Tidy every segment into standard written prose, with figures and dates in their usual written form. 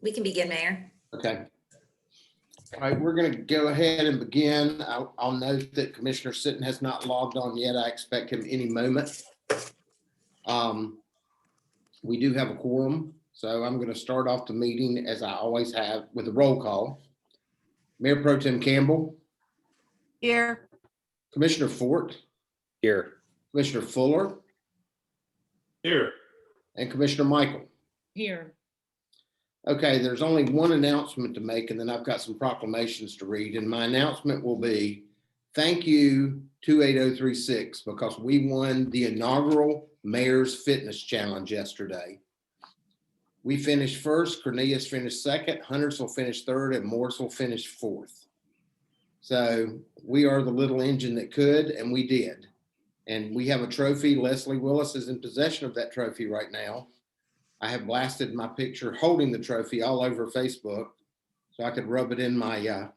We can begin, Mayor. Okay. All right, we're going to go ahead and begin. I'll note that Commissioner Sitton has not logged on yet. I expect him any moment. We do have a quorum, so I'm going to start off the meeting as I always have with a roll call. Mayor Pro Tem Campbell. Here. Commissioner Fort. Here. Commissioner Fuller. Here. And Commissioner Michael. Here. Okay, there's only one announcement to make, and then I've got some proclamations to read. And my announcement will be, thank you 28036, because we won the inaugural Mayor's Fitness Challenge yesterday. We finished first, Cornelius finished second, Huntersville finished third, and Morrisville finished fourth. So we are the little engine that could, and we did. And we have a trophy. Leslie Willis is in possession of that trophy right now. I have blasted my picture holding the trophy all over Facebook so I could rub it in my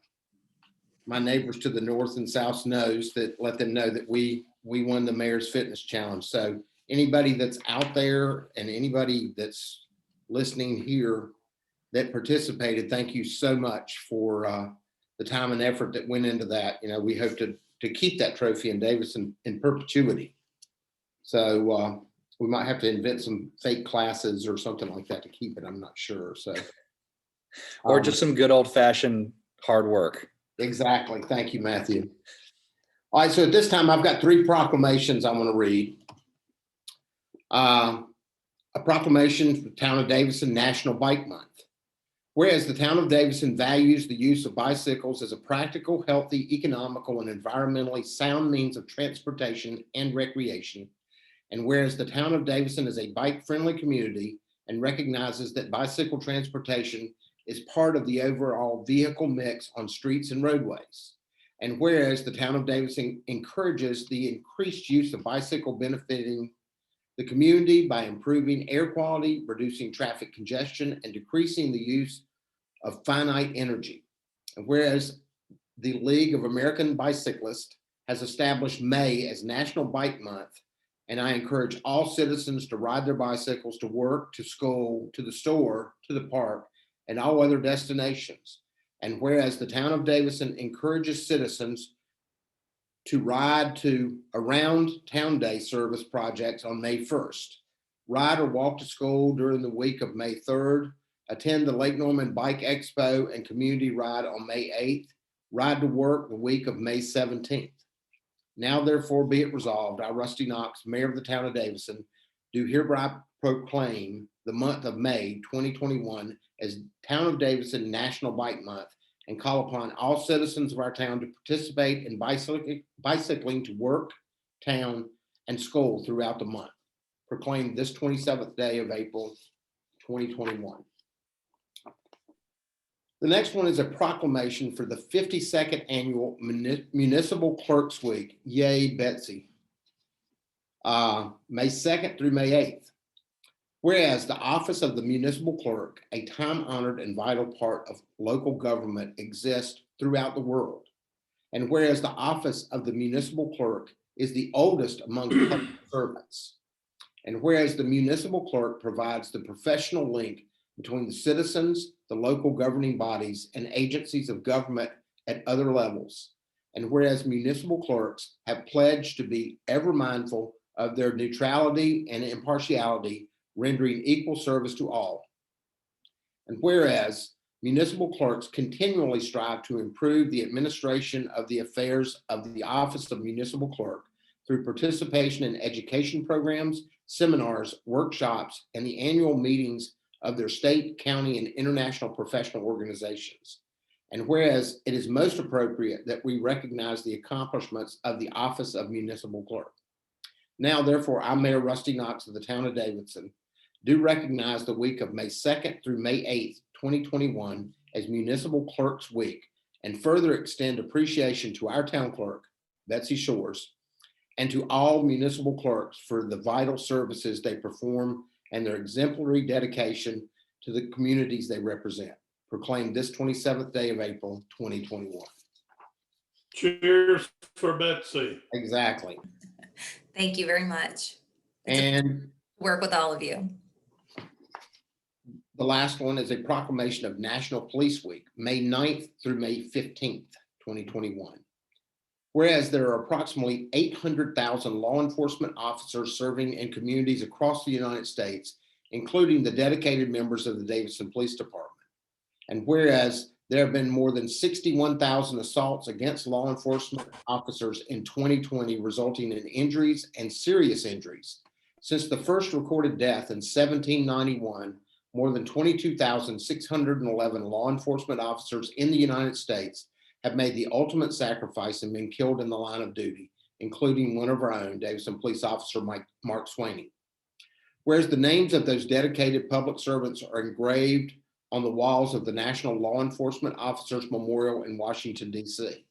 my neighbors to the north and south nose, that let them know that we won the Mayor's Fitness Challenge. So anybody that's out there and anybody that's listening here that participated, thank you so much for the time and effort that went into that. You know, we hope to keep that trophy in Davidson in perpetuity. So we might have to invent some fake classes or something like that to keep it. I'm not sure. So, Or just some good old fashioned hard work. Exactly. Thank you, Matthew. All right. So at this time, I've got three proclamations I want to read. A proclamation for the town of Davidson National Bike Month. Whereas the town of Davidson values the use of bicycles as a practical, healthy, economical, and environmentally sound means of transportation and recreation. And whereas the town of Davidson is a bike-friendly community and recognizes that bicycle transportation is part of the overall vehicle mix on streets and roadways. And whereas the town of Davidson encourages the increased use of bicycle benefiting the community by improving air quality, reducing traffic congestion, and decreasing the use of finite energy. And whereas the League of American Bicyclists has established May as National Bike Month, and I encourage all citizens to ride their bicycles to work, to school, to the store, to the park, and all other destinations. And whereas the town of Davidson encourages citizens to ride to around town day service projects on May 1st, ride or walk to school during the week of May 3rd, attend the Lake Norman Bike Expo and Community Ride on May 8th, ride to work the week of May 17th. Now therefore be it resolved, I, Rusty Knox, Mayor of the town of Davidson, do hereby proclaim the month of May 2021 as Town of Davidson National Bike Month, and call upon all citizens of our town to participate in bicycling to work, town, and school throughout the month. Proclaimed this 27th day of April 2021. The next one is a proclamation for the 52nd annual Municipal Clerks Week. Yay, Betsy. May 2nd through May 8th. Whereas the office of the municipal clerk, a time-honored and vital part of local government, exists throughout the world. And whereas the office of the municipal clerk is the oldest among public servants. And whereas the municipal clerk provides the professional link between the citizens, the local governing bodies, and agencies of government at other levels. And whereas municipal clerks have pledged to be ever mindful of their neutrality and impartiality, rendering equal service to all. And whereas municipal clerks continually strive to improve the administration of the affairs of the office of municipal clerk through participation in education programs, seminars, workshops, and the annual meetings of their state, county, and international professional organizations. And whereas it is most appropriate that we recognize the accomplishments of the office of municipal clerk. Now, therefore, I, Mayor Rusty Knox of the town of Davidson, do recognize the week of May 2nd through May 8th, 2021 as Municipal Clerks Week, and further extend appreciation to our town clerk, Betsy Shores, and to all municipal clerks for the vital services they perform and their exemplary dedication to the communities they represent. Proclaimed this 27th day of April, 2021. Cheers for Betsy. Exactly. Thank you very much. It's And a work with all of you. The last one is a proclamation of National Police Week, May 9th through May 15th, 2021. Whereas there are approximately 800,000 law enforcement officers serving in communities across the United States, including the dedicated members of the Davidson Police Department. And whereas there have been more than 61,000 assaults against law enforcement officers in 2020, resulting in injuries and serious injuries. Since the first recorded death in 1791, more than 22,611 law enforcement officers in the United States have made the ultimate sacrifice and been killed in the line of duty, including one of our own, Davidson Police Officer Mark Swaney. Whereas the names of those dedicated public servants are engraved on the walls of the National Law Enforcement Officers Memorial in Washington, D.C.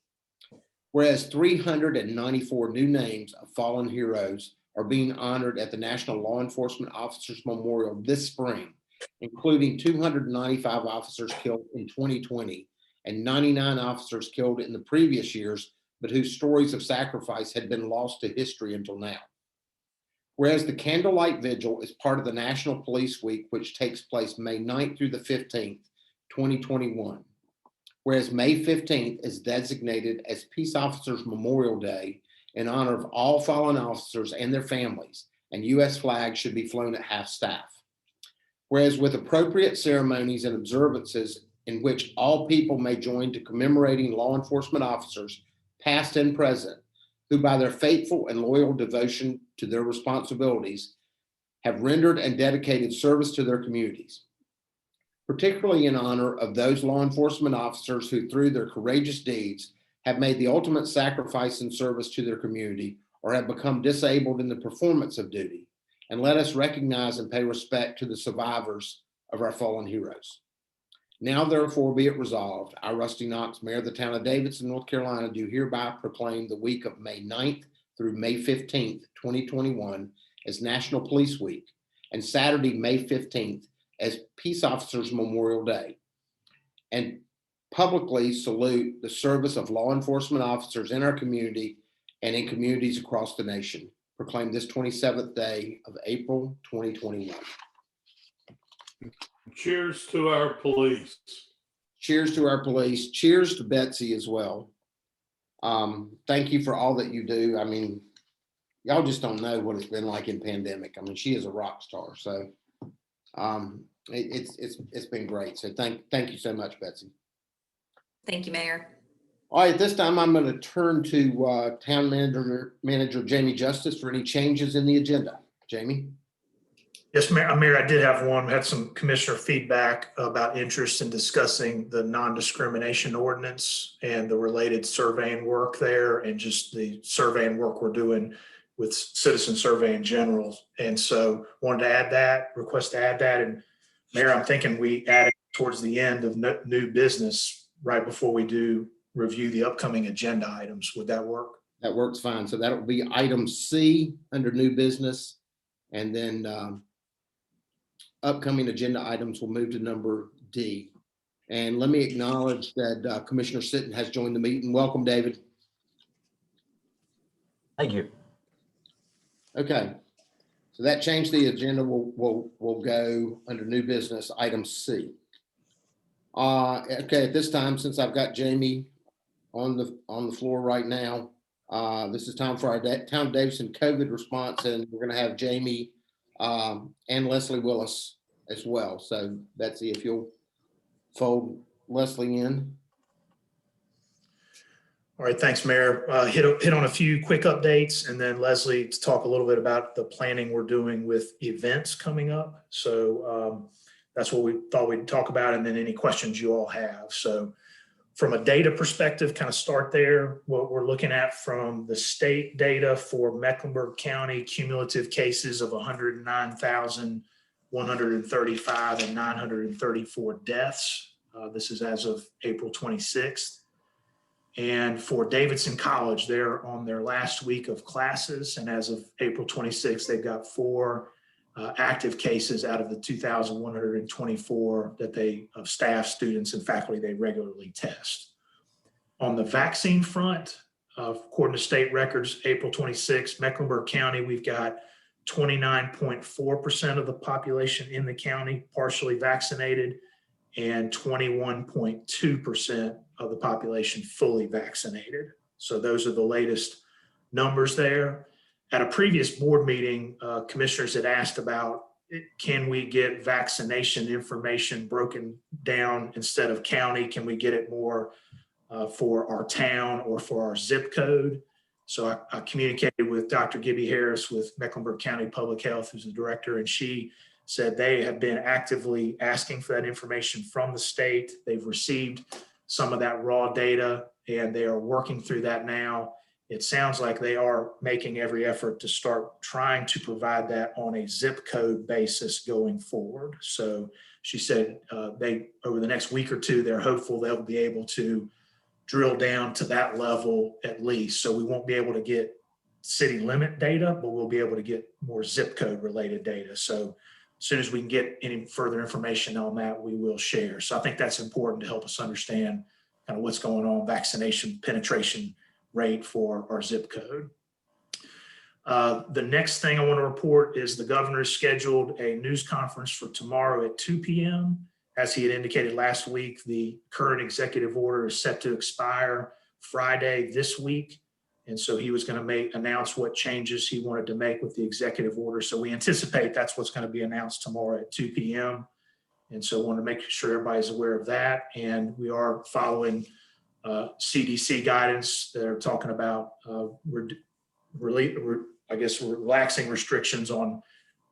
Whereas 394 new names of fallen heroes are being honored at the National Law Enforcement Officers Memorial this spring, including 295 officers killed in 2020 and 99 officers killed in the previous years, but whose stories of sacrifice had been lost to history until now. Whereas the Candlelight Vigil is part of the National Police Week, which takes place May 9th through the 15th, 2021. Whereas May 15th is designated as Peace Officers Memorial Day in honor of all fallen officers and their families, and U.S. flags should be flown at half-staff. Whereas with appropriate ceremonies and observances in which all people may join to commemorating law enforcement officers, past and present, who by their faithful and loyal devotion to their responsibilities have rendered and dedicated service to their communities, particularly in honor of those law enforcement officers who through their courageous deeds have made the ultimate sacrifice in service to their community or have become disabled in the performance of duty. And let us recognize and pay respect to the survivors of our fallen heroes. Now, therefore, be it resolved, I, Rusty Knox, Mayor of the town of Davidson, North Carolina, do hereby proclaim the week of May 9th through May 15th, 2021 as National Police Week and Saturday, May 15th as Peace Officers Memorial Day, and publicly salute the service of law enforcement officers in our community and in communities across the nation. Proclaim this 27th day of April, 2021. Cheers to our police. Cheers to our police. Cheers to Betsy as well. Thank you for all that you do. I mean, y'all just don't know what it's been like in pandemic. I mean, she is a rock star. So it's been great. So thank you so much, Betsy. Thank you, Mayor. All right, at this time, I'm going to turn to Town Manager Jamie Justice for any changes in the agenda. Jamie? Yes, Mayor, I did have one. We had some commissioner feedback about interest in discussing the non-discrimination ordinance and the related surveying work there and just the surveying work we're doing with citizen survey in general. And so wanted to add that, request to add that. And Mayor, I'm thinking we add it towards the end of new business right before we do review the upcoming agenda items. Would that work? That works fine. So that'll be item C under new business. And then upcoming agenda items will move to number D. And let me acknowledge that Commissioner Sitton has joined the meeting. Welcome, David. Thank you. Okay. So that changed the agenda. We'll go under new business, item C. Okay, at this time, since I've got Jamie on the floor right now, this is time for our Town of Davidson COVID response, and we're going to have Jamie and Leslie Willis as well. So Betsy, if you'll fold Leslie in. All right, thanks, Mayor. Hit on a few quick updates, and then Leslie to talk a little bit about the planning we're doing with events coming up. So that's what we thought we'd talk about, and then any questions you all have. So from a data perspective, kind of start there. What we're looking at from the state data for Mecklenburg County, cumulative cases of 109,135 and 934 deaths. This is as of April 26th. And for Davidson College, they're on their last week of classes. And as of April 26th, they've got 4 active cases out of the 2,124 that of staff, students, and faculty they regularly test. On the vaccine front, according to state records, April 26th, Mecklenburg County, we've got 29.4% of the population in the county partially vaccinated, and 21.2% of the population fully vaccinated. So those are the latest numbers there. At a previous board meeting, commissioners had asked about, can we get vaccination information broken down instead of county? Can we get it more for our town or for our zip code? So I communicated with Dr. Gibby Harris with Mecklenburg County Public Health, who's the director, and she said they have been actively asking for that information from the state. They've received some of that raw data and they are working through that now. It sounds like they are making every effort to start trying to provide that on a zip code basis going forward. So she said they, over the next week or two, they're hopeful they'll be able to drill down to that level at least. So we won't be able to get city limit data, but we'll be able to get more zip code related data. So as soon as we can get any further information on that, we will share. So I think that's important to help us understand kind of what's going on, vaccination penetration rate for our zip code. The next thing I want to report is the governor scheduled a news conference for tomorrow at 2 p.m. As he had indicated last week, the current executive order is set to expire Friday this week. And so he was going to announce what changes he wanted to make with the executive order. So we anticipate that's what's going to be announced tomorrow at 2 p.m. And so I want to make sure everybody's aware of that. And we are following CDC guidance. They're talking about relaxing restrictions on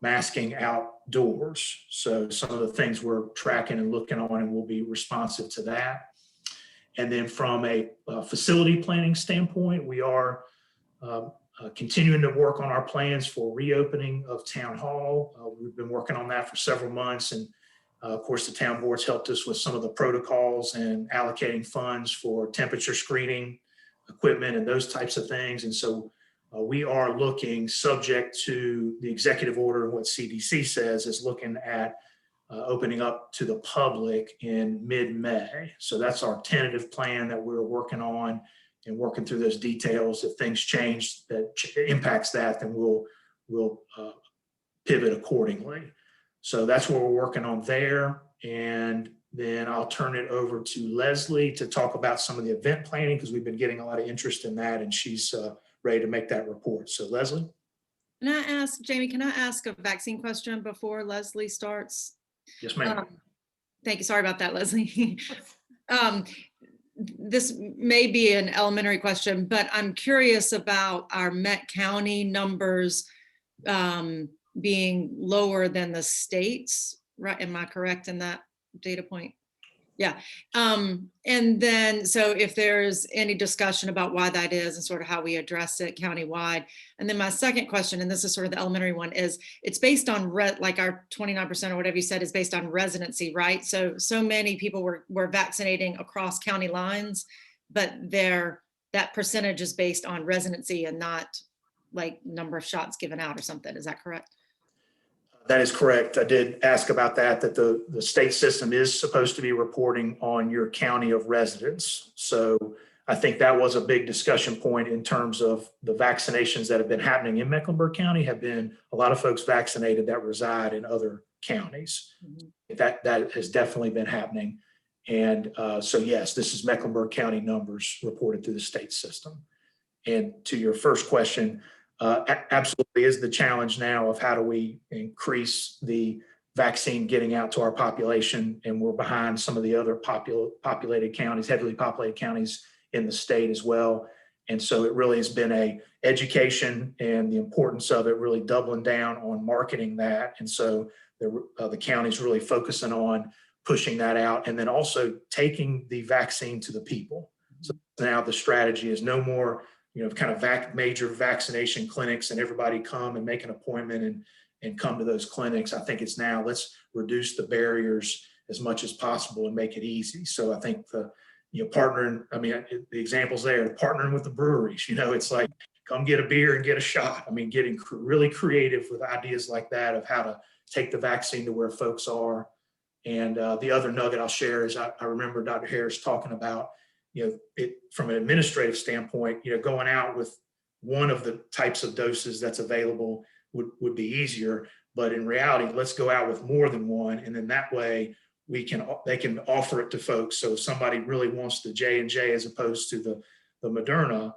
masking outdoors. So some of the things we're tracking and looking on, and we'll be responsive to that. And then from a facility planning standpoint, we are continuing to work on our plans for reopening of town hall. We've been working on that for several months. And of course, the town board's helped us with some of the protocols and allocating funds for temperature screening equipment and those types of things. And so we are looking, subject to the executive order and what CDC says, is looking at opening up to the public in mid-May. So that's our tentative plan that we're working on and working through those details. If things change that impacts that, then we'll pivot accordingly. So that's what we're working on there. And then I'll turn it over to Leslie to talk about some of the event planning, because we've been getting a lot of interest in that, and she's ready to make that report. So Leslie? Can I ask, Jamie, can I ask a vaccine question before Leslie starts? Yes, ma'am. Thank you. Sorry about that, Leslie. This may be an elementary question, but I'm curious about our Met County numbers being lower than the states, right? Am I correct in that data point? Yeah. And then, so if there's any discussion about why that is and sort of how we address it countywide. And then my second question, and this is sort of the elementary one, is it's based on like our 29% or whatever you said is based on residency, right? So many people were vaccinating across county lines, but that percentage is based on residency and not like number of shots given out or something. Is that correct? That is correct. I did ask about that the state system is supposed to be reporting on your county of residence. So I think that was a big discussion point in terms of the vaccinations that have been happening in Mecklenburg County. Have been a lot of folks vaccinated that reside in other counties. Mm-hmm. That has definitely been happening. And so yes, this is Mecklenburg County numbers reported through the state system. And to your first question, absolutely is the challenge now of how do we increase the vaccine getting out to our population, and we're behind some of the other populated counties, heavily populated counties in the state as well. And so it really has been a education and the importance of it really doubling down on marketing that. And so the county's really focusing on pushing that out, and then also taking the vaccine to the people. So now the strategy is no more kind of major vaccination clinics and everybody come and make an appointment and come to those clinics. I think it's now let's reduce the barriers as much as possible and make it easy. So I think partnering, the examples there, partnering with the breweries, it's like, come get a beer and get a shot. Getting really creative with ideas like that of how to take the vaccine to where folks are. And the other nugget I'll share is I remember Dr. Harris talking about, it from an administrative standpoint, going out with one of the types of doses that's available would be easier. But in reality, let's go out with more than one. And then that way they can offer it to folks. So if somebody really wants the J&J as opposed to the Moderna,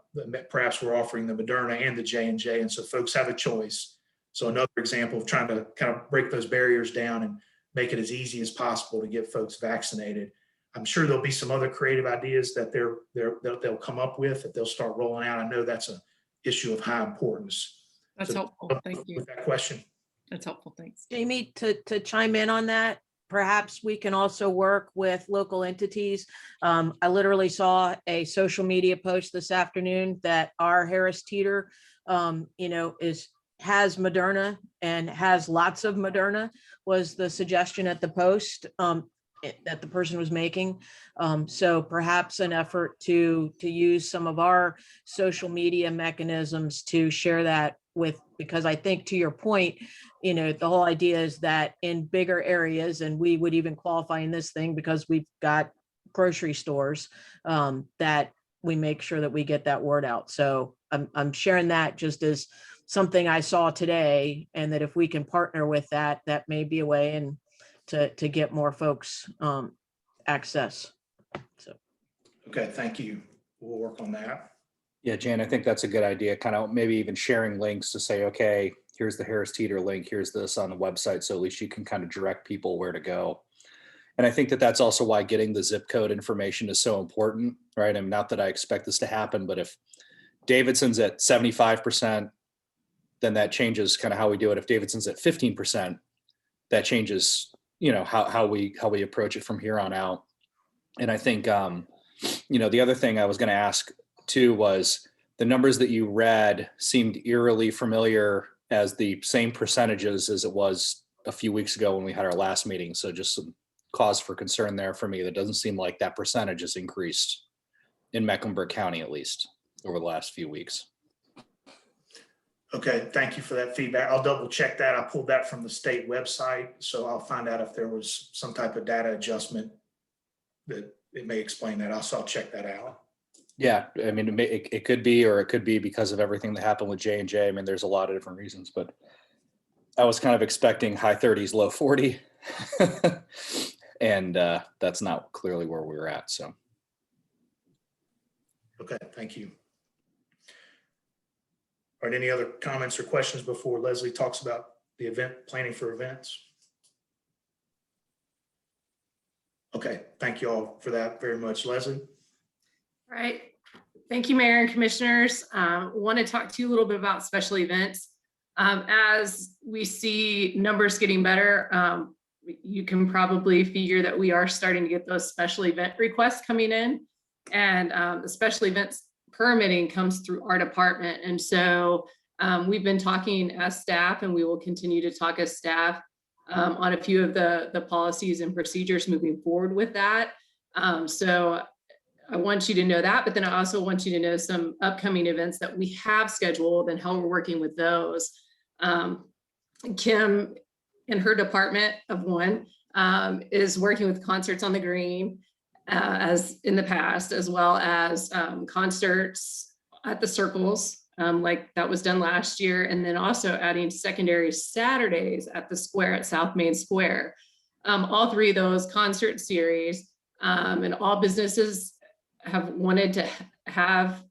perhaps we're offering the Moderna and the J&J. And so folks have a choice. So another example of trying to kind of break those barriers down and make it as easy as possible to get folks vaccinated. I'm sure there'll be some other creative ideas that they'll come up with that they'll start rolling out. I know that's an issue of high importance. That's So, helpful. Thank you. with that question. That's helpful. Thanks. Jamie, to chime in on that, perhaps we can also work with local entities. I literally saw a social media post this afternoon that our Harris Teeter, has Moderna and has lots of Moderna, was the suggestion at the post that the person was making. So perhaps an effort to use some of our social media mechanisms to share that with, because I think to your point, the whole idea is that in bigger areas, and we would even qualify in this thing because we've got grocery stores, that we make sure that we get that word out. So I'm sharing that just as something I saw today, and that if we can partner with that, that may be a way and to get more folks access. So. Okay, thank you. We'll work on that. Yeah, Jan, I think that's a good idea. Kind of maybe even sharing links to say, okay, here's the Harris Teeter link, here's this on the website. So at least you can kind of direct people where to go. And I think that that's also why getting the zip code information is so important, right? I mean, not that I expect this to happen, but if Davidson's at 75%, then that changes kind of how we do it. If Davidson's at 15%, that changes, how we approach it from here on out. And I think, the other thing I was going to ask too was the numbers that you read seemed eerily familiar as the same percentages as it was a few weeks ago when we had our last meeting. So just some cause for concern there for me. That doesn't seem like that percentage has increased in Mecklenburg County, at least over the last few weeks. Okay, thank you for that feedback. I'll double check that. I pulled that from the state website, so I'll find out if there was some type of data adjustment that it may explain that. I'll check that out. Yeah, I mean, it could be, or it could be because of everything that happened with J&J. I mean, there's a lot of different reasons, but I was kind of expecting high 30s, low 40, and that's not clearly where we were at. So, Okay, thank you. All right, any other comments or questions before Leslie talks about the event, planning for events? Okay, thank you all for that very much. Leslie? All right. Thank you, Mayor and Commissioners. Want to talk to you a little bit about special events. As we see numbers getting better, you can probably figure that we are starting to get those special event requests coming in. And the special events permitting comes through our department. And so we've been talking as staff, and we will continue to talk as staff on a few of the policies and procedures moving forward with that. So I want you to know that, but then I also want you to know some upcoming events that we have scheduled and how we're working with those. Kim in her department of one is working with Concerts on the Green as in the past, as well as concerts at the circles, like that was done last year. And then also adding secondary Saturdays at the square at South Main Square. All three of those concert series and all businesses have wanted to have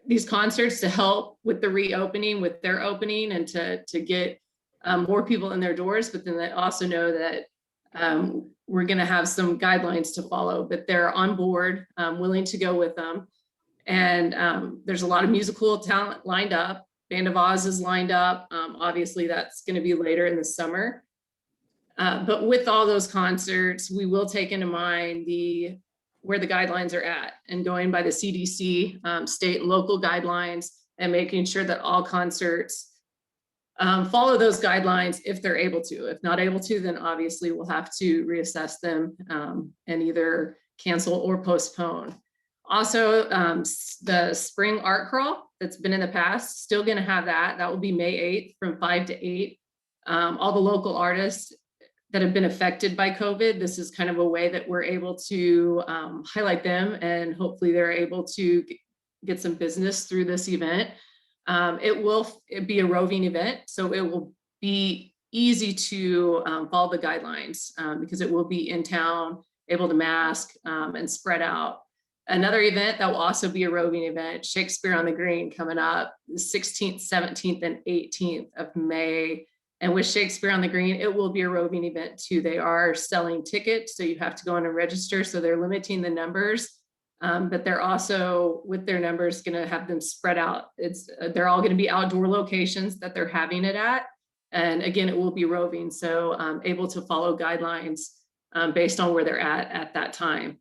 these concerts to help with the reopening, with their opening, and to get more people in their doors. But then they also know that we're going to have some guidelines to follow, but they're on board, willing to go with them. And there's a lot of musical talent lined up. Band of Oz is lined up. Obviously, that's going to be later in the summer. But with all those concerts, we will take into mind where the guidelines are at, and going by the CDC, state and local guidelines, and making sure that all concerts follow those guidelines if they're able to. If not able to, then obviously we'll have to reassess them and either cancel or postpone. Also, the spring art crawl that's been in the past, still going to have that. That will be May 8th from 5 to 8. All the local artists that have been affected by COVID, this is kind of a way that we're able to highlight them, and hopefully they're able to get some business through this event. It will be a roving event, so it will be easy to follow the guidelines because it will be in town, able to mask and spread out. Another event that will also be a roving event, Shakespeare on the Green, coming up the 16th, 17th, and 18th of May. And with Shakespeare on the Green, it will be a roving event too. They are selling tickets, so you have to go in and register. So they're limiting the numbers, but they're also, with their numbers, going to have them spread out. They're all going to be outdoor locations that they're having it at. And again, it will be roving, so able to follow guidelines based on where they're at that time.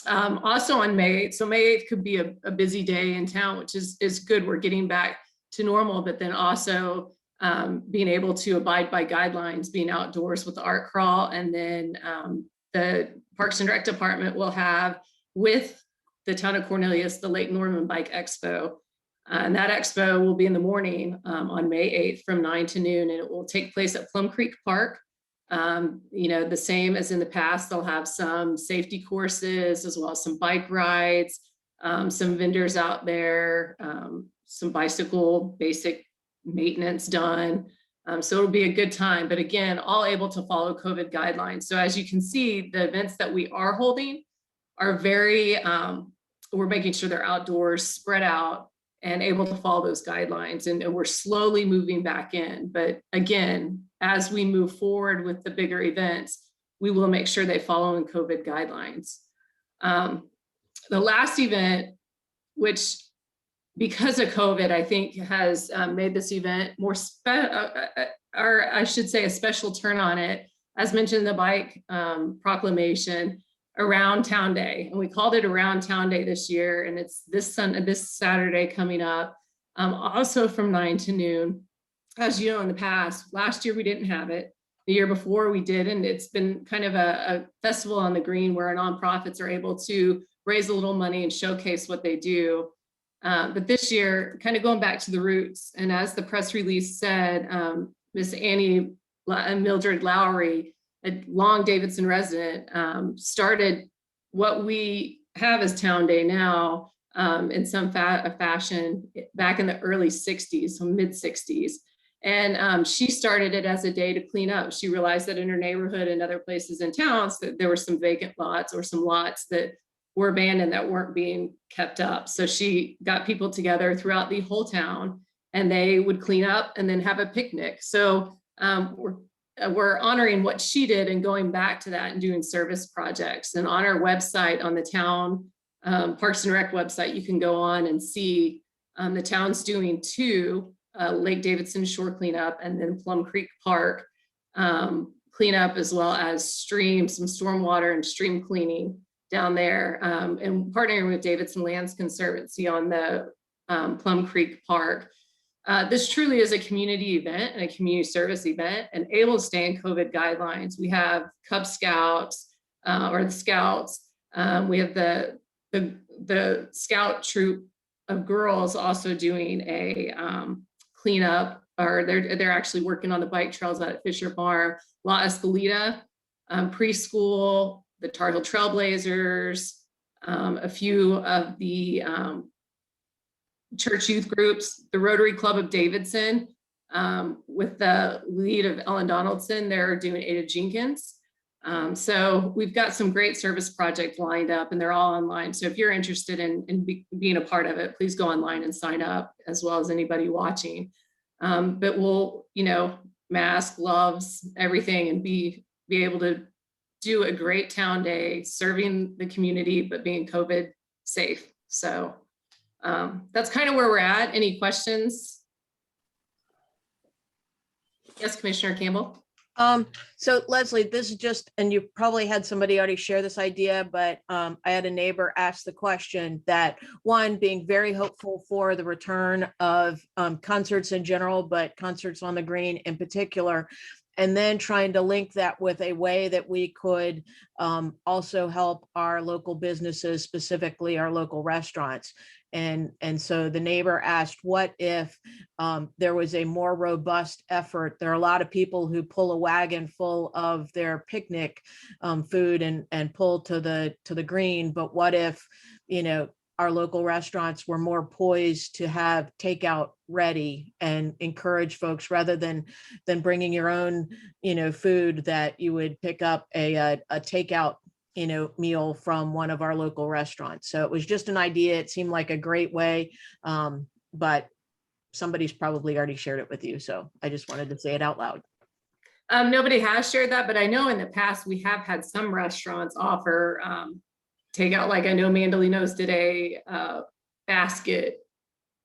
Also on May 8th, so May 8th could be a busy day in town, which is good. We're getting back to normal, but then also being able to abide by guidelines, being outdoors with the art crawl. And then the Parks and Rec Department will have, with the town of Cornelius, the Lake Norman Bike Expo. And that expo will be in the morning on May 8th from 9 to noon, and it will take place at Plum Creek Park. The same as in the past, they'll have some safety courses as well as some bike rides, some vendors out there, some bicycle basic maintenance done. So it'll be a good time, but again, all able to follow COVID guidelines. So as you can see, the events that we are holding are very, we're making sure they're outdoors, spread out, and able to follow those guidelines. And we're slowly moving back in. But again, as we move forward with the bigger events, we will make sure they follow in COVID guidelines. The last event, which because of COVID, I think has made this event more or I should say a special turn on it, as mentioned in the bike proclamation, Around Town Day. And we called it Around Town Day this year. And it's this Saturday coming up, also from 9 to noon. As you know, in the past, last year we didn't have it. The year before we did, and it's been kind of a festival on the green where our nonprofits are able to raise a little money and showcase what they do. But this year, kind of going back to the roots, and as the press release said, Miss Annie Mildred Lowry, a long Davidson resident, started what we have as Town Day now in some fashion back in the early 60s, so mid 60s. And she started it as a day to clean up. She realized that in her neighborhood and other places in towns that there were some vacant lots or some lots that were abandoned that weren't being kept up. So she got people together throughout the whole town, and they would clean up and then have a picnic. So we're honoring what she did and going back to that and doing service projects. And on our website, on the town Parks and Rec website, you can go on and see the town's doing two Lake Davidson shore cleanup and then Plum Creek Park cleanup, as well as some stormwater and stream cleaning down there, and partnering with Davidson Lands Conservancy on the Plum Creek Park. This truly is a community event and a community service event, and able to stay in COVID guidelines. We have Cub Scouts or the Scouts. We have the Scout troop of girls also doing a cleanup, or they're actually working on the bike trails out at Fisher Farm. La Escalita preschool, the Tar Heel Trailblazers, a few of the church youth groups, the Rotary Club of Davidson, with the lead of Ellen Donaldson. They're doing Ada Jenkins. So we've got some great service projects lined up, and they're all online. So if you're interested in being a part of it, please go online and sign up, as well as anybody watching. But we'll, mask, gloves, everything, and be able to do a great town day, serving the community, but being COVID safe. So that's kind of where we're at. Any questions? Yes, Commissioner Campbell. So Leslie, this is just, and you probably had somebody already share this idea, but I had a neighbor ask the question that, one, being very hopeful for the return of concerts in general, but concerts on the green in particular, and then trying to link that with a way that we could also help our local businesses, specifically our local restaurants. And so the neighbor asked, what if there was a more robust effort? There are a lot of people who pull a wagon full of their picnic food and pull to the green, but what if, our local restaurants were more poised to have takeout ready and encourage folks rather than bringing your own, food, that you would pick up a takeout, meal from one of our local restaurants. So it was just an idea. It seemed like a great way. But somebody's probably already shared it with you. So I just wanted to say it out loud. Nobody has shared that, but I know in the past we have had some restaurants offer takeout. Like I know Mandolino's did a basket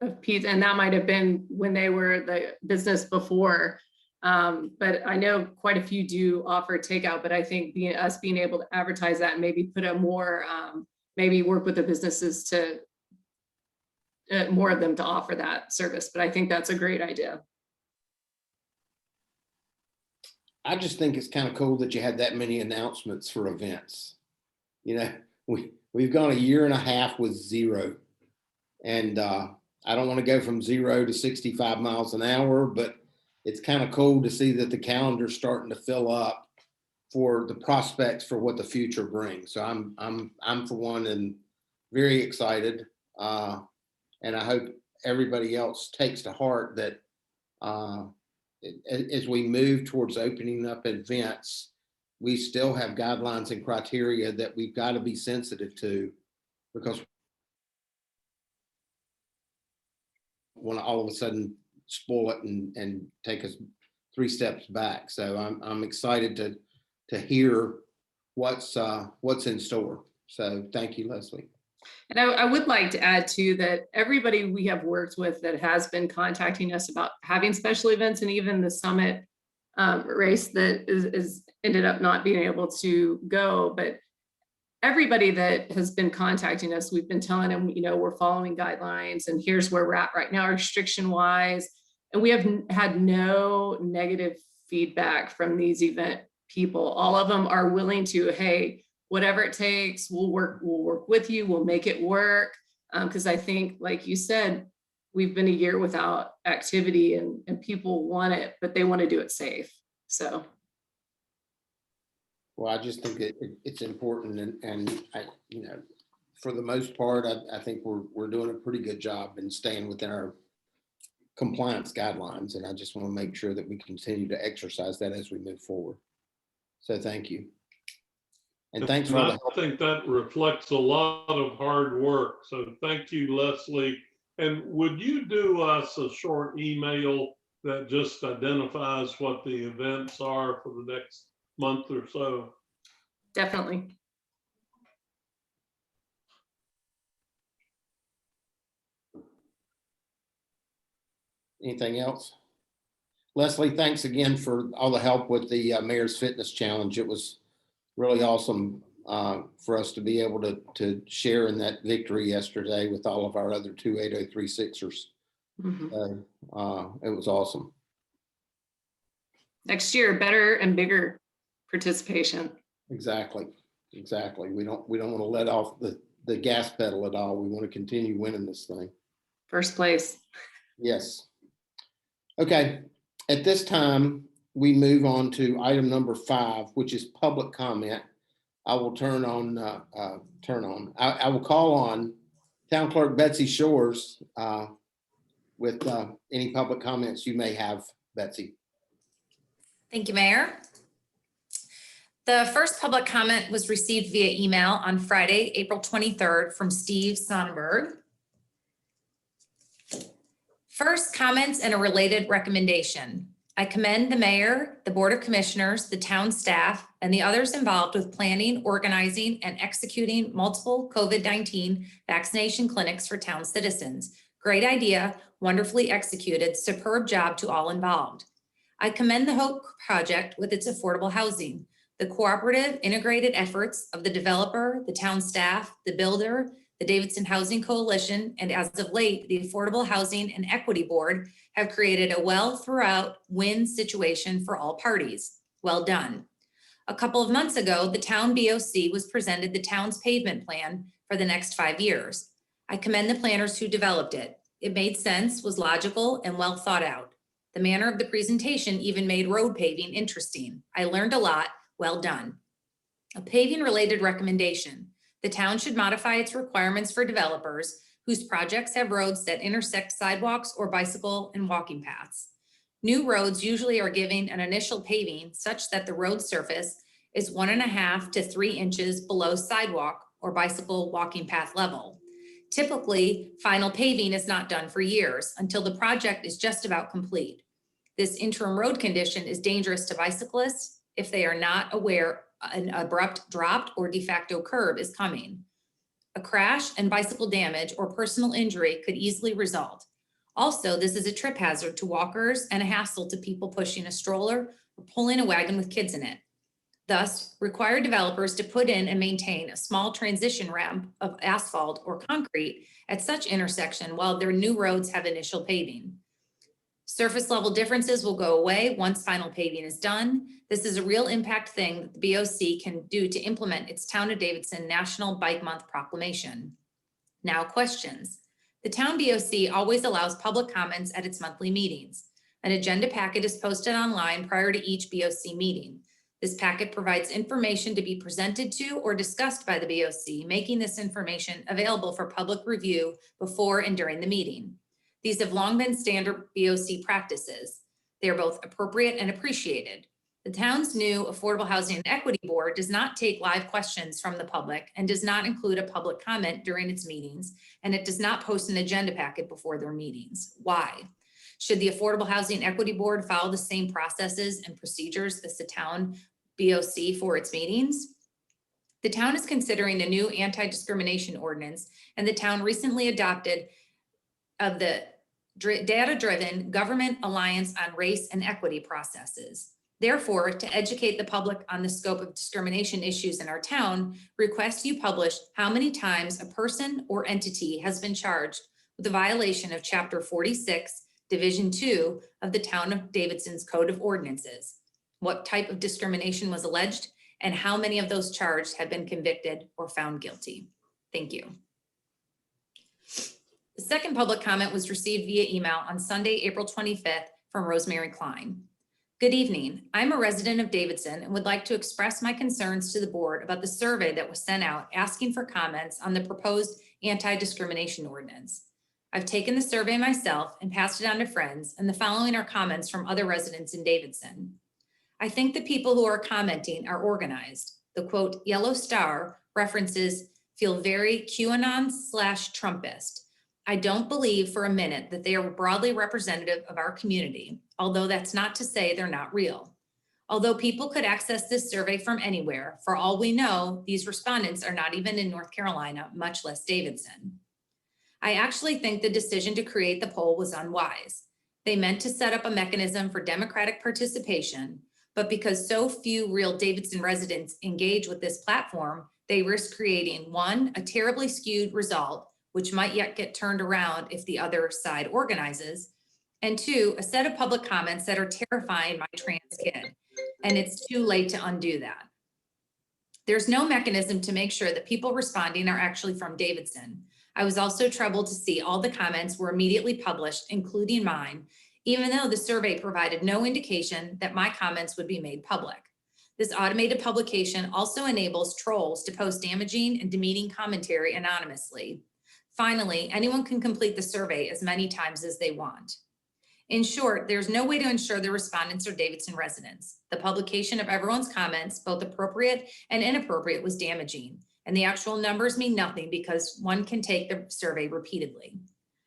of pizza, and that might have been when they were the business before. But I know quite a few do offer takeout. But I think being able to advertise that and maybe put a more maybe work with the businesses to more of them to offer that service. But I think that's a great idea. I just think it's kind of cool that you had that many announcements for events. We've gone a year and a half with zero. And I don't want to go from 0 to 65 miles an hour, but it's kind of cool to see that the calendar's starting to fill up for the prospects for what the future brings. So I'm for one and very excited. And I hope everybody else takes to heart that as we move towards opening up events, we still have guidelines and criteria that we've got to be sensitive to, because want to all of a sudden spoil it and take us 3 steps back. So I'm excited to hear what's in store. So thank you, Leslie. And I would like to add too that everybody we have worked with that has been contacting us about having special events, and even the summit race that is ended up not being able to go, but everybody that has been contacting us, we've been telling them, we're following guidelines and here's where we're at right now, restriction wise. And we have had no negative feedback from these event people. All of them are willing to, hey, whatever it takes, we'll work with you, we'll make it work. Because I think, like you said, we've been a year without activity and people want it, but they want to do it safe. So. Well, I just think it's important, and I, for the most part, I think we're doing a pretty good job in staying within our compliance guidelines, and I just want to make sure that we continue to exercise that as we move forward. So thank you. And thanks for all the help. I think that reflects a lot of hard work. So thank you, Leslie. And would you do us a short email that just identifies what the events are for the next month or so? Definitely. Anything else? Leslie, thanks again for all the help with the Mayor's Fitness Challenge. It was really awesome for us to be able to share in that victory yesterday with all of our other 28036ers. Mm-hmm. It was awesome. Next year, better and bigger participation. Exactly. We don't want to let off the gas pedal at all. We want to continue winning this thing. First place. Yes. Okay. At this time, we move on to item number 5, which is public comment. I will I will call on Town Clerk Betsy Shores with any public comments you may have, Betsy. Thank you, Mayor. The first public comment was received via email on Friday, April 23rd from Steve Sonnenberg. First, comments and a related recommendation. I commend the mayor, the board of commissioners, the town staff, and the others involved with planning, organizing, and executing multiple COVID-19 vaccination clinics for town citizens. Great idea, wonderfully executed, superb job to all involved. I commend the HOPE project with its affordable housing, the cooperative integrated efforts of the developer, the town staff, the builder, the Davidson Housing Coalition, and as of late, the Affordable Housing and Equity Board have created a well throughout win situation for all parties. Well done. A couple of months ago, the town BOC was presented the town's pavement plan for the next 5 years. I commend the planners who developed it. It made sense, was logical, and well thought out. The manner of the presentation even made road paving interesting. I learned a lot. Well done. A paving related recommendation. The town should modify its requirements for developers whose projects have roads that intersect sidewalks or bicycle and walking paths. New roads usually are given an initial paving such that the road surface is 1.5 to 3 inches below sidewalk or bicycle walking path level. Typically, final paving is not done for years until the project is just about complete. This interim road condition is dangerous to bicyclists if they are not aware an abrupt dropped or de facto curb is coming. A crash and bicycle damage or personal injury could easily result. Also, this is a trip hazard to walkers and a hassle to people pushing a stroller or pulling a wagon with kids in it. Thus, require developers to put in and maintain a small transition ramp of asphalt or concrete at such intersection while their new roads have initial paving. Surface level differences will go away once final paving is done. This is a real impact thing that the BOC can do to implement its Town of Davidson National Bike Month proclamation. Now, questions. The town BOC always allows public comments at its monthly meetings. An agenda packet is posted online prior to each BOC meeting. This packet provides information to be presented to or discussed by the BOC, making this information available for public review before and during the meeting. These have long been standard BOC practices. They are both appropriate and appreciated. The town's new Affordable Housing and Equity Board does not take live questions from the public and does not include a public comment during its meetings, and it does not post an agenda packet before their meetings. Why? Should the Affordable Housing and Equity Board follow the same processes and procedures as the town BOC for its meetings? The town is considering a new anti-discrimination ordinance, and the town recently adopted of the data-driven Government Alliance on Race and Equity processes. Therefore, to educate the public on the scope of discrimination issues in our town, request you publish how many times a person or entity has been charged with a violation of Chapter 46, Division 2 of the Town of Davidson's Code of Ordinances, what type of discrimination was alleged, and how many of those charged have been convicted or found guilty. Thank you. The second public comment was received via email on Sunday, April 25th from Rosemary Klein. Good evening. I'm a resident of Davidson and would like to express my concerns to the board about the survey that was sent out asking for comments on the proposed anti-discrimination ordinance. I've taken the survey myself and passed it on to friends, and the following are comments from other residents in Davidson. I think the people who are commenting are organized. The quote, yellow star references feel very QAnon/Trumpist. I don't believe for a minute that they are broadly representative of our community, although that's not to say they're not real. Although people could access this survey from anywhere, for all we know, these respondents are not even in North Carolina, much less Davidson. I actually think the decision to create the poll was unwise. They meant to set up a mechanism for democratic participation, but because so few real Davidson residents engage with this platform, they risk creating one, a terribly skewed result, which might yet get turned around if the other side organizes, and two, a set of public comments that are terrifying my trans kid, and it's too late to undo that. There's no mechanism to make sure that people responding are actually from Davidson. I was also troubled to see all the comments were immediately published, including mine, even though the survey provided no indication that my comments would be made public. This automated publication also enables trolls to post damaging and demeaning commentary anonymously. Finally, anyone can complete the survey as many times as they want. In short, there's no way to ensure the respondents are Davidson residents. The publication of everyone's comments, both appropriate and inappropriate, was damaging, and the actual numbers mean nothing because one can take the survey repeatedly.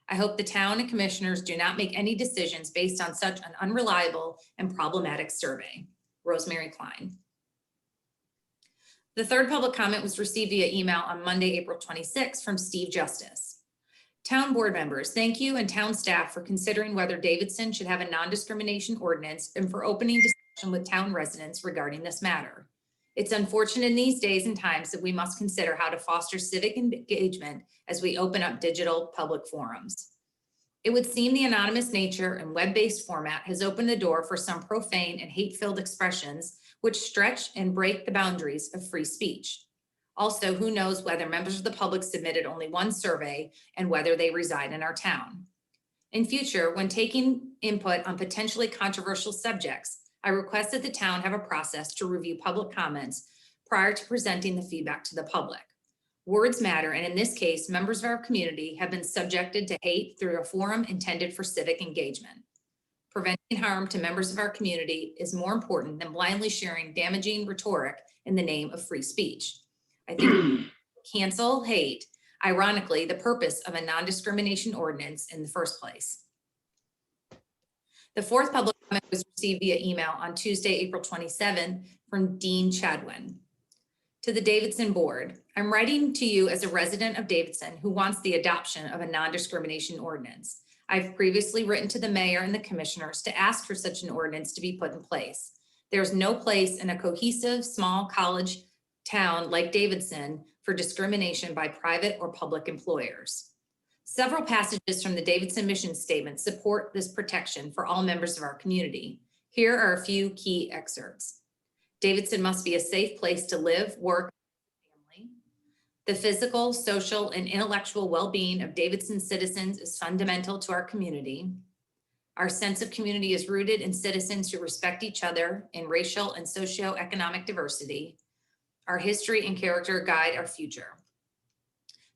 I hope the town and commissioners do not make any decisions based on such an unreliable and problematic survey. Rosemary Klein. The third public comment was received via email on Monday, April 26th from Steve Justice. Town board members, thank you and town staff for considering whether Davidson should have a non-discrimination ordinance and for opening discussion with town residents regarding this matter. It's unfortunate in these days and times that we must consider how to foster civic engagement as we open up digital public forums. It would seem the anonymous nature and web-based format has opened the door for some profane and hate-filled expressions which stretch and break the boundaries of free speech. Also, who knows whether members of the public submitted only one survey and whether they reside in our town. In future, when taking input on potentially controversial subjects, I request that the town have a process to review public comments prior to presenting the feedback to the public. Words matter, and in this case, members of our community have been subjected to hate through a forum intended for civic engagement. Preventing harm to members of our community is more important than blindly sharing damaging rhetoric in the name of free speech. I think cancel hate, ironically, the purpose of a non-discrimination ordinance in the first place. The fourth public comment was received via email on Tuesday, April 27 from Dean Chadwin. To the Davidson Board, I'm writing to you as a resident of Davidson who wants the adoption of a non-discrimination ordinance. I've previously written to the mayor and the commissioners to ask for such an ordinance to be put in place. There's no place in a cohesive, small college town like Davidson for discrimination by private or public employers. Several passages from the Davidson mission statement support this protection for all members of our community. Here are a few key excerpts. Davidson must be a safe place to live, work, and family. The physical, social, and intellectual well-being of Davidson citizens is fundamental to our community. Our sense of community is rooted in citizens who respect each other in racial and socioeconomic diversity. Our history and character guide our future.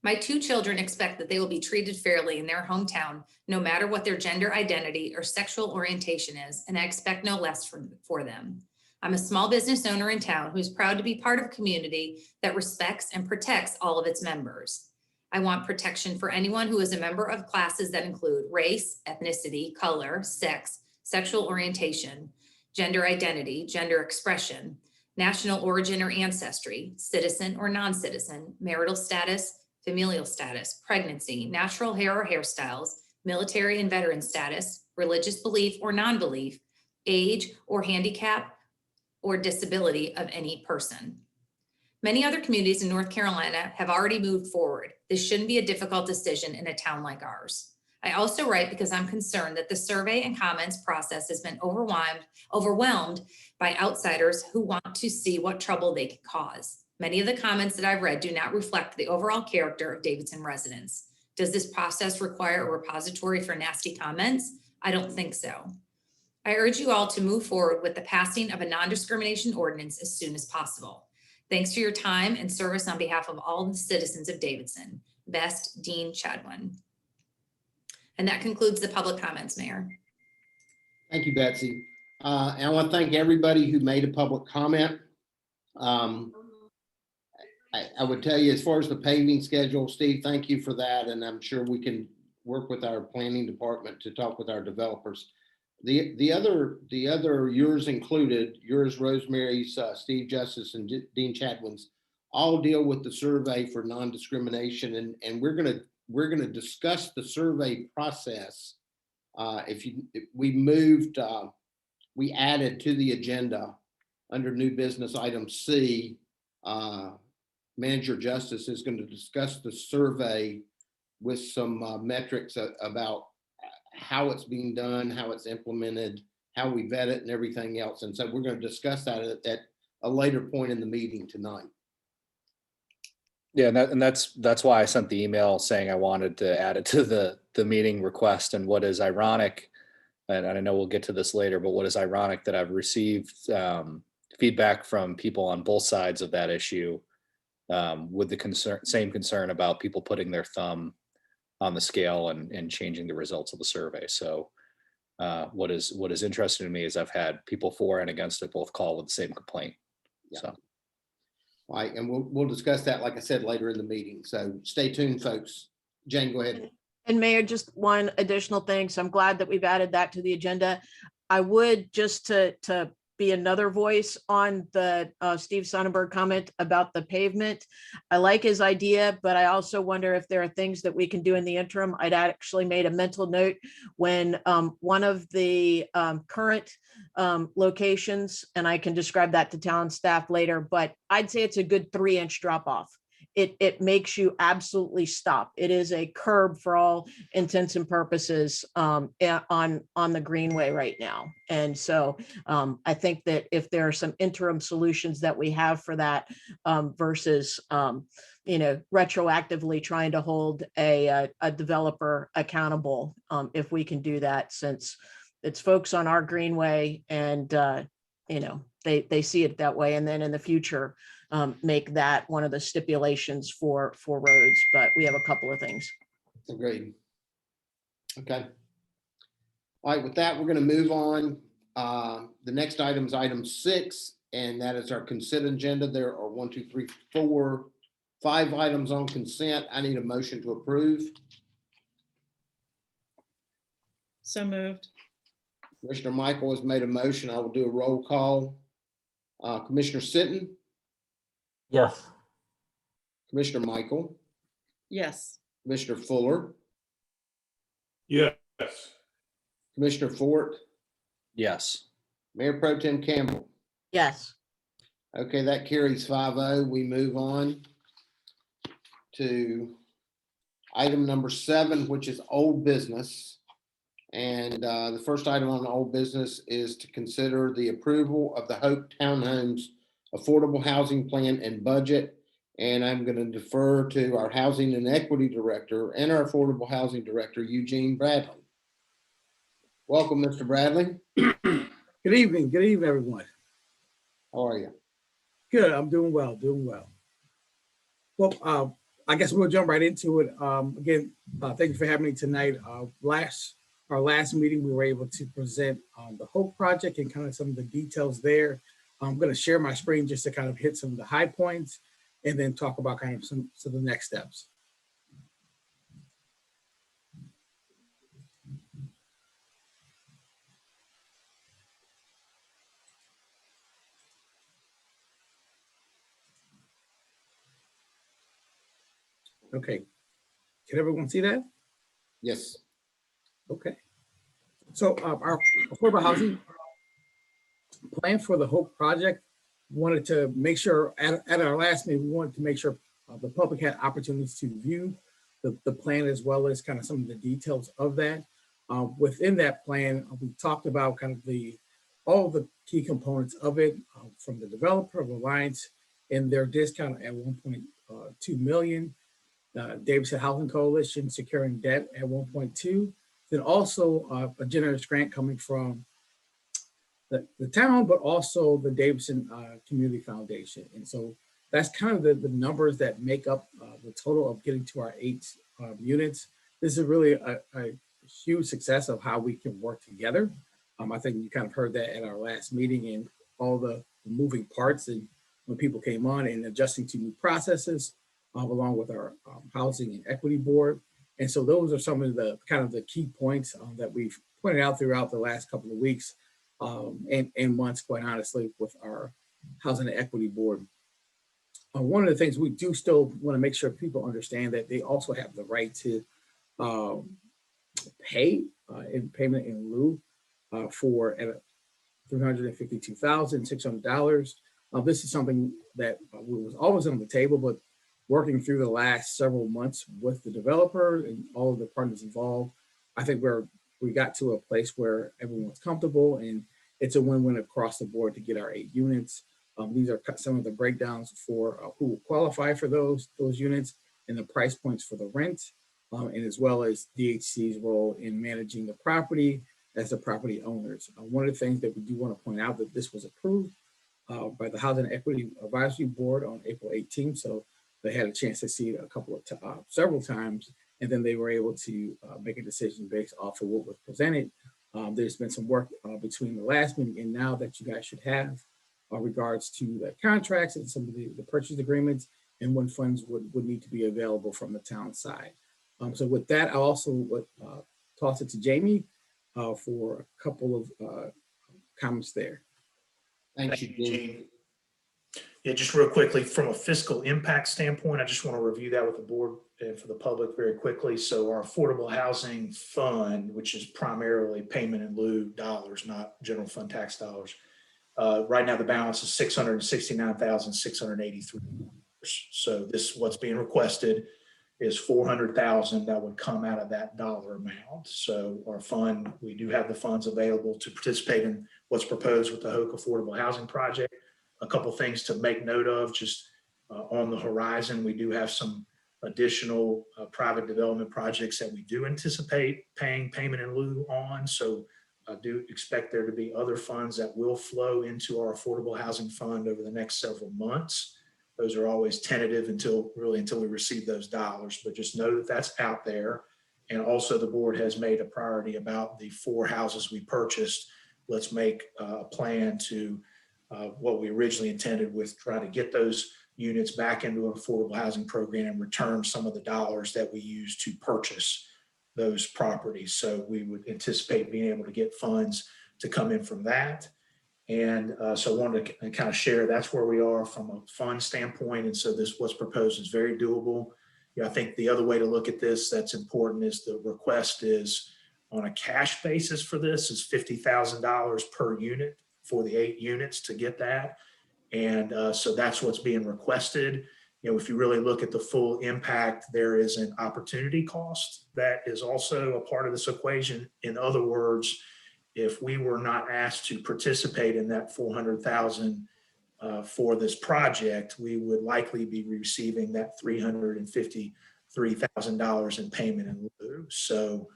My two children expect that they will be treated fairly in their hometown, no matter what their gender identity or sexual orientation is, and I expect no less for them. I'm a small business owner in town who is proud to be part of a community that respects and protects all of its members. I want protection for anyone who is a member of classes that include race, ethnicity, color, sex, sexual orientation, gender identity, gender expression, national origin or ancestry, citizen or non-citizen, marital status, familial status, pregnancy, natural hair or hairstyles, military and veteran status, religious belief or non-belief, age or handicap, or disability of any person. Many other communities in North Carolina have already moved forward. This shouldn't be a difficult decision in a town like ours. I also write because I'm concerned that the survey and comments process has been overwhelmed by outsiders who want to see what trouble they could cause. Many of the comments that I've read do not reflect the overall character of Davidson residents. Does this process require a repository for nasty comments? I don't think so. I urge you all to move forward with the passing of a non-discrimination ordinance as soon as possible. Thanks for your time and service on behalf of all the citizens of Davidson. Best, Dean Chadwin. And that concludes the public comments, Mayor. Thank you, Betsy. And I want to thank everybody who made a public comment. I would tell you, as far as the paving schedule, Steve, thank you for that. And I'm sure we can work with our planning department to talk with our developers. The other, yours included, yours, Rosemary's, Steve Justice, and Dean Chadwin's, all deal with the survey for non-discrimination, and we're gonna discuss the survey process. We added to the agenda under new business item C. Manager Justice is going to discuss the survey with some metrics about how it's being done, how it's implemented, how we vet it, and everything else. And so we're going to discuss that at a later point in the meeting tonight. Yeah, and that's why I sent the email saying I wanted to add it to the meeting request. And what is ironic, and I know we'll get to this later, but what is ironic that I've received feedback from people on both sides of that issue with the same concern about people putting their thumb on the scale and changing the results of the survey. So what is interesting to me is I've had people for and against it both call with the same complaint. Yeah. So. All right, and we'll discuss that, like I said, later in the meeting. So stay tuned, folks. Jane, go ahead. And Mayor, just one additional thing. So I'm glad that we've added that to the agenda. I would just to be another voice on the Steve Sonnenberg comment about the pavement. I like his idea, but I also wonder if there are things that we can do in the interim. I'd actually made a mental note when one of the current locations, and I can describe that to town staff later, but I'd say it's a good 3-inch drop off. It makes you absolutely stop. It is a curb for all intents and purposes on the Greenway right now. And so I think that if there are some interim solutions that we have for that versus retroactively trying to hold a developer accountable, if we can do that, since it's folks on our Greenway and they see it that way. And then in the future, make that one of the stipulations for roads. But we have a couple of things. Agreed. Okay. All right, with that, we're going to move on. The next item is item 6, and that is our consent agenda. There are 1, 2, 3, 4, 5 items on consent. I need a motion to approve. So moved. Commissioner Michael has made a motion. I will do a roll call. Commissioner Sitton, Yes. Commissioner Michael, Yes. Commissioner Fuller, Yes. Commissioner Fort, Yes. Mayor Pro Tem Campbell. Yes. Okay, that carries 5-0. We move on to item number 7, which is old business. And the first item on the old business is to consider the approval of the Hope Townhomes Affordable Housing Plan and Budget. And I'm going to defer to our Housing and Equity Director and our Affordable Housing Director, Eugene Bradley. Welcome, Mr. Bradley. Good evening, everyone. How are you? Good, I'm doing well, Well, I guess we'll jump right into it. Again, thank you for having me tonight. Our last meeting, we were able to present the Hope Project and kind of some of the details there. I'm going to share my screen just to kind of hit some of the high points and then talk about kind of some of the next steps. Okay, can everyone see that? Yes. Okay. So our affordable housing plan for the Hope Project wanted to make sure at our last meeting, we wanted to make sure the public had opportunities to view the plan as well as kind of some of the details of that. Within that plan, we talked about kind of all the key components of it, from the developer of Alliance and their discount at 1.2 million. Davidson Housing Coalition securing debt at 1.2. Then also a generous grant coming from the town, but also the Davidson Community Foundation. And so that's kind of the numbers that make up the total of getting to our 8 units. This is really a huge success of how we can work together. I think you kind of heard that at our last meeting and all the moving parts and when people came on and adjusting to new processes, along with our Housing and Equity Board. And so those are some of the kind of the key points that we've pointed out throughout the last couple of weeks and months, quite honestly, with our Housing and Equity Board. One of the things we do still want to make sure people understand that they also have the right to pay in payment in lieu for $352,600. This is something that was always on the table, but working through the last several months with the developer and all of the partners involved, I think we got to a place where everyone's comfortable and it's a win-win across the board to get our 8 units. These are some of the breakdowns for who will qualify for those units and the price points for the rent, and as well as DHC's role in managing the property as the property owners. One of the things that we do want to point out that this was approved by the Housing and Equity Advisory Board on April 18th. So they had a chance to see it several times, and then they were able to make a decision based off of what was presented. There's been some work between the last meeting and now that you guys should have regards to the contracts and some of the purchase agreements and when funds would need to be available from the town side. So with that, I also would toss it to Jamie for a couple of comments there. Thanks, Thank you, Eugene. Gene. Yeah, just real quickly, from a fiscal impact standpoint, I just want to review that with the board and for the public very quickly. So our affordable housing fund, which is primarily payment in lieu dollars, not general fund tax dollars. Right now, the balance is $669,683. So what's being requested is $400,000 that would come out of that dollar amount. So our fund, we do have the funds available to participate in what's proposed with the Hoke Affordable Housing Project. A couple of things to make note of, just on the horizon, we do have some additional private development projects that we do anticipate paying payment in lieu on. So I do expect there to be other funds that will flow into our affordable housing fund over the next several months. Those are always tentative until we receive those dollars, but just know that that's out there. And also the board has made a priority about the 4 houses we purchased. Let's make a plan to what we originally intended with trying to get those units back into an affordable housing program and return some of the dollars that we used to purchase those properties. So we would anticipate being able to get funds to come in from that. And so I wanted to kind of share that's where we are from a fund standpoint. And so this what's proposed is very doable. I think the other way to look at this that's important is the request is on a cash basis for this is $50,000 per unit for the 8 units to get that. And so that's what's being requested. If you really look at the full impact, there is an opportunity cost that is also a part of this equation. In other words, if we were not asked to participate in that 400,000 for this project, we would likely be receiving that $353,000 in payment in lieu. So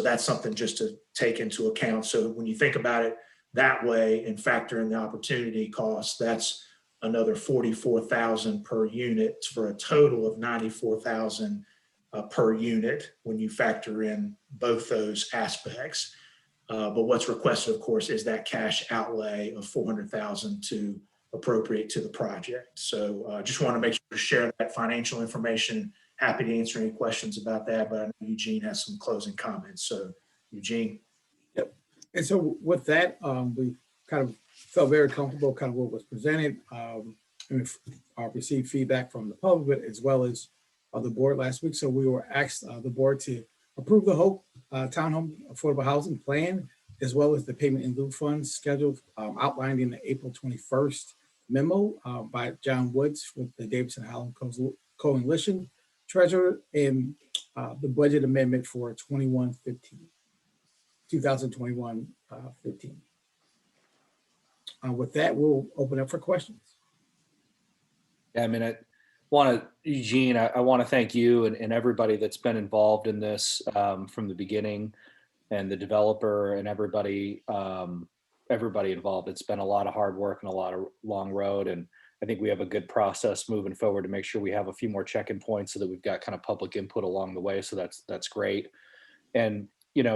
that's something just to take into account. So when you think about it that way and factor in the opportunity cost, that's another $44,000 per unit for a total of $94,000 per unit when you factor in both those aspects. But what's requested, of course, is that cash outlay of $400,000 to appropriate to the project. So just want to make sure to share that financial information. Happy to answer any questions about that, but I know Eugene has some closing comments. So Eugene. Yep. And so with that, we kind of felt very comfortable kind of what was presented. And we've received feedback from the public as well as the board last week. So we were asked the board to approve the Hope Townhome Affordable Housing Plan, as well as the payment in lieu funds scheduled outlined in the April 21st memo by John Woods with the Davidson Highland Coalition Treasurer, and the budget amendment for 2021-15. With that, we'll open up for questions. Yeah, I mean, Eugene, I want to thank you and everybody that's been involved in this from the beginning, and the developer and everybody involved. It's been a lot of hard work and a lot of long road. And I think we have a good process moving forward to make sure we have a few more check-in points so that we've got kind of public input along the way. So that's great. And,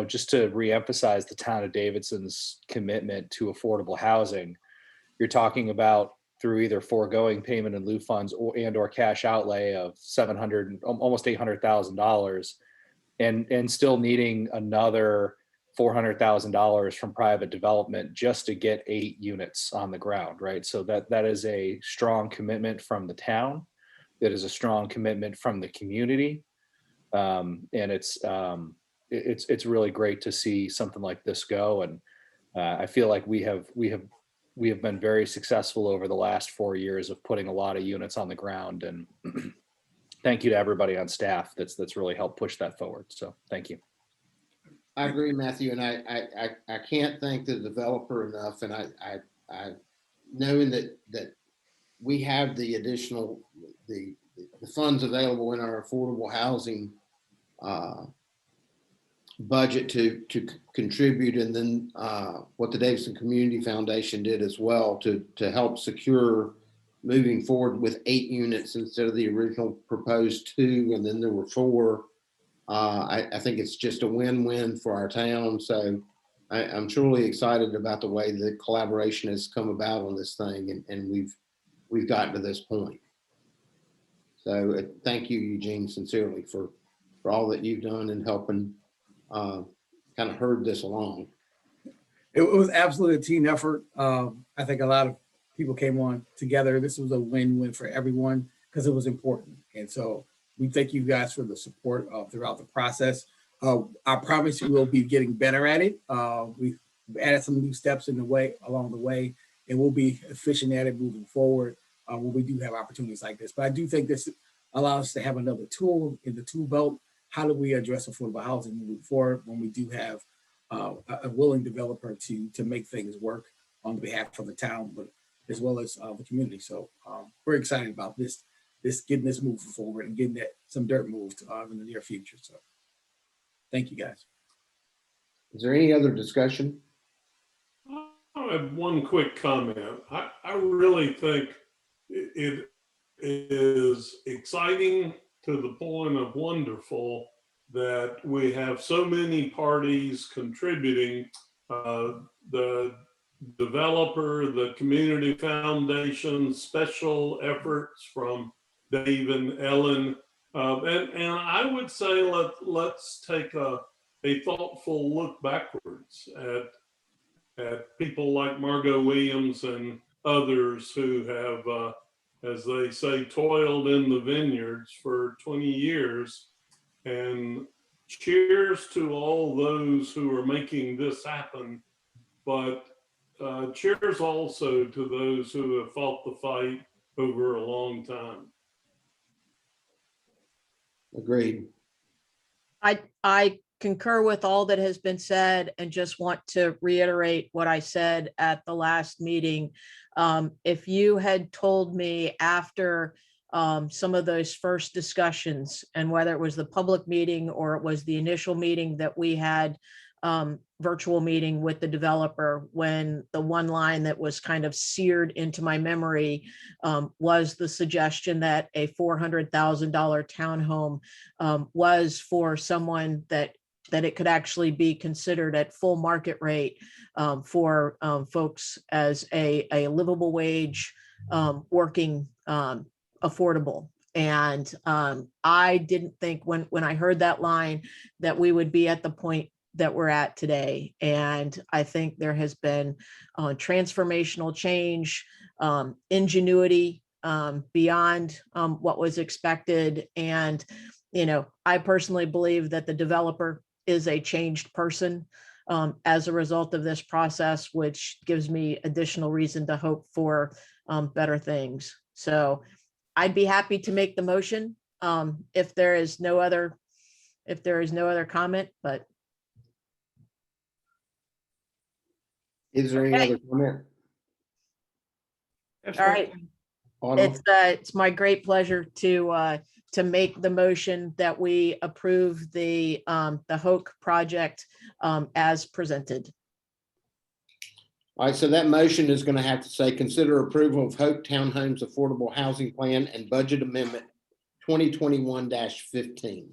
just to reemphasize the town of Davidson's commitment to affordable housing, you're talking about through either foregoing payment in lieu funds or cash outlay of almost $800,000, and still needing another $400,000 from private development just to get 8 units on the ground, right? So that is a strong commitment from the town. That is a strong commitment from the community, and it's really great to see something like this go. And I feel like we have been very successful over the last 4 years of putting a lot of units on the ground. And thank you to everybody on staff that's really helped push that forward. So thank you. I agree, Matthew, and I can't thank the developer enough. And I knowing that we have the additional the funds available in our affordable housing budget to contribute, and then what the Davidson Community Foundation did as well to help secure moving forward with 8 units instead of the original proposed 2, and then there were 4. I think it's just a win-win for our town. So I'm truly excited about the way the collaboration has come about on this thing, and we've gotten to this point. So thank you, Eugene, sincerely for all that you've done in helping kind of herd this along. It was absolutely a team effort. I think a lot of people came on together. This was a win-win for everyone because it was important. And so we thank you guys for the support throughout the process. I promise you we'll be getting better at it. We've added some new steps along the way, and we'll be efficient at it moving forward when we do have opportunities like this. But I do think this allows us to have another tool in the tool belt. How do we address affordable housing moving forward when we do have a willing developer to make things work on behalf of the town, but as well as the community. So we're excited about this getting this moving forward and getting some dirt moved in the near future. So thank you, guys. Is there any other discussion? I have one quick comment. I really think it is exciting to the point of wonderful that we have so many parties contributing. The developer, the community foundation, special efforts from Dave and Ellen. And I would say let's take a thoughtful look backwards at people like Margot Williams and others who have, as they say, toiled in the vineyards for 20 years. And cheers to all those who are making this happen. But cheers also to those who have fought the fight over a long time. Agreed. I concur with all that has been said and just want to reiterate what I said at the last meeting. If you had told me after some of those first discussions, and whether it was the public meeting or it was the initial meeting that we had, virtual meeting with the developer, when the one line that was kind of seared into my memory was the suggestion that a $400,000 townhome was for someone that it could actually be considered at full market rate for folks as a livable wage, working, affordable. And I didn't think when I heard that line that we would be at the point that we're at today. And I think there has been transformational change, ingenuity beyond what was expected. And, I personally believe that the developer is a changed person as a result of this process, which gives me additional reason to hope for better things. So I'd be happy to make the motion if there is no other comment, but. Is there any other comment? All right. Autumn? It's my great pleasure to make the motion that we approve the Hoke project as presented. All right, so that motion is going to have to say, consider approval of Hope Townhomes Affordable Housing Plan and Budget Amendment 2021-15.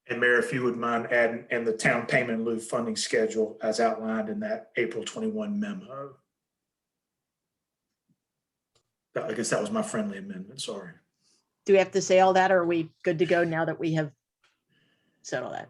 And Mayor, if you would mind adding, and the town payment in lieu funding schedule as outlined in that April 21 memo. I guess that was my friendly amendment, sorry. Do we have to say all that, or are we good to go now that we have said all that?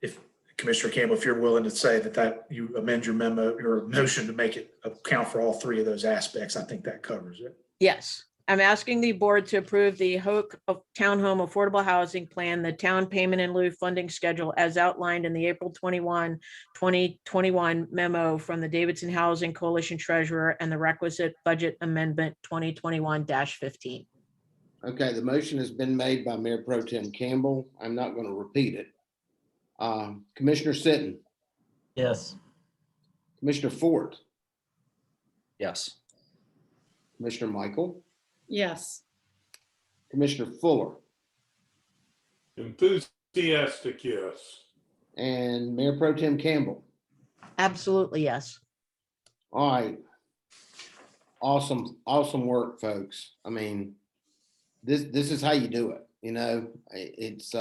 If Commissioner Campbell, if you're willing to say that you amend your memo, your motion to make it account for all three of those aspects, I think that covers it. Yes. I'm asking the board to approve the Hoke Townhome Affordable Housing Plan, the town payment in lieu funding schedule as outlined in the April 21, 2021 memo from the Davidson Housing Coalition Treasurer and the requisite budget amendment 2021-15. Okay, the motion has been made by Mayor Pro Tem Campbell. I'm not going to repeat it. Commissioner Sitton, Yes. Commissioner Fort, Yes. Commissioner Michael, Yes. Commissioner Fuller, Enthusiastic, yes. and Mayor Pro Tem Campbell. Absolutely, yes. All right. Awesome work, folks. I mean, this is how you do it. It's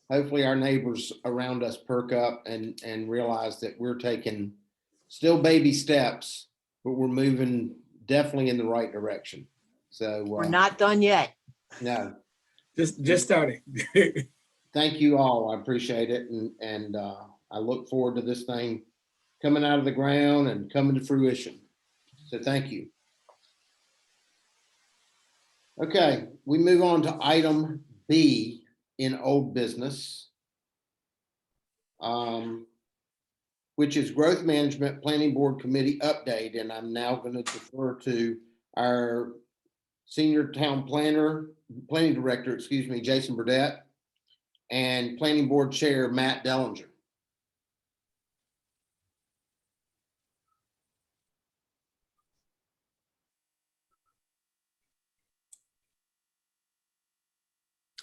hopefully our neighbors around us perk up and realize that we're taking still baby steps, but we're moving definitely in the right direction. So We're not done yet. No. Just starting. Thank you all. I appreciate it. And I look forward to this thing coming out of the ground and coming to fruition. So thank you. Okay, we move on to item B in old business, which is Growth Management Planning Board Committee update. And I'm now going to defer to our Senior Town Planning Director, Jason Burdette, and Planning Board Chair, Matt Dellinger.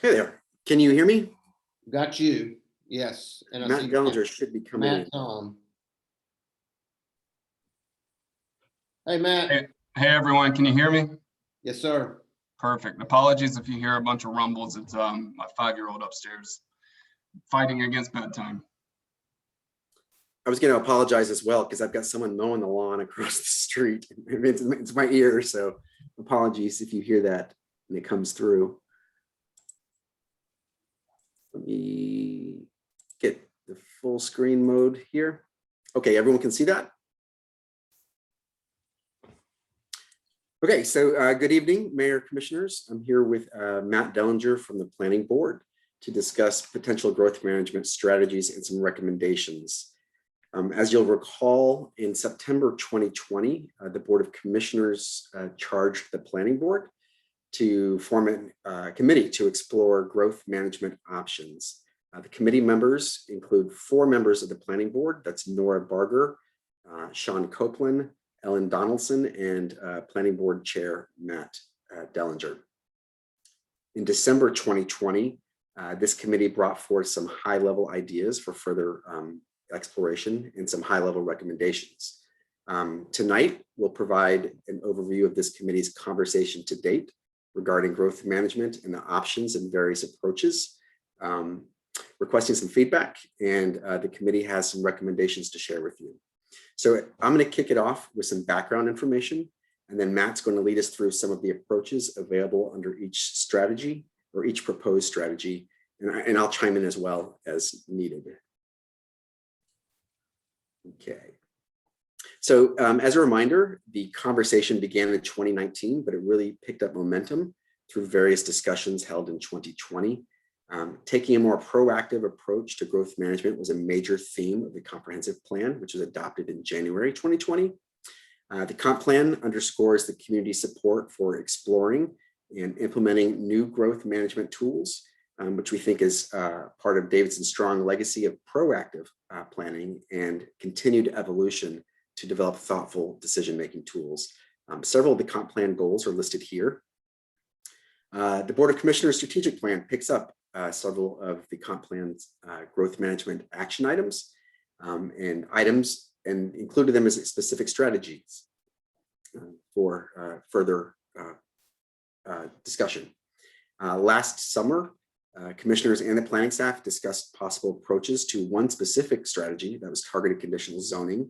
Hey there. Can you hear me? Got you. Yes. And I Matt see Dellinger should be coming in. Matt's on. Hey, Matt. Hey everyone, can you hear me? Yes, sir. Perfect. Apologies if you hear a bunch of rumbles. It's my 5-year-old upstairs fighting against bedtime. I was going to apologize as well because I've got someone mowing the lawn across the street. It's my ear, so apologies if you hear that when it comes through. Let me get the full screen mode here. Okay, everyone can see that? Okay, so good evening, Mayor, Commissioners. I'm here with Matt Dellinger from the Planning Board to discuss potential growth management strategies and some recommendations. As you'll recall, in September 2020, the Board of Commissioners charged the Planning Board to form a committee to explore growth management options. The committee members include 4 members of the Planning Board. That's Nora Barger, Sean Copeland, Ellen Donaldson, and Planning Board Chair Matt Dellinger. In December 2020, this committee brought forth some high-level ideas for further exploration and some high-level recommendations. Tonight, we'll provide an overview of this committee's conversation to date regarding growth management and the options and various approaches, requesting some feedback, and the committee has some recommendations to share with you. So I'm going to kick it off with some background information, and then Matt's going to lead us through some of the approaches available under each strategy or each proposed strategy, and I'll chime in as well as needed. Okay. So as a reminder, the conversation began in 2019, but it really picked up momentum through various discussions held in 2020. Taking a more proactive approach to growth management was a major theme of the comprehensive plan, which was adopted in January 2020. The comp plan underscores the community's support for exploring and implementing new growth management tools, which we think is part of Davidson's strong legacy of proactive planning and continued evolution to develop thoughtful decision-making tools. Several of the comp plan goals are listed here. The Board of Commissioners strategic plan picks up several of the comp plan's growth management action items and included them as specific strategies for further discussion. Last summer, commissioners and the planning staff discussed possible approaches to one specific strategy that was targeted conditional zoning.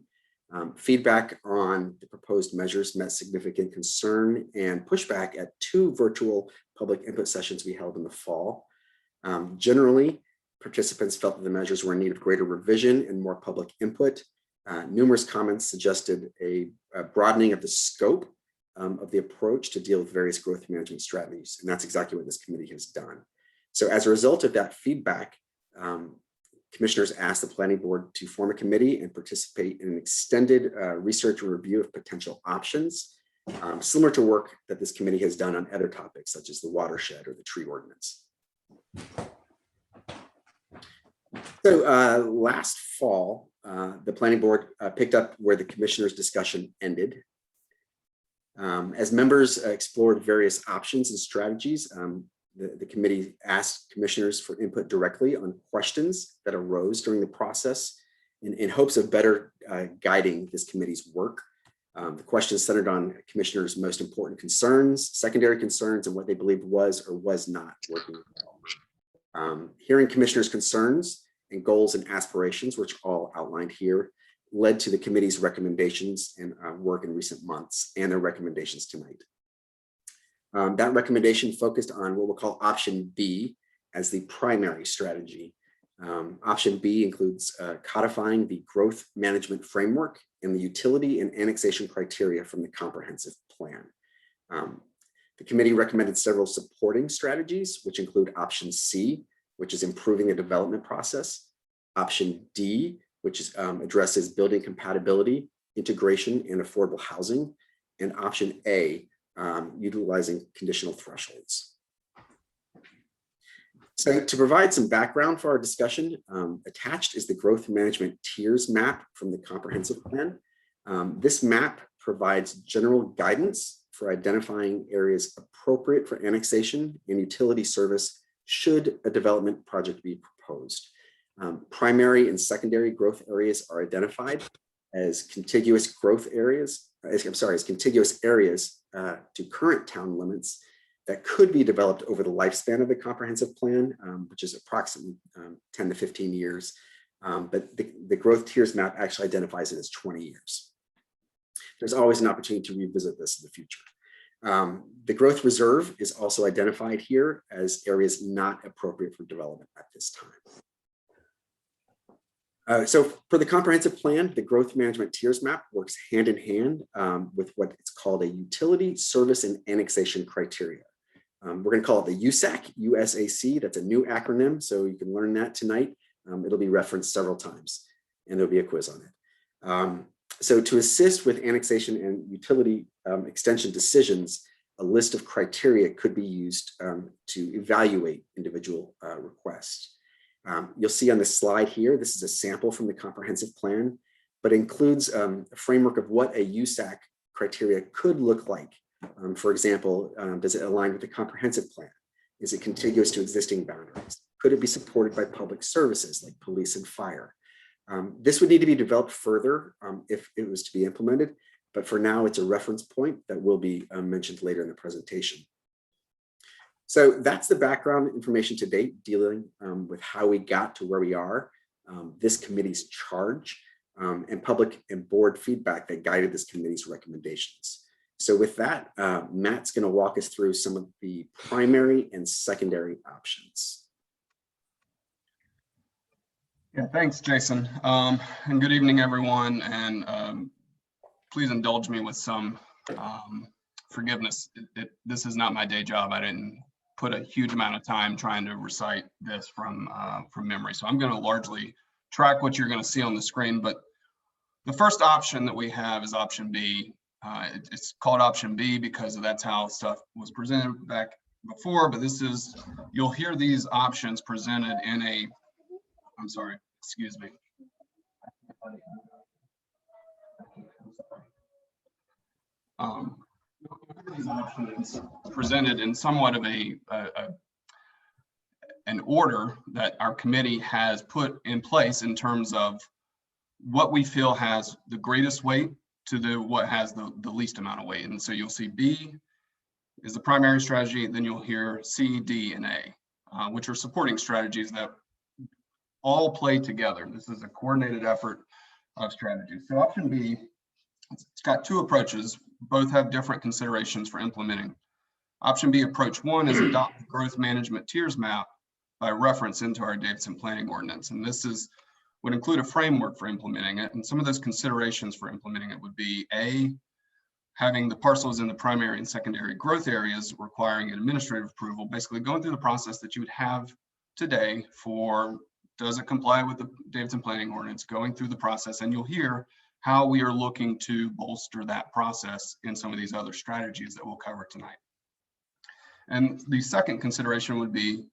Feedback on the proposed measures met significant concern and pushback at 2 virtual public input sessions we held in the fall. Generally, participants felt that the measures were in need of greater revision and more public input. Numerous comments suggested a broadening of the scope of the approach to deal with various growth management strategies, and that's exactly what this committee has done. So as a result of that feedback, commissioners asked the planning board to form a committee and participate in an extended research and review of potential options, similar to work that this committee has done on other topics such as the watershed or the tree ordinance. So last fall, the planning board picked up where the commissioners' discussion ended. As members explored various options and strategies, the committee asked commissioners for input directly on questions that arose during the process in hopes of better guiding this committee's work. The questions centered on commissioners' most important concerns, secondary concerns, and what they believed was or was not working well. Hearing commissioners' concerns and goals and aspirations, which are all outlined here, led to the committee's recommendations and work in recent months and their recommendations tonight. That recommendation focused on what we'll call option B as the primary strategy. Option B includes codifying the growth management framework and the utility and annexation criteria from the comprehensive plan. The committee recommended several supporting strategies, which include option C, which is improving the development process, option D, which is, addresses building compatibility, integration, and affordable housing, and option A, utilizing conditional thresholds. So to provide some background for our discussion, attached is the growth management tiers map from the comprehensive plan. This map provides general guidance for identifying areas appropriate for annexation and utility service should a development project be proposed. Primary and secondary growth areas are identified as contiguous growth areas, as contiguous areas to current town limits that could be developed over the lifespan of the comprehensive plan, which is approximately 10 to 15 years. But the growth tiers map actually identifies it as 20 years. There's always an opportunity to revisit this in the future. The growth reserve is also identified here as areas not appropriate for development at this time. So for the comprehensive plan, the growth management tiers map works hand in hand with what it's called a utility, service, and annexation criteria. We're going to call it the USAC, USAC. That's a new acronym, so you can learn that tonight. It'll be referenced several times, and there'll be a quiz on it. So to assist with annexation and utility extension decisions, a list of criteria could be used to evaluate individual requests. You'll see on the slide here, this is a sample from the comprehensive plan, but includes a framework of what a USAC criteria could look like. For example, does it align with the comprehensive plan? Is it contiguous to existing boundaries? Could it be supported by public services like police and fire? This would need to be developed further if it was to be implemented, but for now it's a reference point that will be mentioned later in the presentation. So that's the background information to date dealing with how we got to where we are, this committee's charge, and public and board feedback that guided this committee's recommendations. So with that, Matt's going to walk us through some of the primary and secondary options. Yeah, thanks, Jason. And good evening, everyone. And please indulge me with some forgiveness. This is not my day job. I didn't put a huge amount of time trying to recite this from memory. So I'm going to largely track what you're going to see on the screen. But the first option that we have is option B. It's called option B because that's how stuff was presented back before. But this is, you'll hear these options presented in a, I'm sorry, excuse me. These options presented in somewhat of an order that our committee has put in place in terms of what we feel has the greatest weight to what has the least amount of weight. And so you'll see B is the primary strategy, then you'll hear C, D, and A, which are supporting strategies that all play together. This is a coordinated effort of strategies. So option B, it's got two approaches. Both have different considerations for implementing. Option B, approach one, is adopt the growth management tiers map by reference into our Davidson planning ordinance. And this would include a framework for implementing it. And some of those considerations for implementing it would be A, having the parcels in the primary and secondary growth areas requiring an administrative approval, basically going through the process that you would have today for, does it comply with the Davidson planning ordinance, going through the process. And you'll hear how we are looking to bolster that process in some of these other strategies that we'll cover tonight. And the second consideration would be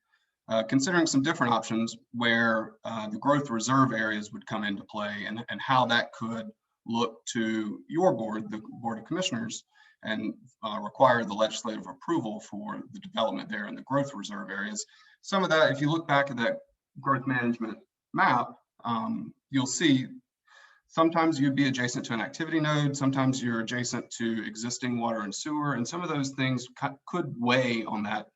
considering some different options where the growth reserve areas would come into play and how that could look to your board, the Board of Commissioners, and require the legislative approval for the development there in the growth reserve areas. Some of that, if you look back at that growth management map, you'll see sometimes you'd be adjacent to an activity node, sometimes you're adjacent to existing water and sewer, and some of those things could weigh on that.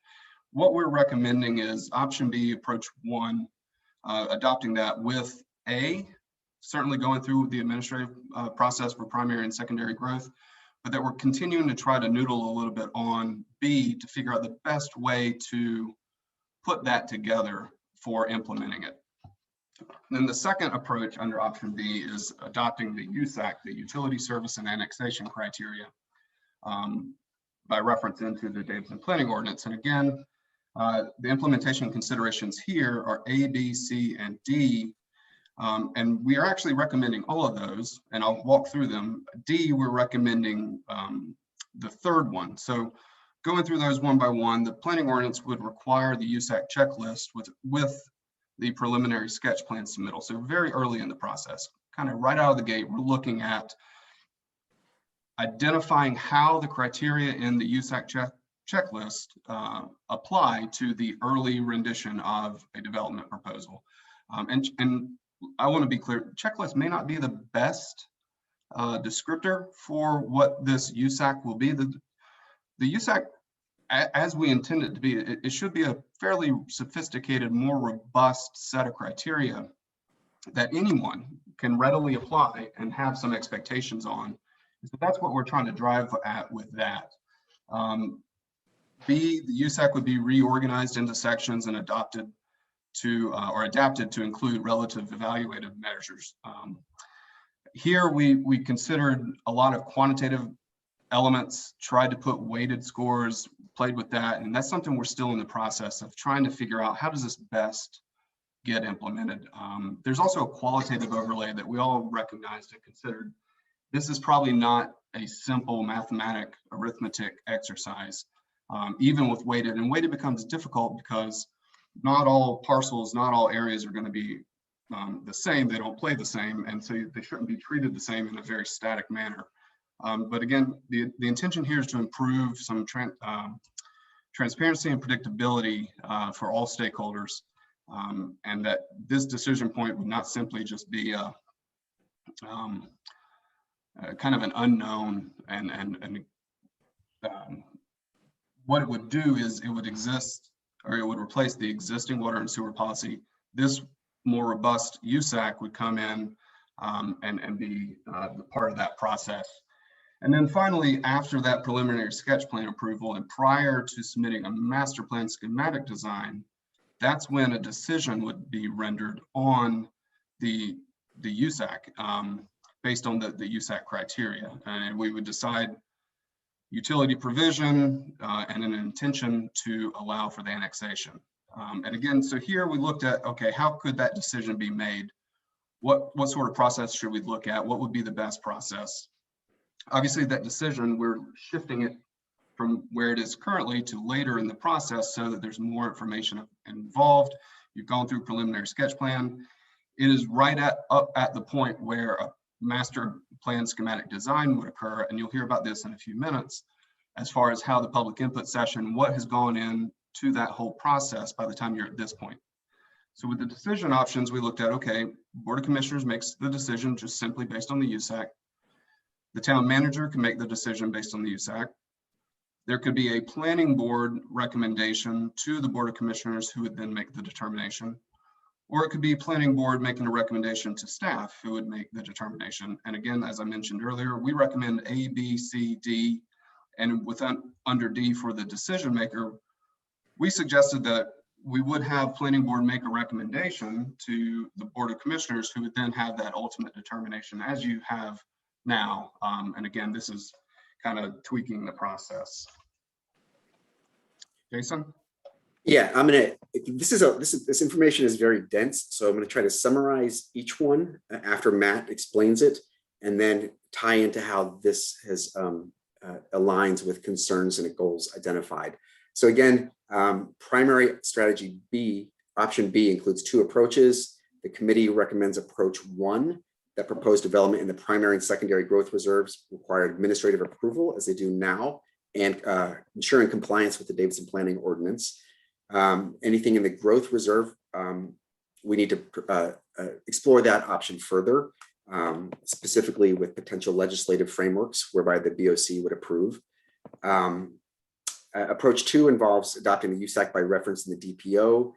What we're recommending is option B, approach one, adopting that with A, certainly going through the administrative process for primary and secondary growth, but that we're continuing to try to noodle a little bit on B to figure out the best way to put that together for implementing it. Then the second approach under option B is adopting the USAC, the utility service and annexation criteria, by reference into the Davidson planning ordinance. And again, the implementation considerations here are A, B, C, and D. And we are actually recommending all of those, and I'll walk through them. D, we're recommending the third one. So going through those one by one, the planning ordinance would require the USAC checklist with the preliminary sketch plan submittal. So very early in the process, kind of right out of the gate, we're looking at identifying how the criteria in the USAC checklist apply to the early rendition of a development proposal. And I want to be clear, checklist may not be the best descriptor for what this USAC will be. The USAC, as we intend it to be, it should be a fairly sophisticated, more robust set of criteria that anyone can readily apply and have some expectations on. So that's what we're trying to drive at with that. B, the USAC would be reorganized into sections and adopted to or adapted to include relative evaluative measures. Here we considered a lot of quantitative elements, tried to put weighted scores, played with that, and that's something we're still in the process of trying to figure out. How does this best get implemented? There's also a qualitative overlay that we all recognized and considered. This is probably not a simple mathematic arithmetic exercise, even with weighted, and weighted becomes difficult because not all parcels, not all areas are going to be the same. They don't play the same, and so they shouldn't be treated the same in a very static manner. But again, the intention here is to improve some transparency and predictability for all stakeholders, and that this decision point would not simply just be a kind of an unknown, and what it would do is it would exist, or it would replace the existing water and sewer policy. This more robust USAC would come in and be the part of that process. And then finally, after that preliminary sketch plan approval and prior to submitting a master plan schematic design, that's when a decision would be rendered on the USAC based on the USAC criteria. And we would decide utility provision and an intention to allow for the annexation. And again, so here we looked at, okay, how could that decision be made? What sort of process should we look at? What would be the best process? Obviously, that decision, we're shifting it from where it is currently to later in the process so that there's more information involved. You've gone through preliminary sketch plan. It is right up at the point where a master plan schematic design would occur, and you'll hear about this in a few minutes as far as how the public input session, what has gone into that whole process by the time you're at this point. So with the decision options, we looked at, okay, Board of Commissioners makes the decision just simply based on the USAC. The town manager can make the decision based on the USAC. There could be a planning board recommendation to the Board of Commissioners who would then make the determination. Or it could be planning board making a recommendation to staff who would make the determination. And again, as I mentioned earlier, we recommend A, B, C, D, and under D for the decision maker, we suggested that we would have planning board make a recommendation to the Board of Commissioners who would then have that ultimate determination as you have now. And again, this is kind of tweaking the process. Jason? Yeah, this information is very dense, so I'm going to try to summarize each one after Matt explains it, and then tie into how this has aligns with concerns and goals identified. So again, primary strategy B, option B, includes two approaches. The committee recommends approach 1, that proposed development in the primary and secondary growth reserves require administrative approval as they do now, and ensuring compliance with the Davidson planning ordinance. Anything in the growth reserve, we need to explore that option further, specifically with potential legislative frameworks whereby the BOC would approve. Approach 2 involves adopting the USAC by reference in the DPO,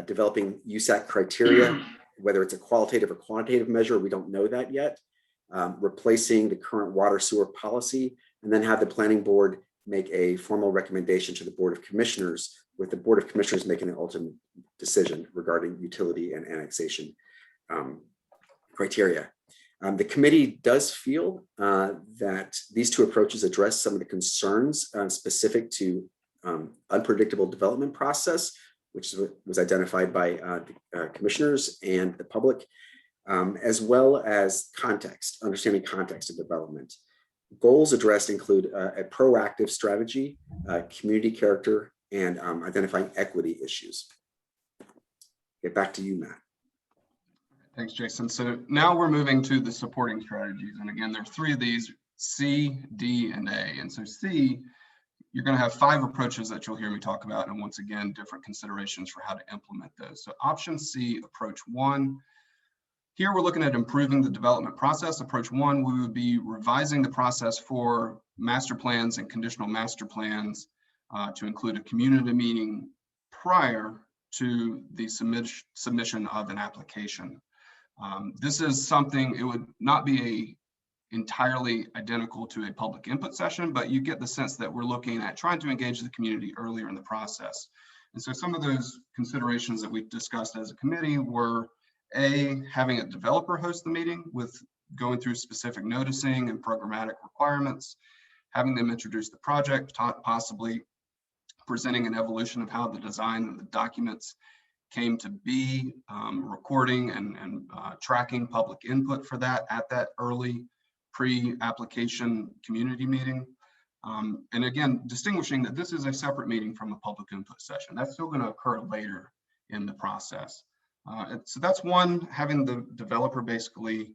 developing USAC criteria, whether it's a qualitative or quantitative measure, we don't know that yet, replacing the current water sewer policy, and then have the planning board make a formal recommendation to the Board of Commissioners, with the Board of Commissioners making an ultimate decision regarding utility and annexation criteria. The committee does feel that these two approaches address some of the concerns specific to unpredictable development process, which was identified by the commissioners and the public, as well as context, understanding context of development. Goals addressed include a proactive strategy, community character, and identifying equity issues. Get back to you, Matt. Thanks, Jason. So now we're moving to the supporting strategies. And again, there are 3 of these, C, D, and A. And so C you're going to have 5 approaches that you'll hear me talk about, and once again, different considerations for how to implement those. So option C, approach 1. Here we're looking at improving the development process. Approach 1, we would be revising the process for master plans and conditional master plans to include a community meeting prior to the submission of an application. This is something, it would not be entirely identical to a public input session, but you get the sense that we're looking at trying to engage the community earlier in the process. And so some of those considerations that we discussed as a committee were having a developer host the meeting with going through specific noticing and programmatic requirements, having them introduce the project, possibly presenting an evolution of how the design and the documents came to be, recording and tracking public input for that at that early pre-application community meeting. And again, distinguishing that this is a separate meeting from a public input session. That's still going to occur later in the process. So that's one, having the developer basically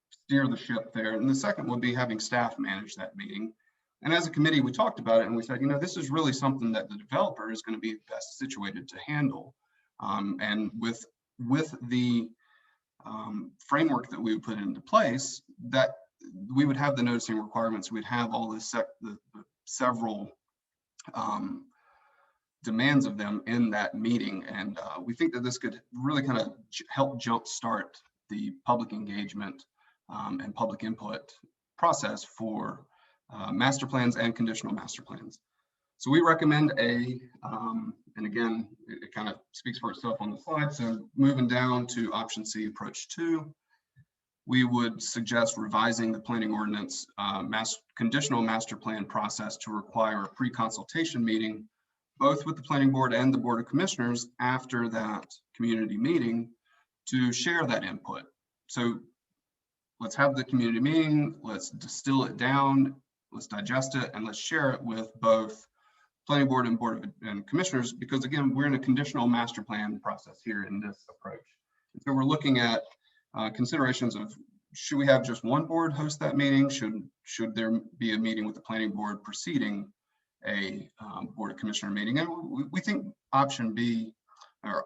steer the ship there. And the second would be having staff manage that meeting. And as a committee, we talked about it and we said, you know, this is really something that the developer is going to be best situated to handle. And with the framework that we would put into place, that we would have the noticing requirements, we'd have all the several demands of them in that meeting. And we think that this could really kind of help jumpstart the public engagement and public input process for master plans and conditional master plans. So we recommend A, and again, it kind of speaks for itself on the slide. So moving down to option C, approach 2, we would suggest revising the planning ordinance conditional master plan process to require a pre-consultation meeting, both with the planning board and the board of commissioners after that community meeting to share that input. So let's have the community meeting, let's distill it down, let's digest it, and let's share it with both planning board and board of commissioners, because again, we're in a conditional master plan process here in this approach. So we're looking at considerations of, should we have just one board host that meeting? Should there be a meeting with the planning board preceding a board of commissioner meeting? And we think option B, or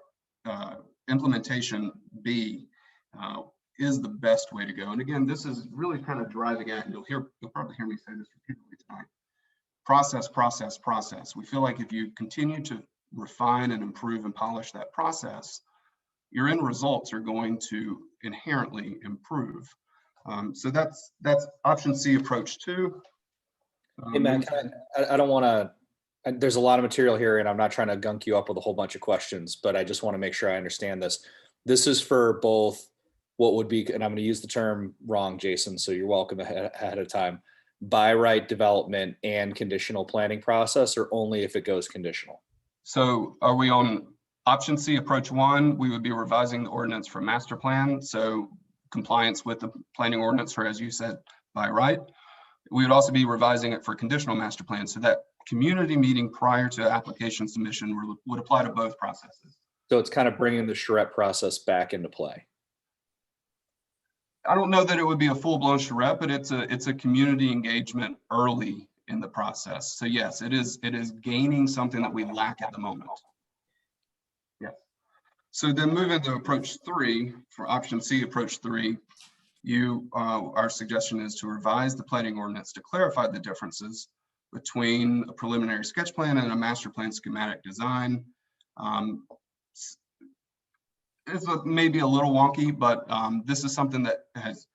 implementation B, is the best way to go. And again, this is really kind of driving at, and you'll probably hear me say this repeatedly tonight, process, process, process. We feel like if you continue to refine and improve and polish that process, your end results are going to inherently improve. So that's option C, approach 2. Hey, Matt, I don't want to, there's a lot of material here and I'm not trying to gunk you up with a whole bunch of questions, but I just want to make sure I understand this. This is for both what would be, and I'm going to use the term wrong, Jason, so you're welcome ahead of time, by right development and conditional planning process, or only if it goes conditional? So are we on option C, approach 1? We would be revising the ordinance for master plan. So compliance with the planning ordinance for, as you said, by right. We would also be revising it for conditional master plan. So that community meeting prior to application submission would apply to both processes. So it's kind of bringing the charrette process back into play. I don't know that it would be a full-blown charrette, but it's a community engagement early in the process. So yes, it is gaining something that we lack at the moment. Yes. So then moving to approach 3, for option C, approach 3, our suggestion is to revise the planning ordinance to clarify the differences between a preliminary sketch plan and a master plan schematic design. It's maybe a little wonky, but this is something that has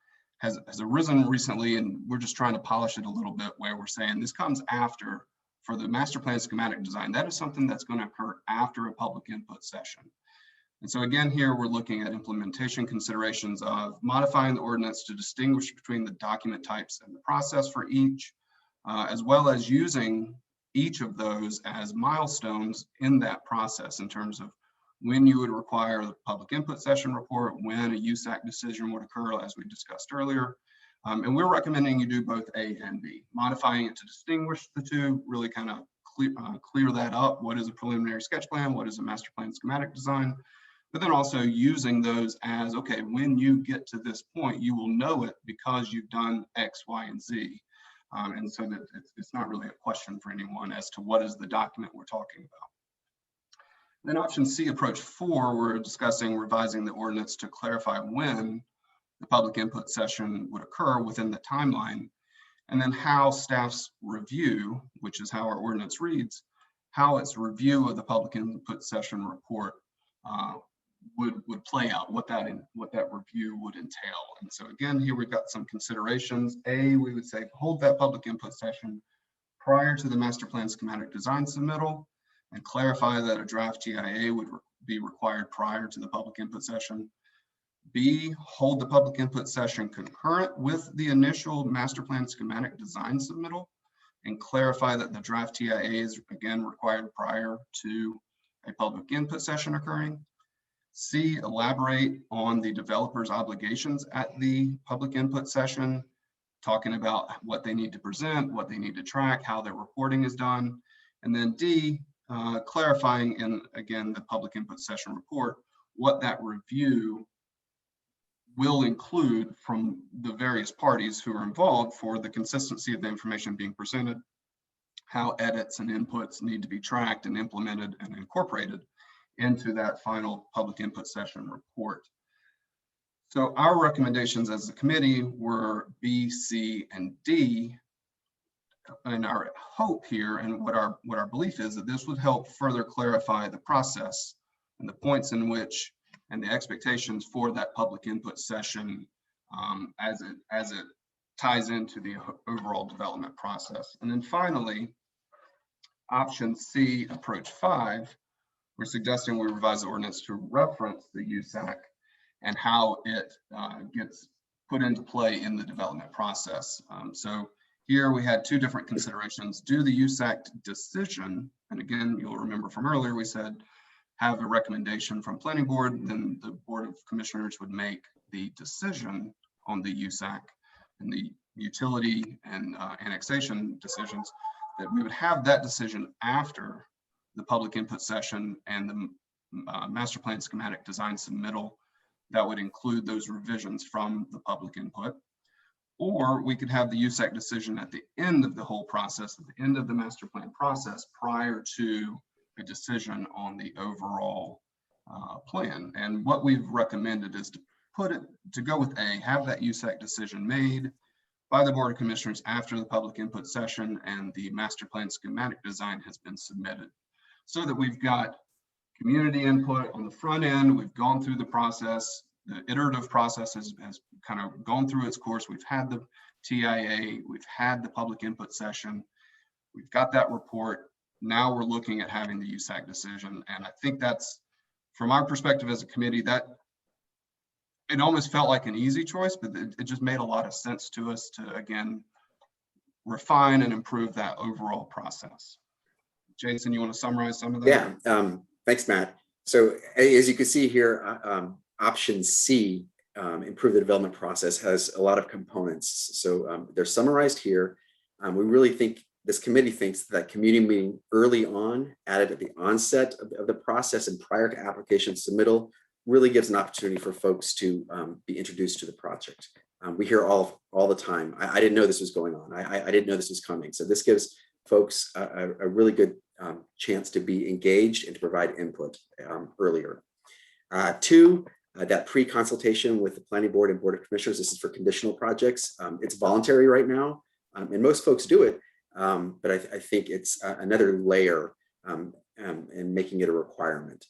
arisen recently, and we're just trying to polish it a little bit, where we're saying this comes after, for the master plan schematic design, that is something that's going to occur after a public input session. And so again, here we're looking at implementation considerations of modifying the ordinance to distinguish between the document types and the process for each, as well as using each of those as milestones in that process in terms of when you would require the public input session report, when a USAC decision would occur, as we discussed earlier. And we're recommending you do both A and B, modifying it to distinguish the two, really kind of clear that up. What is a preliminary sketch plan? What is a master plan schematic design? But then also using those as, okay, when you get to this point, you will know it because you've done X, Y, and Z. And so that it's not really a question for anyone as to what is the document we're talking about. Then option C, approach 4, we're discussing revising the ordinance to clarify when the public input session would occur within the timeline, and then how staff's review, which is how our ordinance reads, how its review of the public input session report would play out, what that review would entail. And so again, here we've got some considerations. A, we would say hold that public input session prior to the master plan schematic design submittal, and clarify that a draft TIA would be required prior to the public input session. B, hold the public input session concurrent with the initial master plan schematic design submittal, and clarify that the draft TIA is again required prior to a public input session occurring. C, elaborate on the developer's obligations at the public input session, talking about what they need to present, what they need to track, how their reporting is done. And then D, clarifying in, again, the public input session report, what that review will include from the various parties who are involved for the consistency of the information being presented, how edits and inputs need to be tracked and implemented and incorporated into that final public input session report. So our recommendations as a committee were B, C, and D. And our hope here and what our belief is that this would help further clarify the process and the points in which and the expectations for that public input session as it ties into the overall development process. And then finally, option C, approach 5, we're suggesting we revise the ordinance to reference the USAC and how it gets put into play in the development process. So here we had 2 different considerations. Do the USAC decision, and again, you'll remember from earlier, we said have a recommendation from planning board, then the Board of Commissioners would make the decision on the USAC and the utility and annexation decisions, that we would have that decision after the public input session and the master plan schematic design submittal that would include those revisions from the public input. Or we could have the USAC decision at the end of the whole process, at the end of the master plan process, prior to a decision on the overall plan. And what we've recommended is to go with A, have that USAC decision made by the Board of Commissioners after the public input session and the master plan schematic design has been submitted, so that we've got community input on the front end. We've gone through the process. The iterative process has kind of gone through its course. We've had the TIA, we've had the public input session, we've got that report. Now we're looking at having the USAC decision. And I think that's, from our perspective as a committee, that it almost felt like an easy choice, but it just made a lot of sense to us to, again, refine and improve that overall process. Jason, you want to summarize some of that? Yeah, thanks, Matt. So as you can see here, option C, improve the development process, has a lot of components. So they're summarized here. We really think, this committee thinks that community meeting early on, added at the onset of the process and prior to application submittal, really gives an opportunity for folks to be introduced to the project. We hear all the time, I didn't know this was going on. I didn't know this was coming. So this gives folks a really good chance to be engaged and to provide input earlier. 2, that pre-consultation with the planning board and Board of Commissioners. This is for conditional projects. It's voluntary right now, and most folks do it, but I think it's another layer in making it a requirement.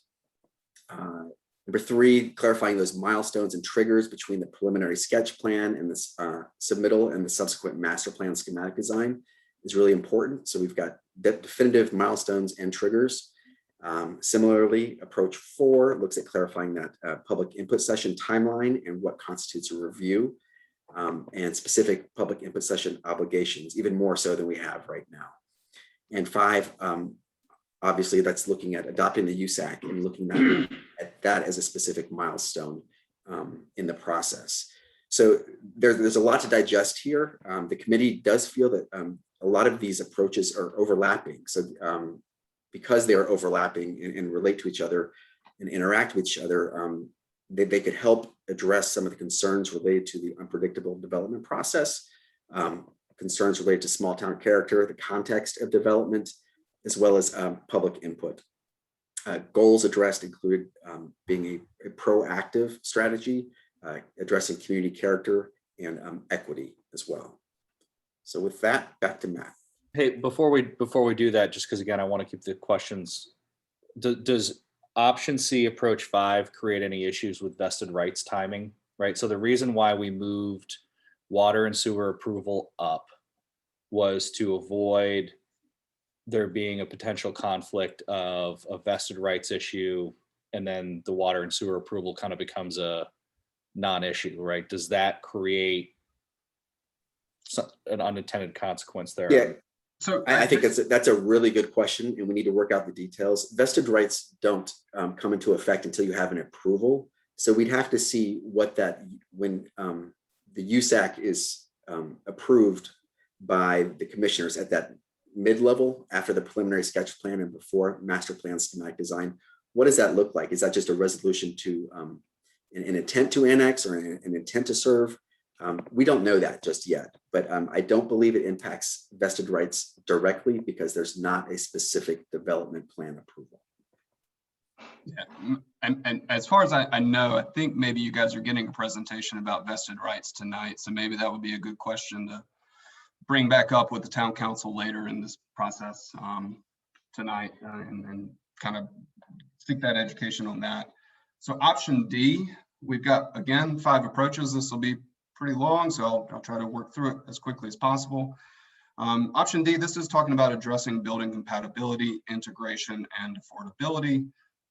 Number 3, clarifying those milestones and triggers between the preliminary sketch plan and the submittal and the subsequent master plan schematic design is really important. So we've got definitive milestones and triggers. Similarly, approach 4 looks at clarifying that public input session timeline and what constitutes a review, and specific public input session obligations, even more so than we have right now. And 5, obviously that's looking at adopting the USAC and looking at that as a specific milestone in the process. So there's a lot to digest here. The committee does feel that a lot of these approaches are overlapping. So because they are overlapping and relate to each other and interact with each other, they could help address some of the concerns related to the unpredictable development process, concerns related to small town character, the context of development, as well as public input. Goals addressed include being a proactive strategy, addressing community character and equity as well. So with that, back to Matt. Hey, before we do that, just because again, I want to keep the questions. Does option C, approach 5, create any issues with vested rights timing? Right. So the reason why we moved water and sewer approval up was to avoid there being a potential conflict of a vested rights issue, and then the water and sewer approval kind of becomes a non-issue, right? Does that create an unintended consequence there? Yeah. So I think that's a really good question, and we need to work out the details. Vested rights don't come into effect until you have an approval. So we'd have to see what that, when the USAC is approved by the commissioners at that mid-level after the preliminary sketch plan and before master plan schematic design, what does that look like? Is that just a resolution to an intent to annex or an intent to serve? We don't know that just yet, but I don't believe it impacts vested rights directly because there's not a specific development plan approval. Yeah, and as far as I know, I think maybe you guys are getting a presentation about vested rights tonight. So maybe that would be a good question to bring back up with the town council later in this process tonight and kind of seek that education on that. So option D, we've got, again, 5 approaches. This will be pretty long, so I'll try to work through it as quickly as possible. Option D, this is talking about addressing building compatibility, integration, and affordability.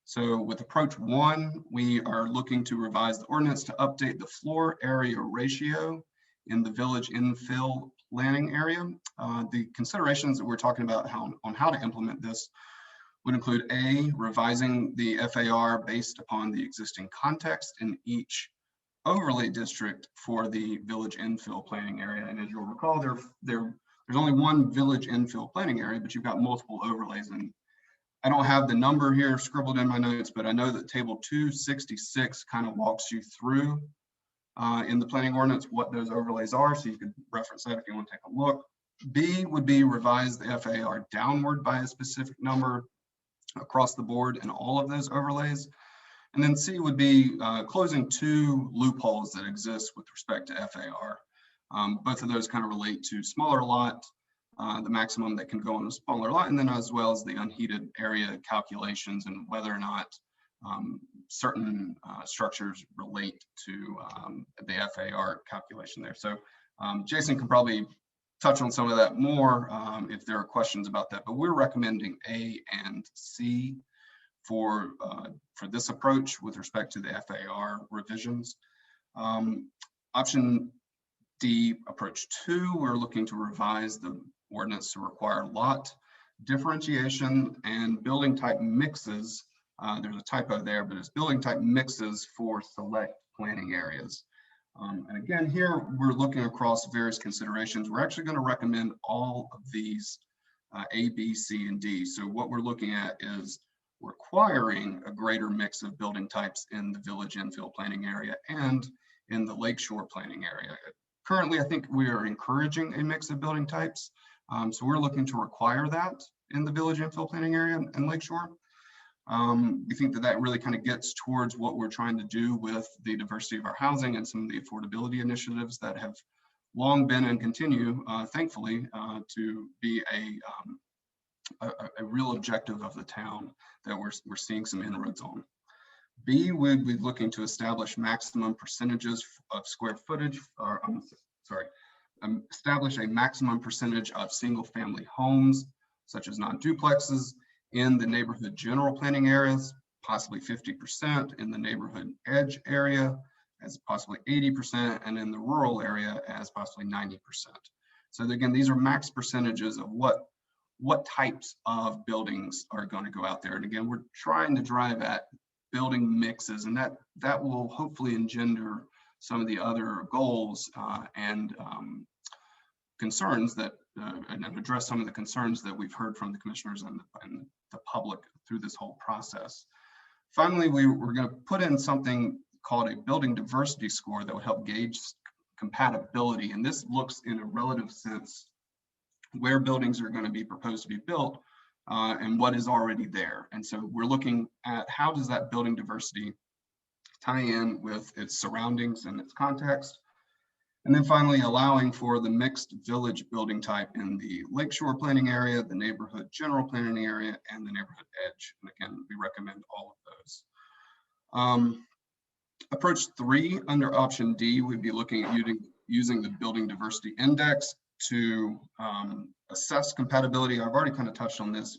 So with approach 1, we are looking to revise the ordinance to update the floor area ratio in the village infill planning area. The considerations that we're talking about on how to implement this would include A, revising the FAR based upon the existing context in each overlay district for the village infill planning area. And as you'll recall, there's only one village infill planning area, but you've got multiple overlays. And I don't have the number here scribbled in my notes, but I know that table 266 kind of walks you through in the planning ordinance what those overlays are. So you could reference that if you want to take a look. B would be revise the FAR downward by a specific number across the board in all of those overlays. And then C would be closing 2 loopholes that exist with respect to FAR. Both of those kind of relate to smaller lot, the maximum that can go on a smaller lot, and then as well as the unheated area calculations and whether or not certain structures relate to the FAR calculation there. So Jason can probably touch on some of that more if there are questions about that, but we're recommending A and C for this approach with respect to the FAR revisions. Option D, approach 2, we're looking to revise the ordinance to require lot differentiation and building type mixes. There's a typo there, but it's building type mixes for select planning areas. And again, here we're looking across various considerations. We're actually going to recommend all of these A, B, C, and D. So what we're looking at is requiring a greater mix of building types in the village infill planning area and in the lakeshore planning area. Currently, I think we are encouraging a mix of building types. So we're looking to require that in the village infill planning area and lakeshore. We think that that really kind of gets towards what we're trying to do with the diversity of our housing and some of the affordability initiatives that have long been and continue, thankfully, to be a real objective of the town that we're seeing some inroads on. B, we'd be looking to establish maximum percentages of square footage, or establish a maximum percentage of single family homes, such as non-duplexes, in the neighborhood general planning areas, possibly 50%, in the neighborhood edge area as possibly 80%, and in the rural area as possibly 90%. So again, these are max percentages of what types of buildings are going to go out there. And again, we're trying to drive at building mixes, and that will hopefully engender some of the other goals and concerns that and address some of the concerns that we've heard from the commissioners and the public through this whole process. Finally, we're going to put in something called a building diversity score that would help gauge compatibility. And this looks in a relative sense where buildings are going to be proposed to be built and what is already there. And so we're looking at how does that building diversity tie in with its surroundings and its context. And then finally, allowing for the mixed village building type in the lakeshore planning area, the neighborhood general planning area, and the neighborhood edge. And again, we recommend all of those. Approach 3 under option D, we'd be looking at using the building diversity index to assess compatibility. I've already kind of touched on this,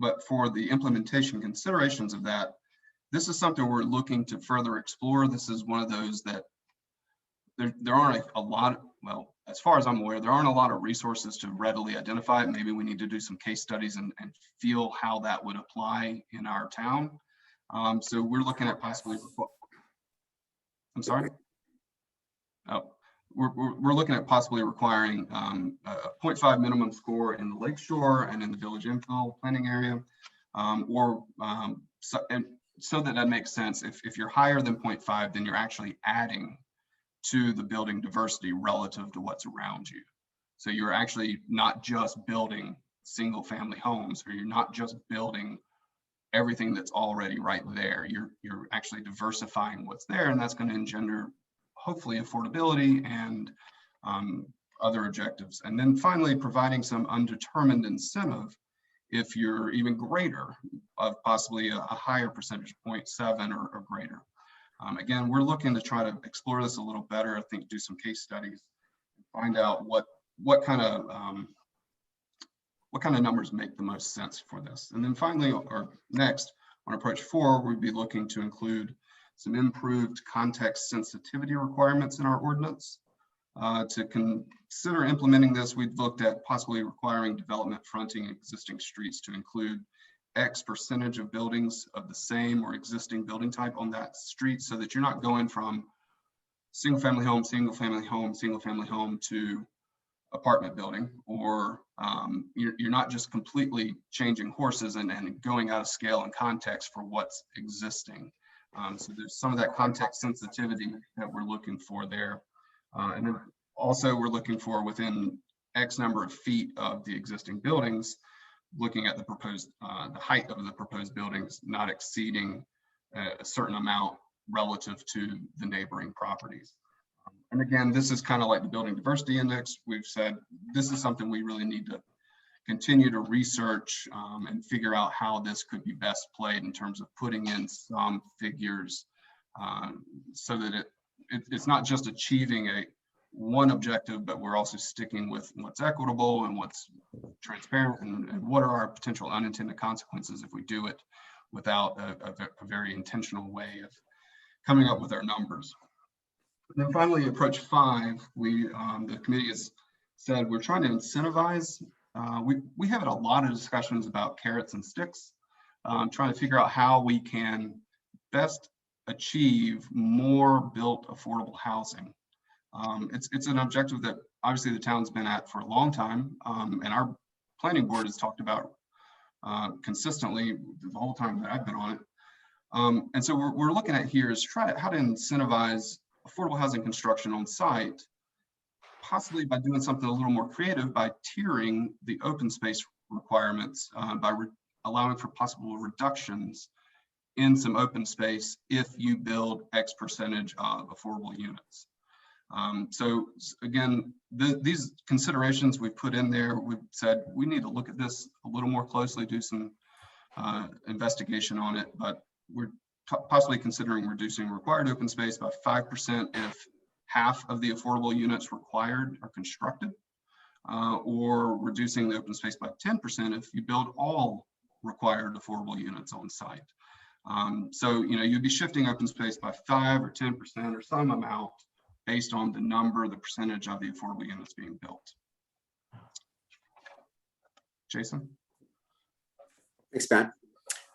but for the implementation considerations of that, this is something we're looking to further explore. This is one of those that there aren't a lot, well, as far as I'm aware, there aren't a lot of resources to readily identify it. Maybe we need to do some case studies and feel how that would apply in our town. So we're looking at possibly, I'm sorry? Oh, we're looking at possibly requiring a 0.5 minimum score in the lakeshore and in the village infill planning area, so that makes sense. If you're higher than 0.5, then you're actually adding to the building diversity relative to what's around you. So you're actually not just building single family homes, or you're not just building everything that's already right there. You're actually diversifying what's there, and that's going to engender hopefully affordability and other objectives. And then finally, providing some undetermined incentive if you're even greater, of possibly a higher percentage, 0.7 or greater. Again, we're looking to try to explore this a little better. I think do some case studies, find out what kind of numbers make the most sense for this. And then finally, or next, on approach 4, we'd be looking to include some improved context sensitivity requirements in our ordinance. To consider implementing this, we've looked at possibly requiring development fronting existing streets to include X percentage of buildings of the same or existing building type on that street, so that you're not going from single family home, single family home, single family home to apartment building, or you're not just completely changing horses and going out of scale and context for what's existing. So there's some of that context sensitivity that we're looking for there. And then also we're looking for within X number of feet of the existing buildings, looking at the proposed, the height of the proposed buildings not exceeding a certain amount relative to the neighboring properties. And again, this is kind of like the building diversity index. We've said this is something we really need to continue to research and figure out how this could be best played in terms of putting in some figures so that it's not just achieving one objective, but we're also sticking with what's equitable and what's transparent and what are our potential unintended consequences if we do it without a very intentional way of coming up with our numbers. And then finally, approach 5, the committee has said we're trying to incentivize. We have had a lot of discussions about carrots and sticks, trying to figure out how we can best achieve more built affordable housing. It's an objective that obviously the town's been at for a long time, and our planning board has talked about consistently the whole time that I've been on it. And so we're looking at here is how to incentivize affordable housing construction on site, possibly by doing something a little more creative by tiering the open space requirements, by allowing for possible reductions in some open space if you build X percentage of affordable units. So again, these considerations we've put in there, we've said we need to look at this a little more closely, do some investigation on it, but we're possibly considering reducing required open space by 5% if half of the affordable units required are constructed, or reducing the open space by 10% if you build all required affordable units on site. So, you'd be shifting open space by 5 or 10% or some amount based on the percentage of the affordable units being built. Jason? Thanks, Matt.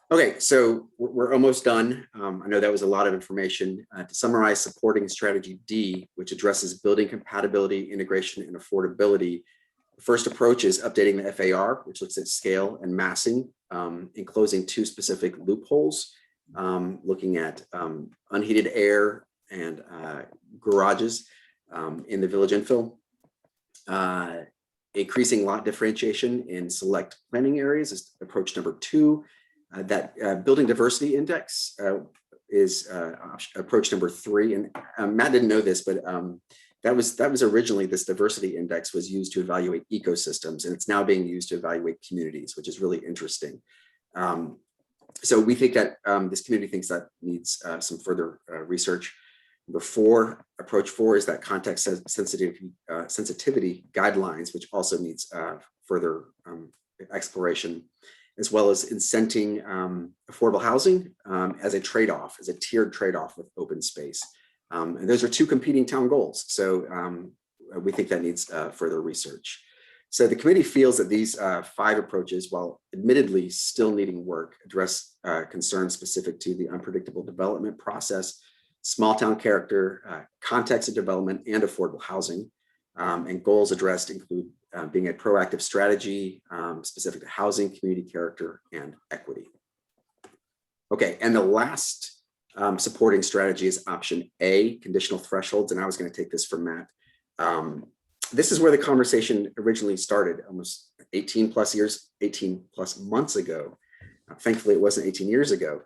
Okay, so we're almost done. I know that was a lot of information. To summarize supporting strategy D, which addresses building compatibility, integration, and affordability, the first approach is updating the FAR, which looks at scale and massing, and closing 2 specific loopholes, looking at unheated air and garages. in the village infill. Increasing lot differentiation in select planning areas is approach number 2. That building diversity index is approach number 3. And Matt didn't know this, but that was originally, this diversity index was used to evaluate ecosystems, and it's now being used to evaluate communities, which is really interesting. So we think that this community thinks that needs some further research. Approach 4 is that context sensitivity guidelines, which also needs further exploration, as well as incenting affordable housing as a trade-off, as a tiered trade-off with open space. And those are 2 competing town goals. So we think that needs further research. So the committee feels that these 5 approaches, while admittedly still needing work, address concerns specific to the unpredictable development process, small town character, context of development, and affordable housing. And goals addressed include being a proactive strategy specific to housing, community character, and equity. Okay, and the last supporting strategy is option A, conditional thresholds. And I was going to take this from Matt. This is where the conversation originally started, almost 18 plus months ago. Thankfully, it wasn't 18 years ago.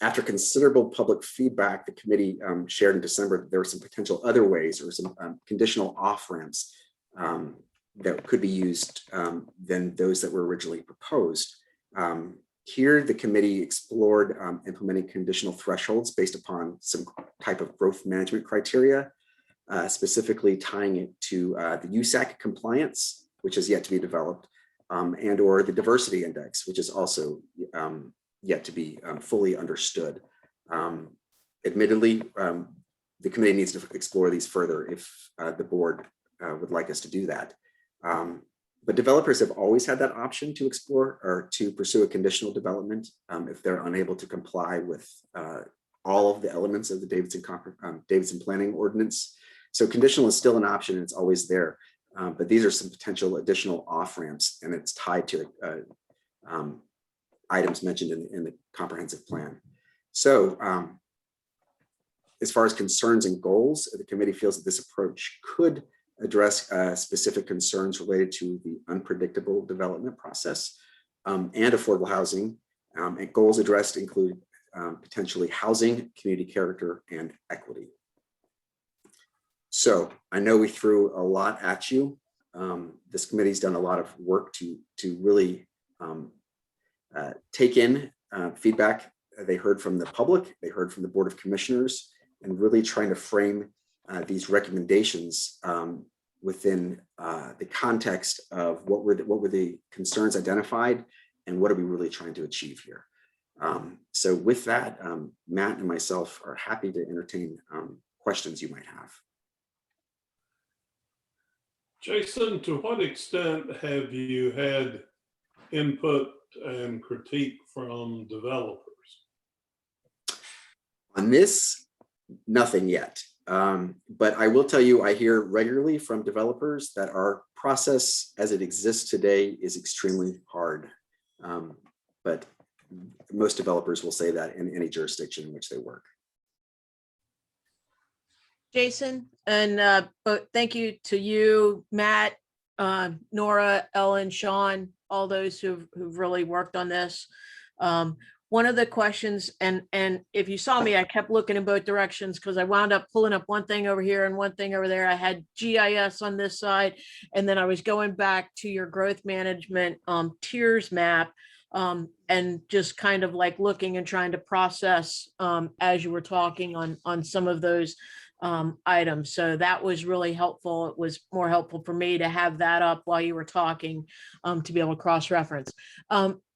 After considerable public feedback, the committee shared in December that there were some potential other ways or some conditional off-ramps that could be used than those that were originally proposed. Here, the committee explored implementing conditional thresholds based upon some type of growth management criteria, specifically tying it to the USAC compliance, which is yet to be developed, and or the diversity index, which is also yet to be fully understood. Admittedly, the committee needs to explore these further if the board would like us to do that. But developers have always had that option to explore or to pursue a conditional development if they're unable to comply with all of the elements of the Davidson planning ordinance. So conditional is still an option and it's always there. But these are some potential additional off-ramps, and it's tied to items mentioned in the comprehensive plan. So as far as concerns and goals, the committee feels that this approach could address specific concerns related to the unpredictable development process and affordable housing. And goals addressed include potentially housing, community character, and equity. So I know we threw a lot at you. This committee's done a lot of work to really take in feedback they heard from the public, they heard from the Board of Commissioners, and really trying to frame these recommendations within the context of what were the concerns identified and what are we really trying to achieve here. So with that, Matt and myself are happy to entertain questions you might have. Jason, to what extent have you had input and critique from developers? On this, nothing yet. But I will tell you, I hear regularly from developers that our process as it exists today is extremely hard. But most developers will say that in any jurisdiction in which they work. Jason, and but thank you to you, Matt, Nora, Ellen, Sean, all those who've really worked on this. One of the questions, and if you saw me, I kept looking in both directions because I wound up pulling up one thing over here and one thing over there. I had GIS on this side, and then I was going back to your growth management tiers map, and just kind of like looking and trying to process as you were talking on some of those items. So that was really helpful. It was more helpful for me to have that up while you were talking to be able to cross-reference.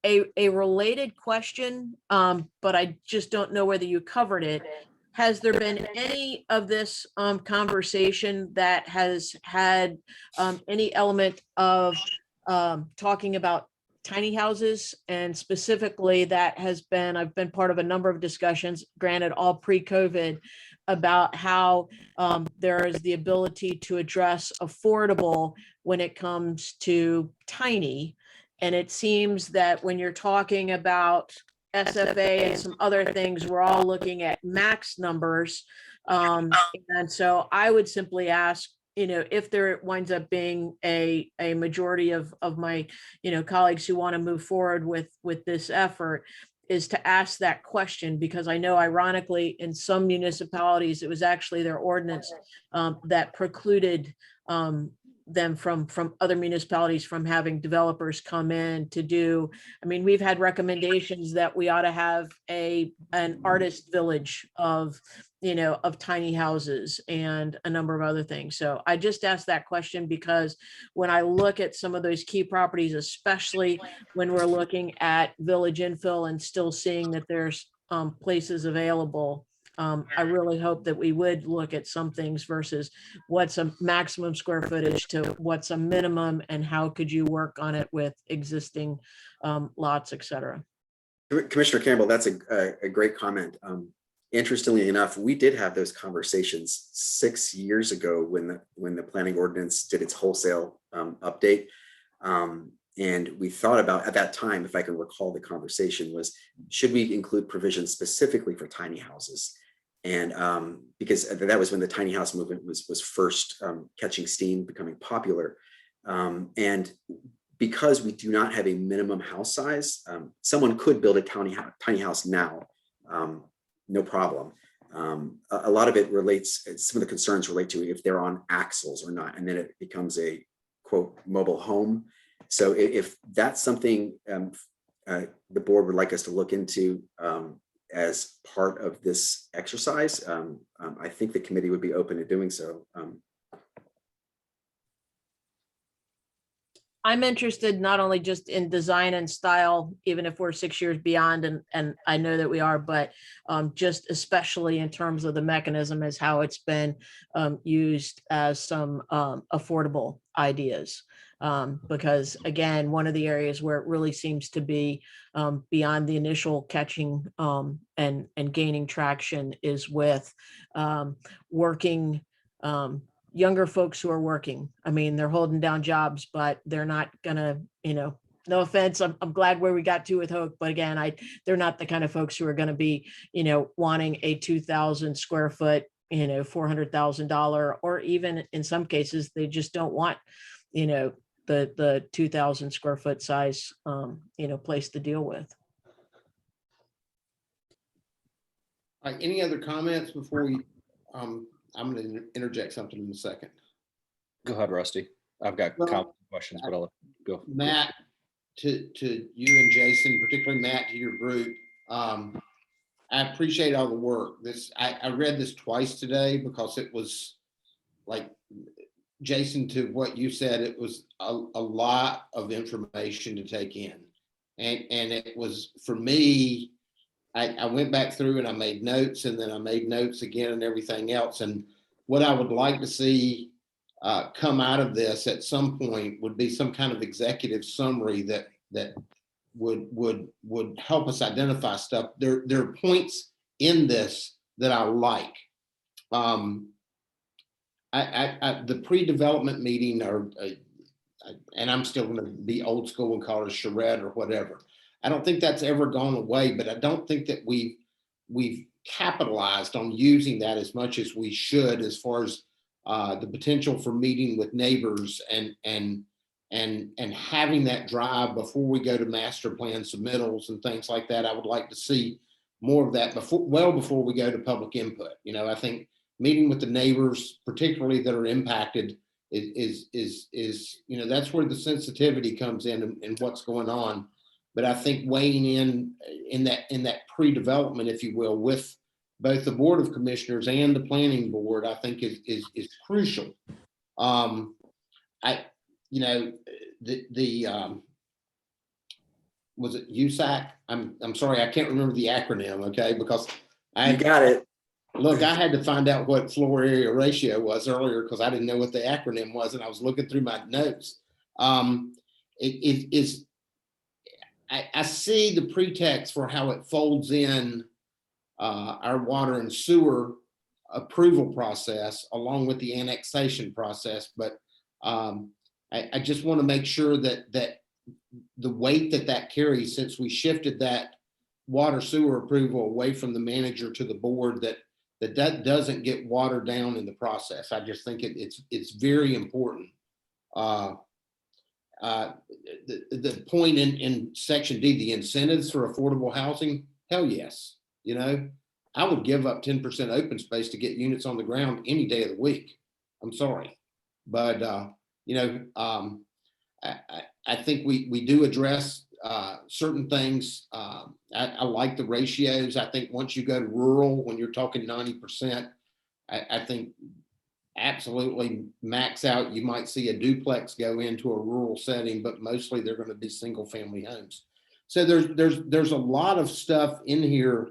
A related question, but I just don't know whether you covered it. Has there been any of this conversation that has had any element of talking about tiny houses? And specifically that has been, I've been part of a number of discussions, granted all pre-COVID, about how there is the ability to address affordable when it comes to tiny. And it seems that when you're talking about SFA and some other things, we're all looking at max numbers. And so I would simply ask, if there winds up being a majority of my, colleagues who want to move forward with this effort, is to ask that question, because I know ironically in some municipalities, it was actually their ordinance that precluded them from other municipalities from having developers come in to do. I mean, we've had recommendations that we ought to have an artist village of tiny houses and a number of other things. So I just asked that question because when I look at some of those key properties, especially when we're looking at village infill and still seeing that there's places available, I really hope that we would look at some things versus what's a maximum square footage to what's a minimum, and how could you work on it with existing lots, et cetera. Commissioner Campbell, that's a great comment. Interestingly enough, we did have those conversations 6 years ago when the planning ordinance did its wholesale update. And we thought about, at that time, if I can recall the conversation, was should we include provisions specifically for tiny houses? And because that was when the tiny house movement was first catching steam, becoming popular. And because we do not have a minimum house size, someone could build a tiny house now, no problem. A lot of it relates, some of the concerns relate to if they're on axles or not, and then it becomes a quote mobile home. So if that's something the board would like us to look into as part of this exercise, I think the committee would be open to doing so. I'm interested not only just in design and style, even if we're 6 years beyond, and I know that we are, but just especially in terms of the mechanism as how it's been used as some affordable ideas. Because again, one of the areas where it really seems to be beyond the initial catching and gaining traction is with working younger folks who are working. I mean, they're holding down jobs, but they're not gonna, no offense, I'm glad where we got to with Hoke, but again, they're not the kind of folks who are gonna be, wanting a 2,000 square foot, $400,000, or even in some cases, they just don't want, the 2,000 square foot size, place to deal with. All right, any other comments before we, I'm going to interject something in a second. Go ahead, Rusty. I've got questions, but I'll go. Matt, to you and Jason, particularly Matt, to your group, I appreciate all the work. I read this twice today because it was like, Jason, to what you said, it was a lot of information to take in. And it was, for me, I went back through and I made notes, and then I made notes again and everything else. And what I would like to see come out of this at some point would be some kind of executive summary that would help us identify stuff. There are points in this that I like. The pre-development meeting, and I'm still going to be old school and call it a charrette or whatever. I don't think that's ever gone away, but I don't think that we've capitalized on using that as much as we should, as far as the potential for meeting with neighbors and having that drive before we go to master plan submittals and things like that. I would like to see more of that before we go to public input. I think meeting with the neighbors, particularly that are impacted, is that's where the sensitivity comes in and what's going on. But I think weighing in that pre-development, if you will, with both the Board of Commissioners and the Planning Board, I think is crucial. Was it USAC? I'm sorry, I can't remember the acronym. Okay, because You got it. Look, I had to find out what floor area ratio was earlier because I didn't know what the acronym was, and I was looking through my notes. I see the pretext for how it folds in our water and sewer approval process along with the annexation process, but I just want to make sure that the weight that carries, since we shifted that water sewer approval away from the manager to the board, that doesn't get watered down in the process. I just think it's very important. The point in section D, the incentives for affordable housing, hell yes. You know, I would give up 10% open space to get units on the ground any day of the week. I'm sorry. But, you know, I think we do address certain things. I like the ratios. I think once you go to rural, when you're talking 90%, I think absolutely max out. You might see a duplex go into a rural setting, but mostly they're going to be single family homes. So there's a lot of stuff in here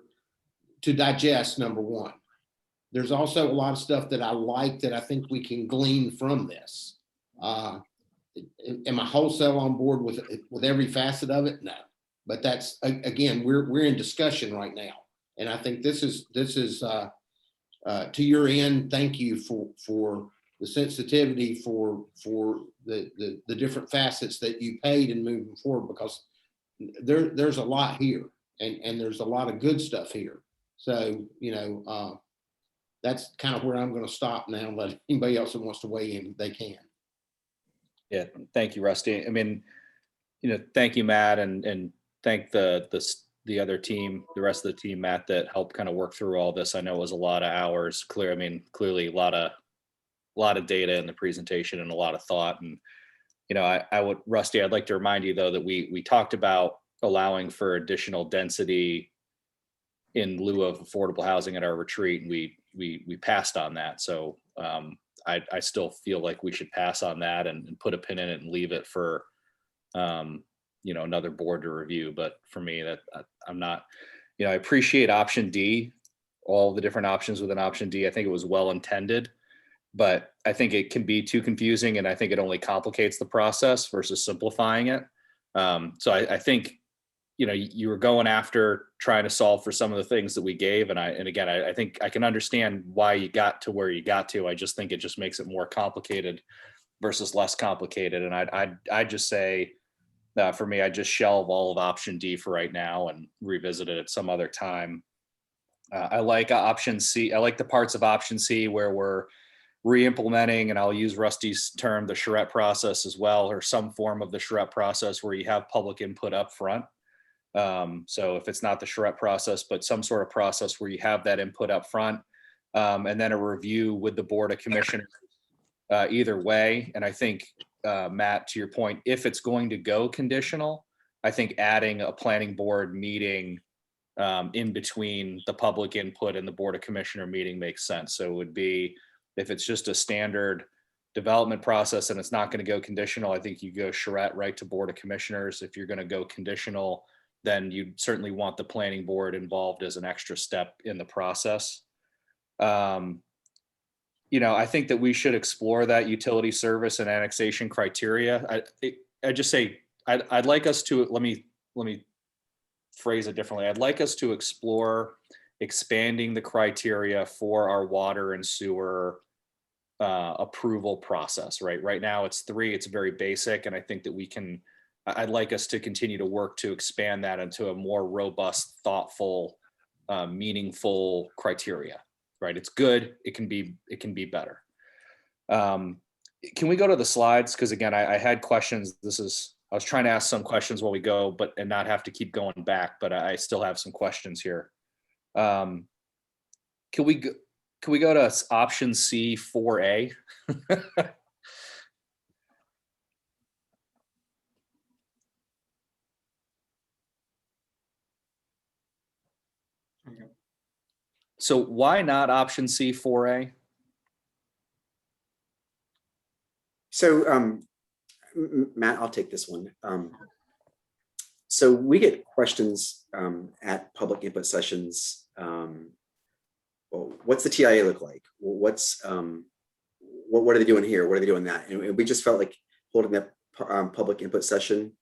to digest, number one. There's also a lot of stuff that I like that I think we can glean from this. Am I wholesale on board with every facet of it? No, but that's, again, we're in discussion right now. And I think this is to your end. Thank you for the sensitivity for the different facets that you paid in moving forward, because there's a lot here and there's a lot of good stuff here. So, you know, that's kind of where I'm going to stop now and let anybody else that wants to weigh in, they can. Yeah, thank you, Rusty. I mean, you know, thank you, Matt, and thank the other team, the rest of the team, Matt, that helped kind of work through all this. I know it was a lot of hours. Clearly a lot of data in the presentation and a lot of thought. And you know, I would, Rusty, I'd like to remind you though that we talked about allowing for additional density in lieu of affordable housing at our retreat, and we passed on that. So I still feel like we should pass on that and put a pin in it and leave it for you know, another board to review. But for me, that I'm not, you know, I appreciate option D, all the different options within option D. I think it was well intended, but I think it can be too confusing, and I think it only complicates the process versus simplifying it. So I think, you know, you were going after trying to solve for some of the things that we gave. And again, I think I can understand why you got to where you got to. I just think it just makes it more complicated versus less complicated. And I'd just say, for me, I just shelve all of option D for right now and revisit it at some other time. I like option C. I like the parts of option C where we're re-implementing, and I'll use Rusty's term, the charrette process as well, or some form of the charrette process where you have public input up front. So if it's not the charrette process, but some sort of process where you have that input up front, and then a review with the Board of Commissioners either way. And I think, Matt, to your point, if it's going to go conditional, I think adding a planning board meeting in between the public input and the Board of Commissioner meeting makes sense. So it would be, if it's just a standard development process and it's not going to go conditional, I think you go charrette right to Board of Commissioners. If you're going to go conditional, then you certainly want the planning board involved as an extra step in the process. You know, I think that we should explore that utility service and annexation criteria. I just say, I'd like us to, let me phrase it differently. I'd like us to explore expanding the criteria for our water and sewer approval process, right? Right now it's 3, it's very basic. And I think that I'd like us to continue to work to expand that into a more robust, thoughtful, meaningful criteria, right? It's good. It can be better. Can we go to the slides? Because again, I had questions. I was trying to ask some questions while we go, and not have to keep going back, but I still have some questions here. Can we go to option C 4A? So why not option C 4A? So Matt, I'll take this one. So we get questions at public input sessions. Well, what's the TIA look like? What are they doing here? What are they doing that? And we just felt like holding that public input session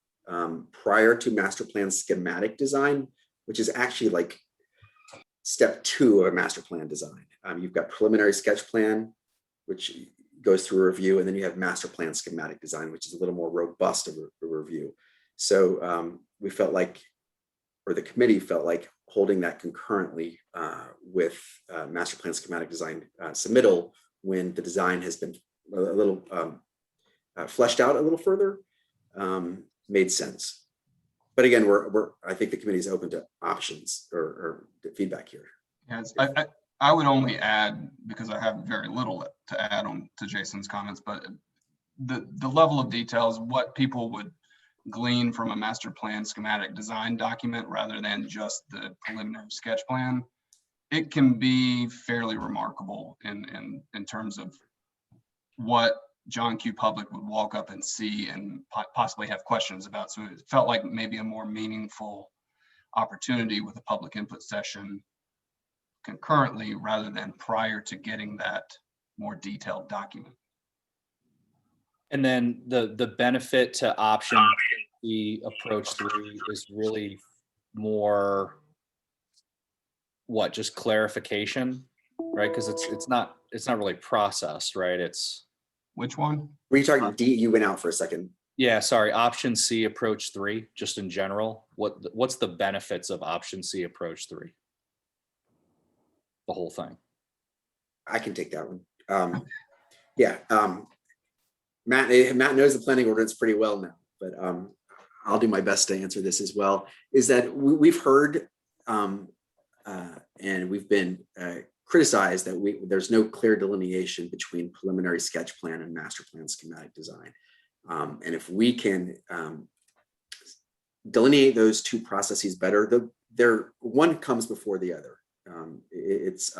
prior to master plan schematic design, which is actually like step 2 of a master plan design. You've got preliminary sketch plan, which goes through a review, and then you have master plan schematic design, which is a little more robust of a review. So we felt like, or the committee felt like, holding that concurrently with master plan schematic design submittal when the design has been a little fleshed out a little further made sense. But again, I think the committee is open to options or feedback here. Yes, I would only add, because I have very little to add on to Jason's comments, but the level of details, what people would glean from a master plan schematic design document rather than just the preliminary sketch plan, it can be fairly remarkable in terms of what John Q. Public would walk up and see and possibly have questions about. So it felt like maybe a more meaningful opportunity with a public input session concurrently rather than prior to getting that more detailed document. And then the benefit to option C approach 3 is really more what, just clarification, right? Because it's not really process, right? It's Which one? Were you talking D? You went out for a second. yeah, sorry, option C approach 3, just in general. What's the benefits of option C approach 3? The whole thing. I can take that one. Yeah, Matt knows the planning ordinance pretty well now, but I'll do my best to answer this as well. Is that we've heard and we've been criticized that there's no clear delineation between preliminary sketch plan and master plan schematic design. And if we can delineate those two processes better, one comes before the other. It's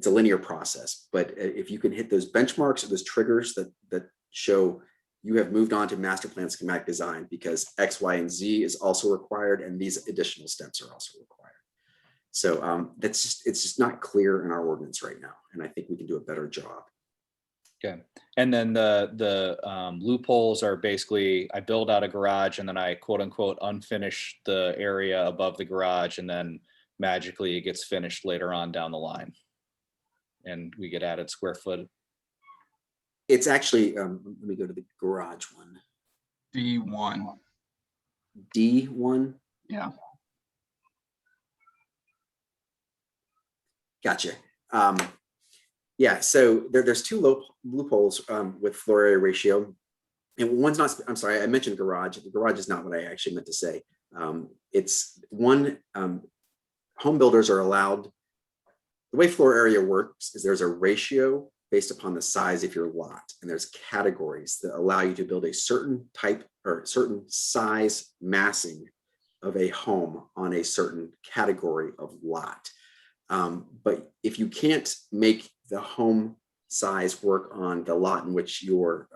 a linear process, but if you can hit those benchmarks or those triggers that show you have moved on to master plan schematic design because X, Y, and Z is also required, and these additional steps are also required. So it's just not clear in our ordinance right now, and I think we can do a better job. Okay, and then the loopholes are basically I build out a garage and then I quote unquote unfinish the area above the garage, and then magically it gets finished later on down the line, and we get added square foot. It's actually let me go to the garage one. D1. D1. Yeah. Gotcha. Yeah, so there's two loopholes with floor area ratio. And one's not, I'm sorry, I mentioned garage. The garage is not what I actually meant to say. It's one, home builders are allowed, the way floor area works is there's a ratio based upon the size of your lot. And there's categories that allow you to build a certain type or certain size massing of a home on a certain category of lot. But if you can't make the home size work on the lot in which you're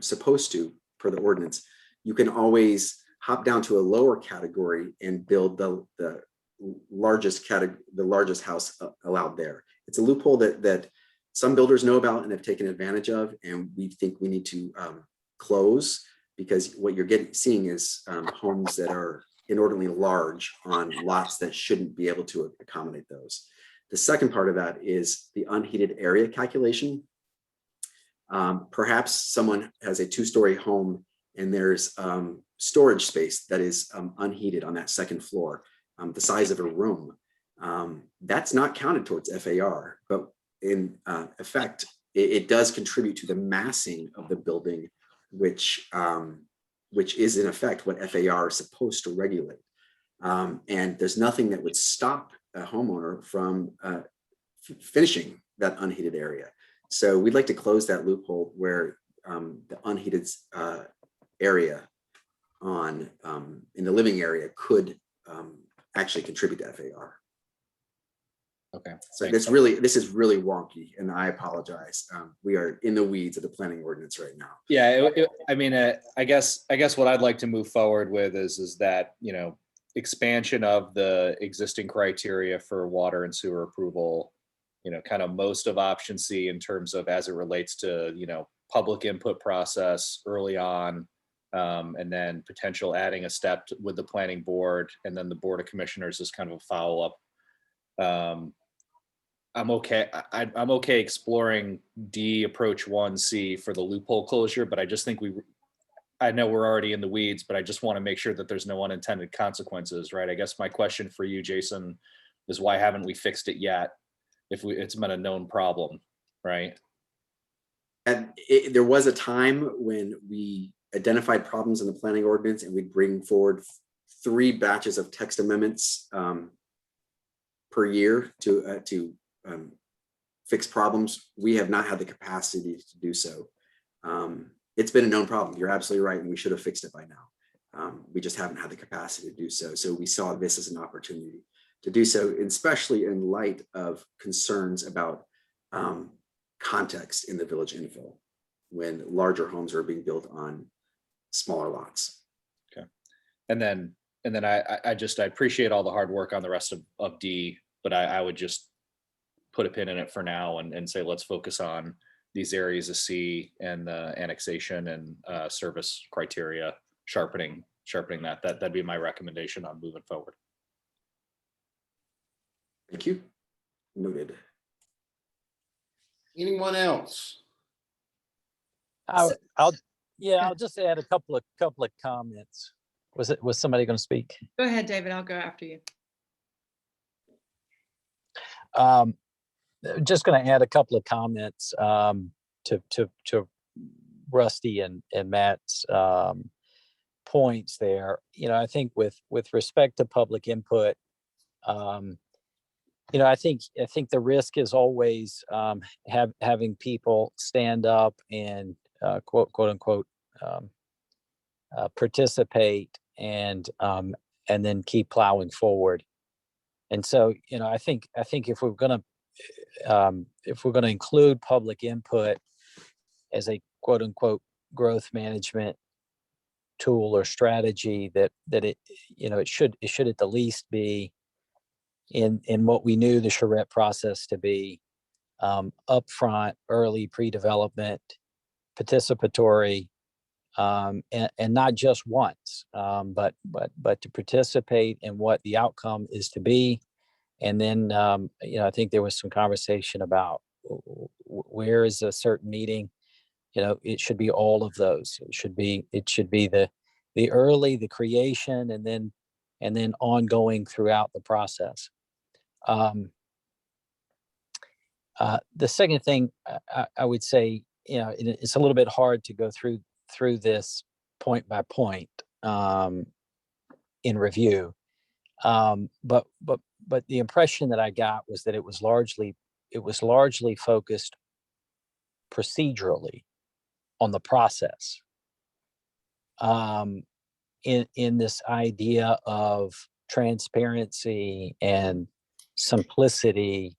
supposed to per the ordinance, you can always hop down to a lower category and build the largest house allowed there. It's a loophole that some builders know about and have taken advantage of, and we think we need to close, because what you're seeing is homes that are inordinately large on lots that shouldn't be able to accommodate those. The second part of that is the unheated area calculation. Perhaps someone has a 2-story home and there's storage space that is unheated on that second floor, the size of a room. That's not counted towards FAR, but in effect, it does contribute to the massing of the building, which is in effect what FAR is supposed to regulate. And there's nothing that would stop a homeowner from finishing that unheated area. So we'd like to close that loophole where the unheated area in the living area could actually contribute to FAR. Okay. So this is really wonky, and I apologize. We are in the weeds of the planning ordinance right now. Yeah, I mean, I guess what I'd like to move forward with is that, you know, expansion of the existing criteria for water and sewer approval, you know, kind of most of option C in terms of as it relates to, you know, public input process early on, and then potential adding a step with the planning board, and then the board of commissioners is kind of a follow-up. I'm okay. I'm okay exploring D approach 1C for the loophole closure, but I just think I know we're already in the weeds, but I just want to make sure that there's no unintended consequences, right? I guess my question for you, Jason, is why haven't we fixed it yet? If it's been a known problem, right? And there was a time when we identified problems in the planning ordinance and we'd bring forward 3 batches of text amendments per year to fix problems. We have not had the capacity to do so. It's been a known problem. You're absolutely right, and we should have fixed it by now. We just haven't had the capacity to do so. So we saw this as an opportunity to do so, especially in light of concerns about context in the village infill when larger homes are being built on smaller lots. Okay. And then I appreciate all the hard work on the rest of D, but I would just put a pin in it for now and say, let's focus on these areas of C and the annexation and service criteria, sharpening that'd be my recommendation on moving forward. Thank you. Noted. Anyone else? I'll just add a couple of comments. Was somebody going to speak? Go ahead, David. I'll go after you. Just going to add a couple of comments to Rusty and Matt's points there. I think with respect to public input, I think the risk is always having people stand up and quote unquote participate and then keep plowing forward. And so, I think if we're going to include public input as a quote unquote growth management tool or strategy, that it should at the least be in what we knew the charrette process to be, upfront, early pre-development, participatory, and not just once, but to participate in what the outcome is to be. And then, I think there was some conversation about where is a certain meeting. It should be all of those. It should be the early, the creation, and then ongoing throughout the process. The second thing I would say, it's a little bit hard to go through this point by point in review, but the impression that I got was that it was largely focused procedurally on the process, in this idea of transparency and simplicity,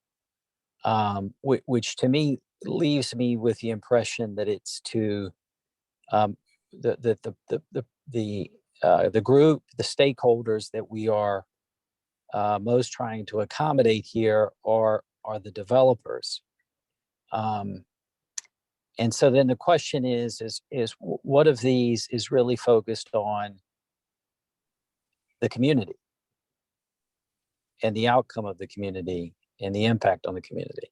which to me leaves me with the impression that it's to the group, the stakeholders that we are most trying to accommodate here are the developers. And so then the question is what of these is really focused on the community and the outcome of the community and the impact on the community.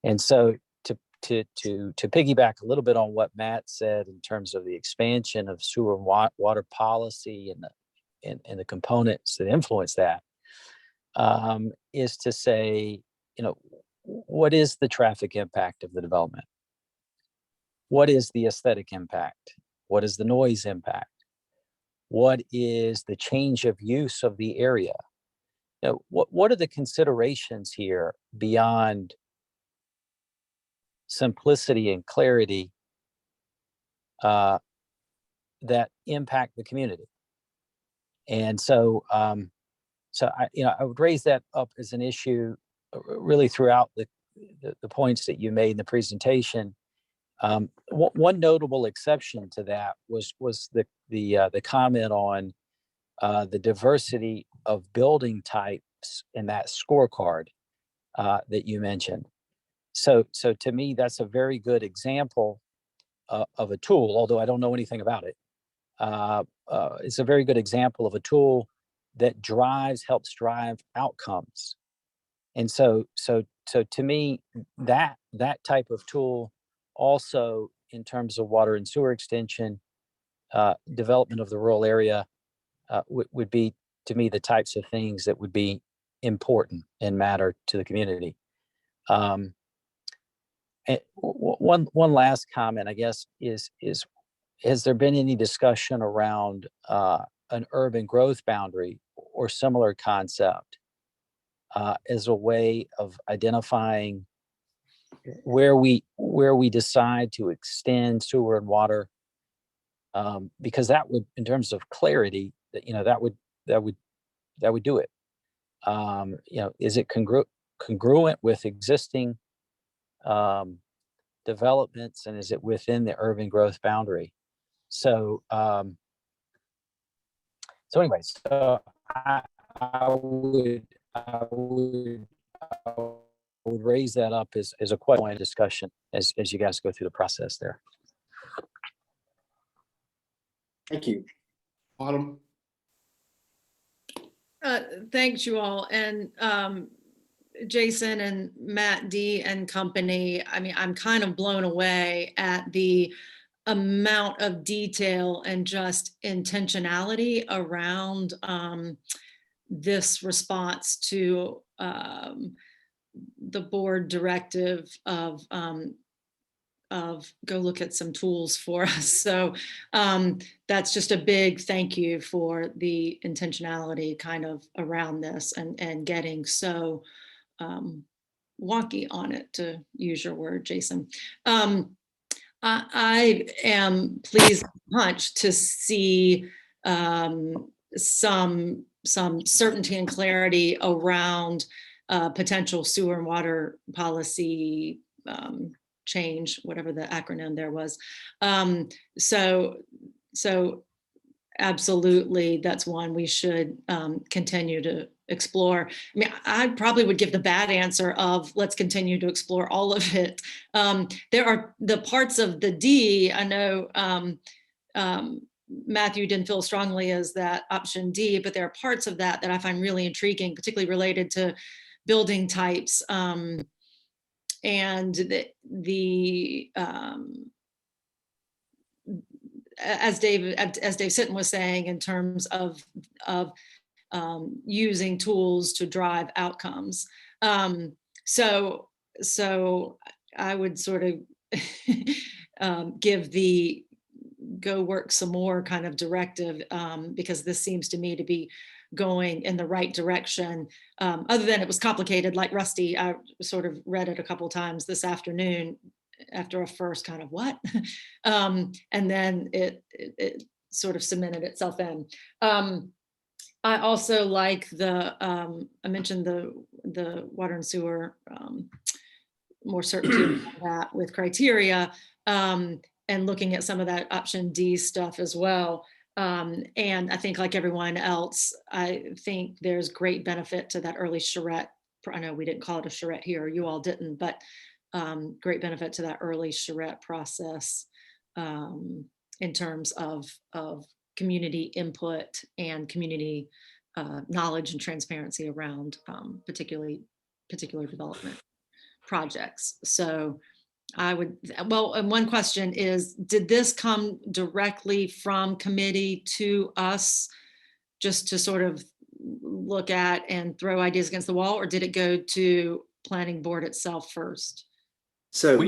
And so to piggyback a little bit on what Matt said in terms of the expansion of sewer and water policy and the components that influence that, is to say, what is the traffic impact of the development? What is the aesthetic impact? What is the noise impact? What is the change of use of the area? What are the considerations here beyond simplicity and clarity that impact the community? And so, I would raise that up as an issue really throughout the points that you made in the presentation. One notable exception to that was the comment on the diversity of building types in that scorecard that you mentioned. So to me, that's a very good example of a tool, although I don't know anything about it. It's a very good example of a tool that helps drive outcomes. And so to me, that type of tool also, in terms of water and sewer extension, development of the rural area would be, to me, the types of things that would be important and matter to the community. And one last comment, I guess, is has there been any discussion around an urban growth boundary or similar concept as a way of identifying where we decide to extend sewer and water, because that would, in terms of clarity, that would do it. Is it congruent with existing developments, and is it within the urban growth boundary? So anyway, so I would raise that up as a point of discussion as you guys go through the process there. Thank you. Autumn? Thanks, you all. And Jason and Matt D and company, I mean, I'm kind of blown away at the amount of detail and just intentionality around this response to the board directive of go look at some tools for us. So that's just a big thank you for the intentionality kind of around this and getting so wonky on it, to use your word, Jason. I am pleased much to see some certainty and clarity around potential sewer and water policy change, whatever the acronym there was. So absolutely, that's one we should continue to explore. I mean, I probably would give the bad answer of let's continue to explore all of it. There are the parts of the D, I know Matthew didn't feel strongly as that option D, but there are parts of that that I find really intriguing, particularly related to building types. And as Dave Sitton was saying, in terms of using tools to drive outcomes. So I would sort of give the go work some more kind of directive, because this seems to me to be going in the right direction. Other than it was complicated, like Rusty, I sort of read it a couple of times this afternoon after a first kind of what, and then it sort of cemented itself in. I also like I mentioned the water and sewer, more certainty on that with criteria, and looking at some of that option D stuff as well. And I think, like everyone else, I think there's great benefit to that early charrette. I know we didn't call it a charrette here, you all didn't, but great benefit to that early charrette process in terms of community input and community knowledge and transparency around particular development projects. So I would, well, and one question is, did this come directly from committee to us just to sort of look at and throw ideas against the wall, or did it go to planning board itself first? So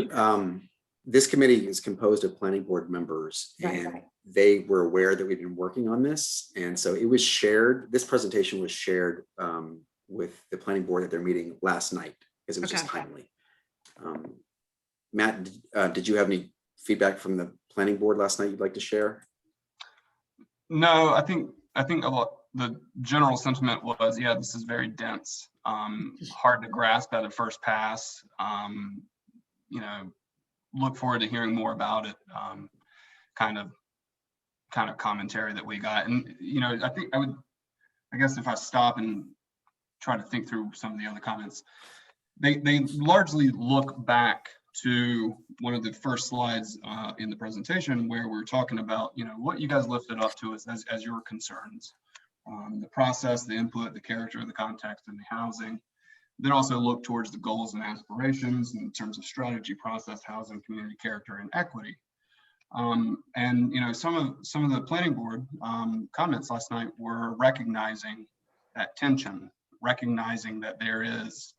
this committee is composed of planning board members, and they were aware that we've been working on this. And so it was shared, this presentation was shared with the planning board at their meeting last night, because it was just timely. Matt, did you have any feedback from the planning board last night you'd like to share? No, I think a lot, the general sentiment was, yeah, this is very dense, hard to grasp at a first pass. You know, look forward to hearing more about it, kind of commentary that we got. And, you know, I guess if I stop and try to think through some of the other comments, they largely look back to one of the first slides in the presentation, where we're talking about, you know, what you guys lifted up to us as your concerns, the process, the input, the character, the context, and the housing. Then also look towards the goals and aspirations in terms of strategy, process, housing, community character, and equity. And some of the planning board comments last night were recognizing that tension, recognizing that there is,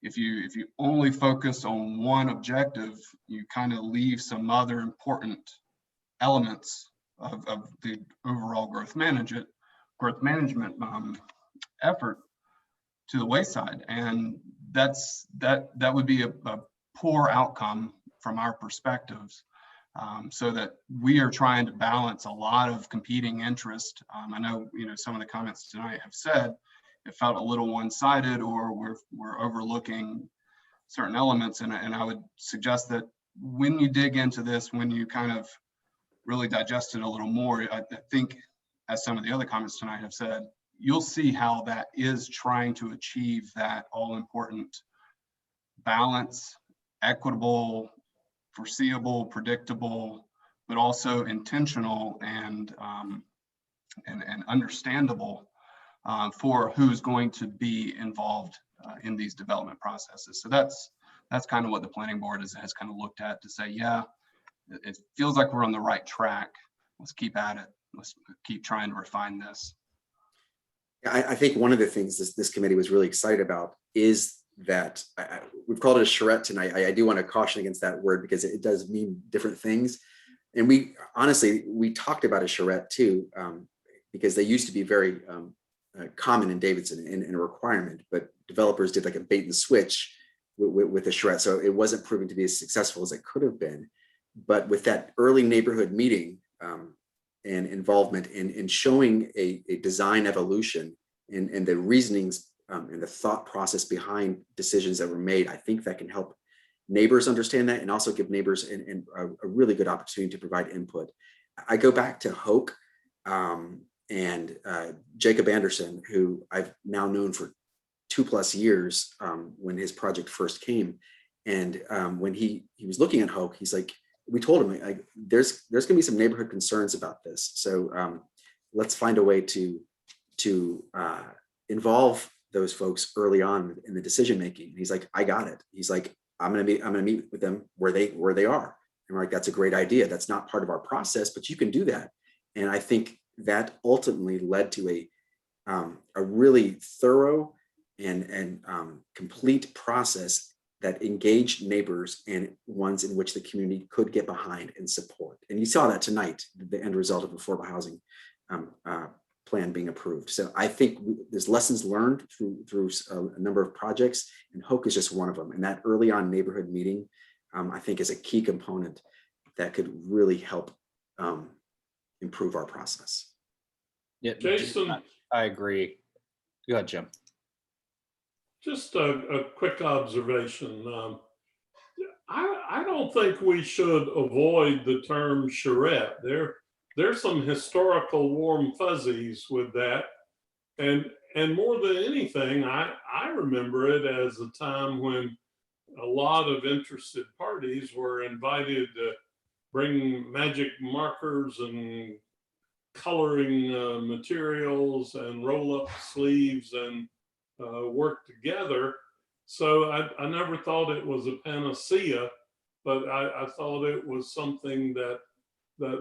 if you only focus on one objective, you kind of leave some other important elements of the overall growth management effort to the wayside. And that would be a poor outcome from our perspectives. So that we are trying to balance a lot of competing interest. I know, some of the comments tonight have said it felt a little one-sided, or we're overlooking certain elements. And I would suggest that when you dig into this, when you kind of really digest it a little more, I think, as some of the other comments tonight have said, you'll see how that is trying to achieve that all-important balance, equitable, foreseeable, predictable, but also intentional and understandable for who's going to be involved in these development processes. So that's kind of what the planning board has kind of looked at to say, yeah, it feels like we're on the right track. Let's keep at it. Let's keep trying to refine this. I think one of the things this committee was really excited about is that we've called it a charrette tonight. I do want to caution against that word because it does mean different things. And we talked about a charrette too, because they used to be very common in Davidson and a requirement, but developers did like a bait and switch with a charrette. So it wasn't proving to be as successful as it could have been. But with that early neighborhood meeting and involvement in showing a design evolution and the reasonings and the thought process behind decisions that were made, I think that can help neighbors understand that and also give neighbors a really good opportunity to provide input. I go back to Hoke and Jacob Anderson, who I've now known for 2+ years when his project first came. And when he was looking at Hoke, he's like, we told him, like, there's gonna be some neighborhood concerns about this. So let's find a way to involve those folks early on in the decision making. And he's like, I got it. He's like, I'm gonna meet with them where they are. And we're like, that's a great idea. That's not part of our process, but you can do that. And I think that ultimately led to a really thorough and complete process that engaged neighbors and ones in which the community could get behind and support. And you saw that tonight, the end result of affordable housing plan being approved. So I think there's lessons learned through a number of projects, and Hoke is just one of them. And that early on neighborhood meeting, I think, is a key component that could really help improve our process. Yeah, Jason, I agree. Go ahead, Jim. just a quick observation. I don't think we should avoid the term charrette. There's some historical warm fuzzies with that. And more than anything, I remember it as a time when a lot of interested parties were invited to bring magic markers and coloring materials and roll up sleeves and work together. So I never thought it was a panacea, but I thought it was something that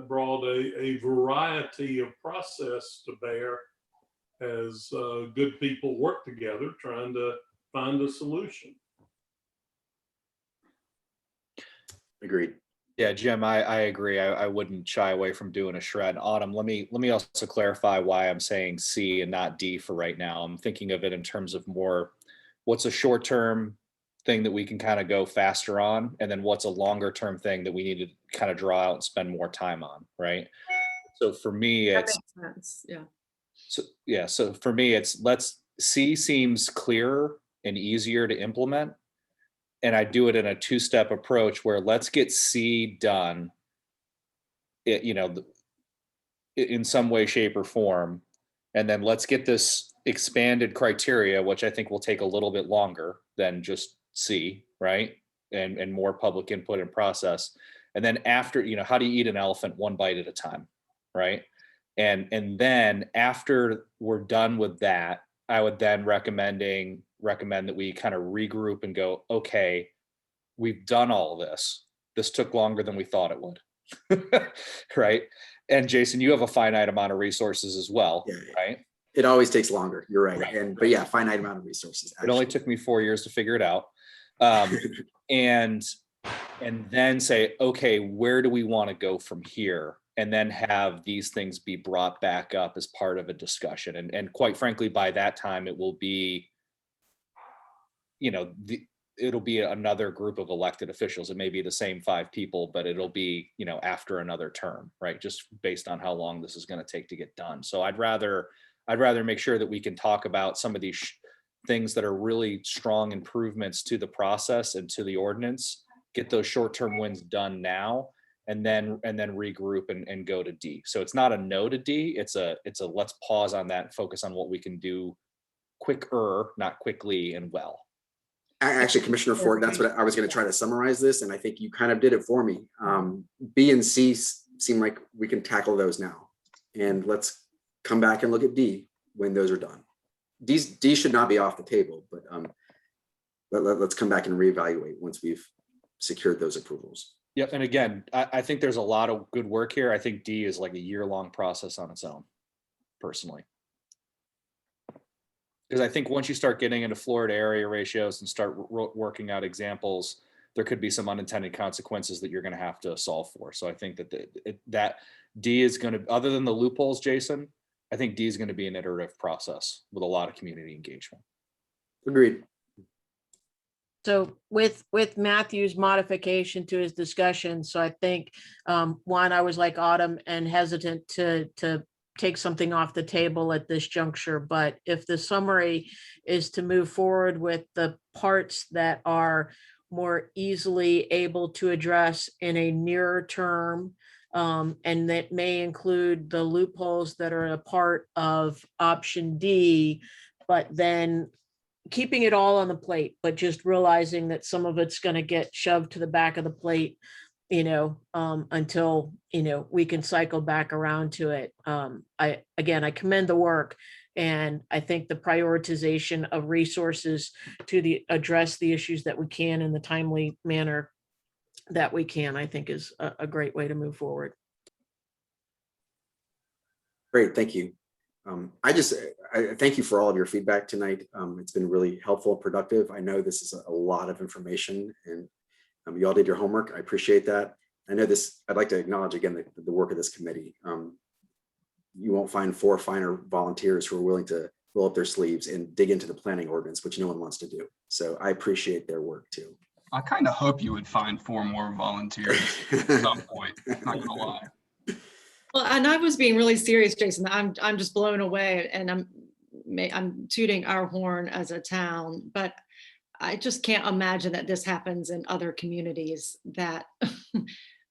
brought a variety of process to bear as good people work together trying to find a solution. Agreed. Yeah, Jim, I agree. I wouldn't shy away from doing a shred. Autumn, let me also clarify why I'm saying C and not D for right now. I'm thinking of it in terms of more, what's a short-term thing that we can kind of go faster on, and then what's a longer-term thing that we need to kind of draw out and spend more time on, right? So for me, That it's makes sense. Yeah. so for me, it's C seems clearer and easier to implement. And I do it in a two-step approach where let's get C done, in some way, shape, or form. And then let's get this expanded criteria, which I think will take a little bit longer than just C, right? And more public input and process. And then after, how do you eat an elephant one bite at a time, right? And then after we're done with that, I would then recommend that we kind of regroup and go, okay, we've done all this. This took longer than we thought it would. Right? And Jason, you have a finite amount of resources as well, Yeah. right? It always takes longer. You're right. Right. But yeah, finite amount of resources. It only actually. took me 4 years to figure it out. And then say, okay, where do we want to go from here? And then have these things be brought back up as part of a discussion. And quite frankly, by that time, it will be, it'll be another group of elected officials. It may be the same 5 people, but it'll be, after another term, right? Just based on how long this is going to take to get done. So I'd rather make sure that we can talk about some of these things that are really strong improvements to the process and to the ordinance, get those short-term wins done now, and then regroup and go to D. So it's not a no to D. It's a let's pause on that and focus on what we can do quicker, not quickly and well. Actually, Commissioner Ford, that's what I was going to try to summarize this, and I think you kind of did it for me. B and C seem like we can tackle those now, and let's come back and look at D when those are done. D should not be off the table, but let's come back and reevaluate once we've secured those approvals. Yep. And again, I think there's a lot of good work here. I think D is like a year-long process on its own, personally. Because I think once you start getting into Florida area ratios and start working out examples, there could be some unintended consequences that you're going to have to solve for. So I think that D is going to, other than the loopholes, Jason, I think D is going to be an iterative process with a lot of community engagement. Agreed. So with Matthew's modification to his discussion, so I think one, I was like Autumn and hesitant to take something off the table at this juncture, but if the summary is to move forward with the parts that are more easily able to address in a nearer term, and that may include the loopholes that are a part of option D, but then keeping it all on the plate, but just realizing that some of it's going to get shoved to the back of the plate, until, we can cycle back around to it. I commend the work, and I think the prioritization of resources to address the issues that we can in the timely manner that we can, I think is a great way to move forward. Great, thank you. I thank you for all of your feedback tonight. It's been really helpful and productive. I know this is a lot of information, and you all did your homework. I appreciate that. I know this, I'd like to acknowledge again the work of this committee. You won't find 4 finer volunteers who are willing to roll up their sleeves and dig into the planning ordinance, which no one wants to do. So I appreciate their work too. I kind of hope you would find 4 more volunteers at some point, not gonna lie. Well, and I was being really serious, Jason. I'm just blown away, and I'm tooting our horn as a town, but I just can't imagine that this happens in other communities, that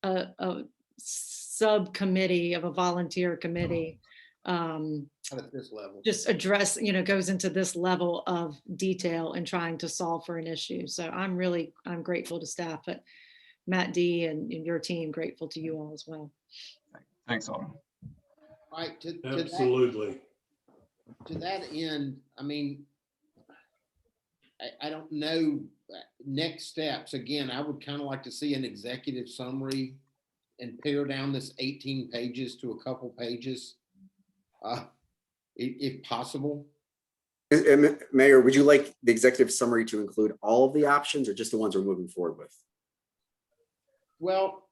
a subcommittee of a volunteer committee At this level. just address, goes into this level of detail in trying to solve for an issue. So I'm grateful to staff at Matt D and your team, grateful to you all as well. Thanks, Autumn. Right. Absolutely. To that end, I mean, I don't know, next steps. Again, I would kind of like to see an executive summary and pare down this 18 pages to a couple pages, if possible. And Mayor, would you like the executive summary to include all of the options or just the ones we're moving forward with? Well,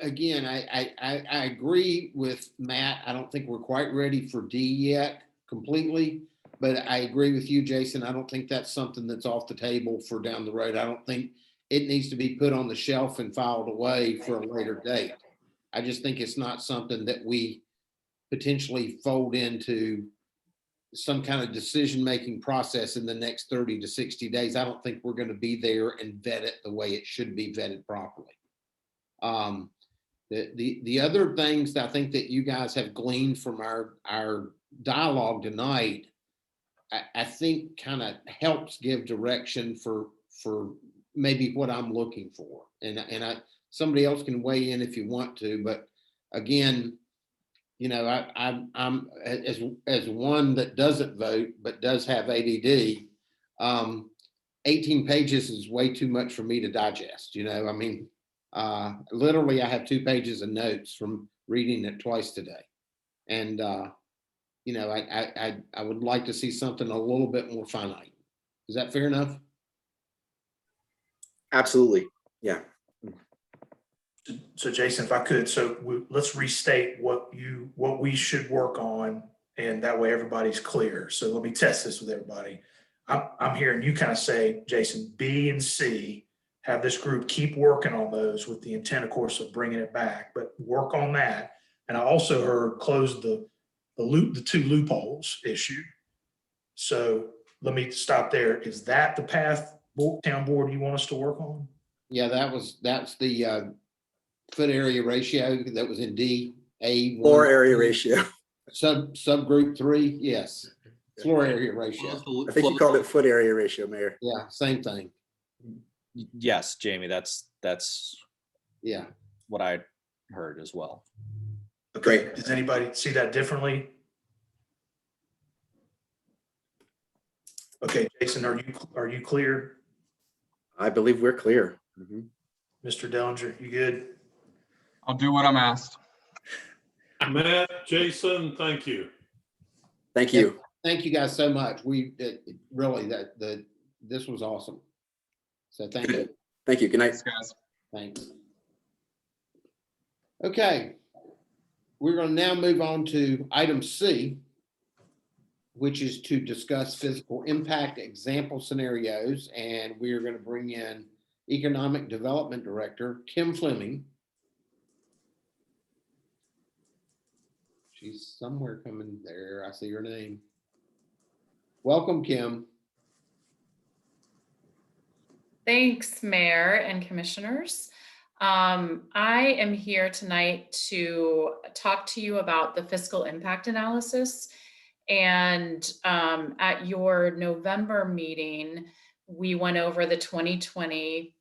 again, I agree with Matt. I don't think we're quite ready for D yet completely, but I agree with you, Jason. I don't think that's something that's off the table for down the road. I don't think it needs to be put on the shelf and filed away for a later date. I just think it's not something that we potentially fold into some kind of decision-making process in the next 30 to 60 days. I don't think we're going to be there and vet it the way it should be vetted properly. The other things that I think that you guys have gleaned from our dialogue tonight, I think kind of helps give direction for maybe what I'm looking for. And somebody else can weigh in if you want to, but again, I'm as one that doesn't vote but does have ADD. 18 pages is way too much for me to digest. I mean, Literally, I have 2 pages of notes from reading it twice today. And, you know, I would like to see something a little bit more finite. Is that fair enough? Absolutely. Yeah. So Jason, if I could, let's restate what we should work on, and that way everybody's clear. So let me test this with everybody. I'm hearing you kind of say, Jason, B and C, have this group keep working on those with the intent, of course, of bringing it back, but work on that. And I also heard close the 2 loopholes issue. So let me stop there. Is that the path, town board, you want us to work on? Yeah, that's the foot area ratio that was in D, Floor A1. area ratio. Subgroup 3, yes. Floor area ratio. I think you called it foot area ratio, Mayor. Yeah, same thing. Yes, Jamie, that's Yeah. what I heard as well. Okay, does anybody see that differently? Okay, Jason, are you clear? I believe we're clear. Mr. Dellinger, you good? I'll do what I'm asked. Matt, Jason, thank you. Thank you. Thank you guys so much. Really, this was awesome. So thank you. Thank you. Good night. Thanks, guys. Thanks. Okay. We're going to now move on to item C, which is to discuss physical impact example scenarios. And we are going to bring in Economic Development Director, Kim Fleming. She's somewhere coming there. I see her name. Welcome, Kim. Thanks, Mayor and Commissioners. I am here tonight to talk to you about the fiscal impact analysis. And at your November meeting, we went over the 2020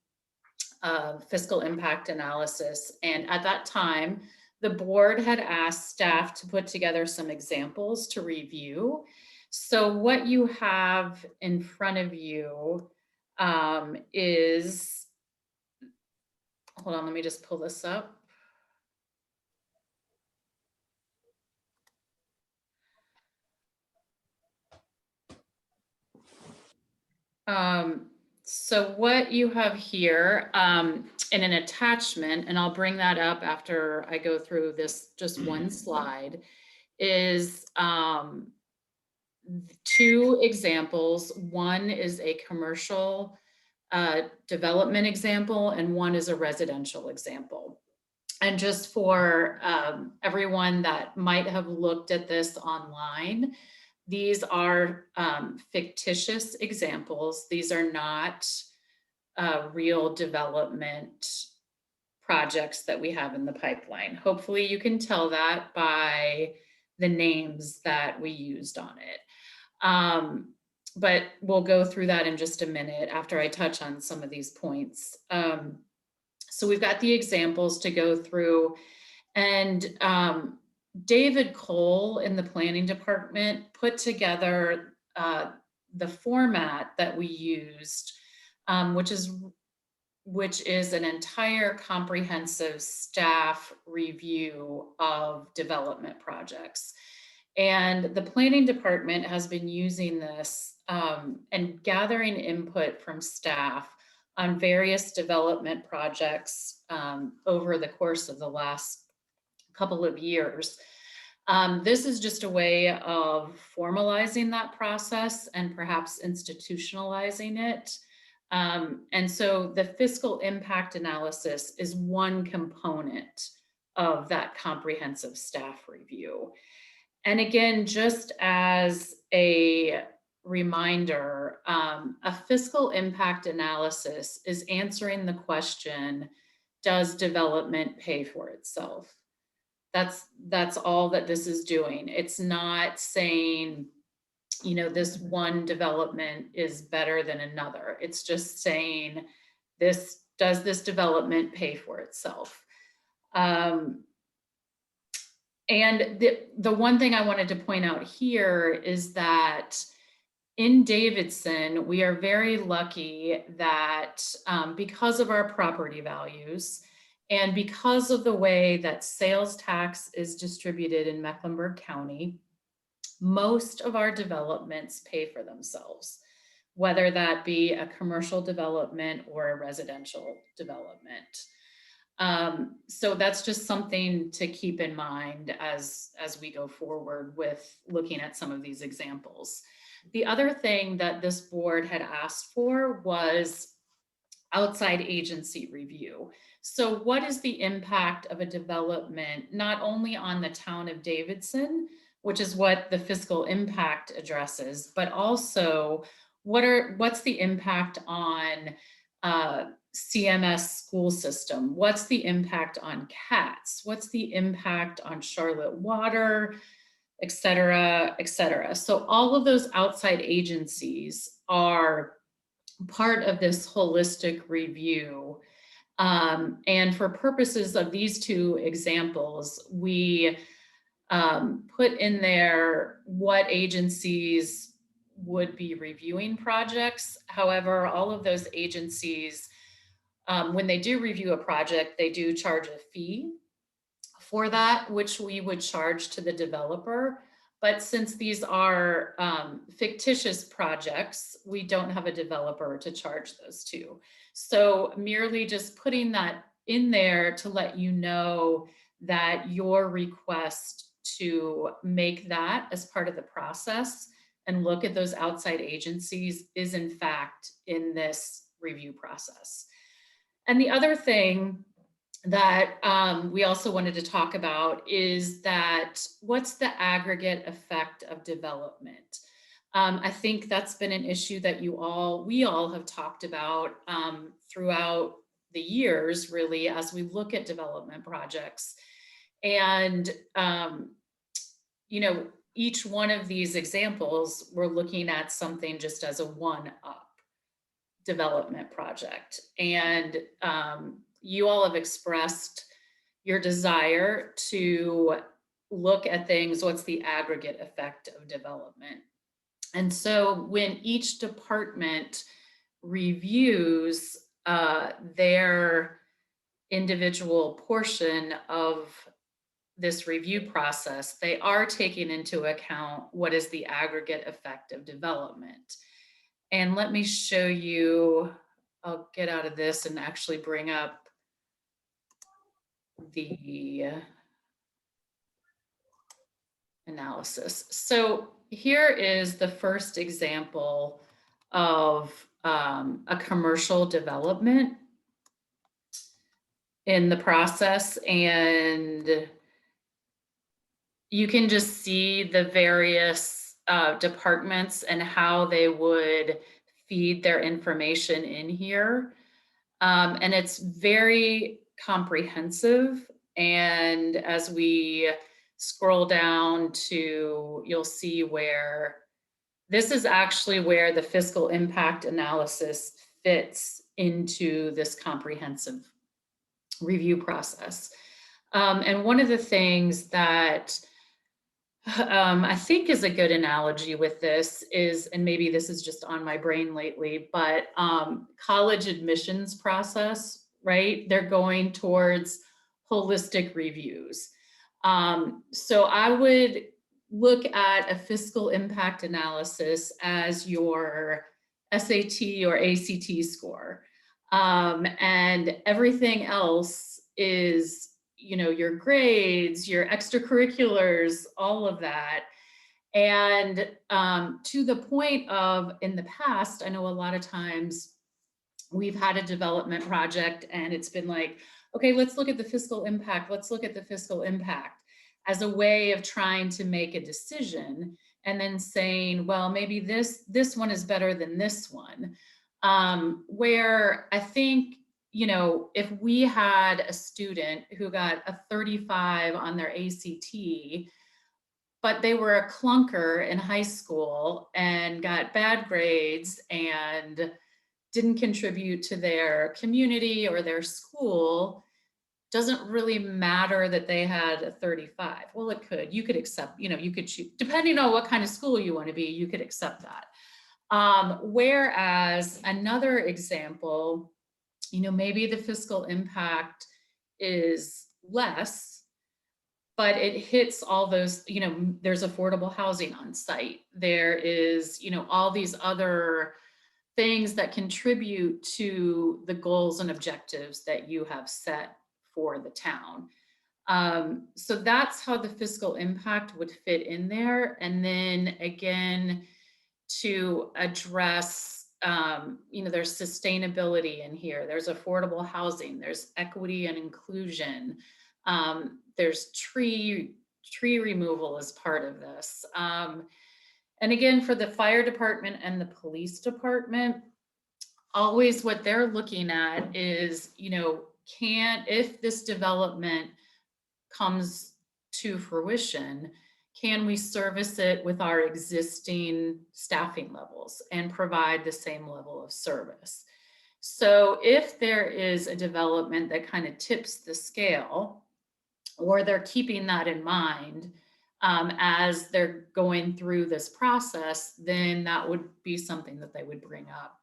fiscal impact analysis. And at that time, the board had asked staff to put together some examples to review. So what you have in front of you is, hold on, let me just pull this up. So what you have here in an attachment, and I'll bring that up after I go through this just one slide, is 2 examples. One is a commercial development example, and one is a residential example. And just for everyone that might have looked at this online, these are fictitious examples. These are not real development projects that we have in the pipeline. Hopefully you can tell that by the names that we used on it. But we'll go through that in just a minute after I touch on some of these points. So we've got the examples to go through, and David Cole in the planning department put together the format that we used, which is an entire comprehensive staff review of development projects. And the planning department has been using this and gathering input from staff on various development projects over the course of the last couple of years. This is just a way of formalizing that process and perhaps institutionalizing it. And so the fiscal impact analysis is one component of that comprehensive staff review. And again, just as a reminder, a fiscal impact analysis is answering the question, does development pay for itself? That's all that this is doing. It's not saying, you know, this one development is better than another. It's just saying, does this development pay for itself? And the one thing I wanted to point out here is that in Davidson, we are very lucky that because of our property values And because of the way that sales tax is distributed in Mecklenburg County, most of our developments pay for themselves, whether that be a commercial development or a residential development. So that's just something to keep in mind as we go forward with looking at some of these examples. The other thing that this board had asked for was outside agency review. So what is the impact of a development, not only on the town of Davidson, which is what the fiscal impact addresses, but also what's the impact on CMS school system? What's the impact on CATS? What's the impact on Charlotte Water, et cetera, et cetera. So all of those outside agencies are part of this holistic review. And for purposes of these two examples, we put in there what agencies would be reviewing projects. However, all of those agencies, when they do review a project, they do charge a fee for that, which we would charge to the developer. But since these are fictitious projects, we don't have a developer to charge those to. So merely just putting that in there to let you know that your request to make that as part of the process and look at those outside agencies is in fact in this review process. And the other thing that we also wanted to talk about is that what's the aggregate effect of development? I think that's been an issue that we all have talked about throughout the years, really, as we look at development projects. And, you know, each one of these examples, we're looking at something just as a one-up development project. And you all have expressed your desire to look at things, what's the aggregate effect of development? And so when each department reviews their individual portion of this review process, they are taking into account what is the aggregate effect of development. And let me show you, I'll get out of this and actually bring up the analysis. So here is the first example of a commercial development in the process, and you can just see the various departments and how they would feed their information in here. And it's very comprehensive. And as we scroll down to, you'll see where this is actually where the fiscal impact analysis fits into this comprehensive review process. And one of the things that I think is a good analogy with this is, and maybe this is just on my brain lately, but college admissions process, right? They're going towards holistic reviews. So I would look at a fiscal impact analysis as your SAT or ACT score. And everything else is, you know, your grades, your extracurriculars, all of that. And to the point of, in the past, I know a lot of times we've had a development project and it's been like, okay, let's look at the fiscal impact. Let's look at the fiscal impact as a way of trying to make a decision and then saying, well, maybe this one is better than this one. Where I think, you know, if we had a student who got a 35 on their ACT, but they were a clunker in high school and got bad grades and didn't contribute to their community or their school, doesn't really matter that they had a 35. Well, it could. You could accept, you know, you could choose, depending on what kind of school you want to be, you could accept that. Whereas another example, you know, maybe the fiscal impact is less, but it hits all those, there's affordable housing on site. There is, all these other things that contribute to the goals and objectives that you have set for the town. So that's how the fiscal impact would fit in there. And then again, to address, there's sustainability in here, there's affordable housing, there's equity and inclusion, there's tree removal as part of this. And again, for the fire department and the police department, always what they're looking at is, if this development comes to fruition, can we service it with our existing staffing levels and provide the same level of service? So if there is a development that kind of tips the scale, or they're keeping that in mind as they're going through this process, then that would be something that they would bring up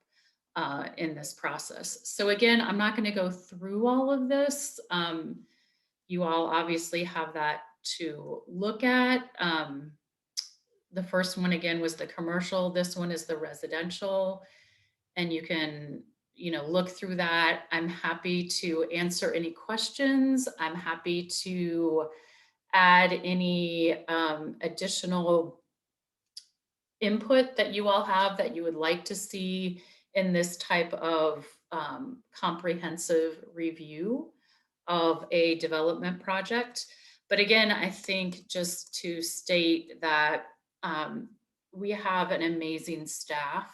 in this process. So again, I'm not going to go through all of this. You all obviously have that to look at. The first one again was the commercial. This one is the residential, and you can, look through that. I'm happy to answer any questions. I'm happy to add any additional input that you all have that you would like to see in this type of comprehensive review of a development project. But again, I think just to state that we have an amazing staff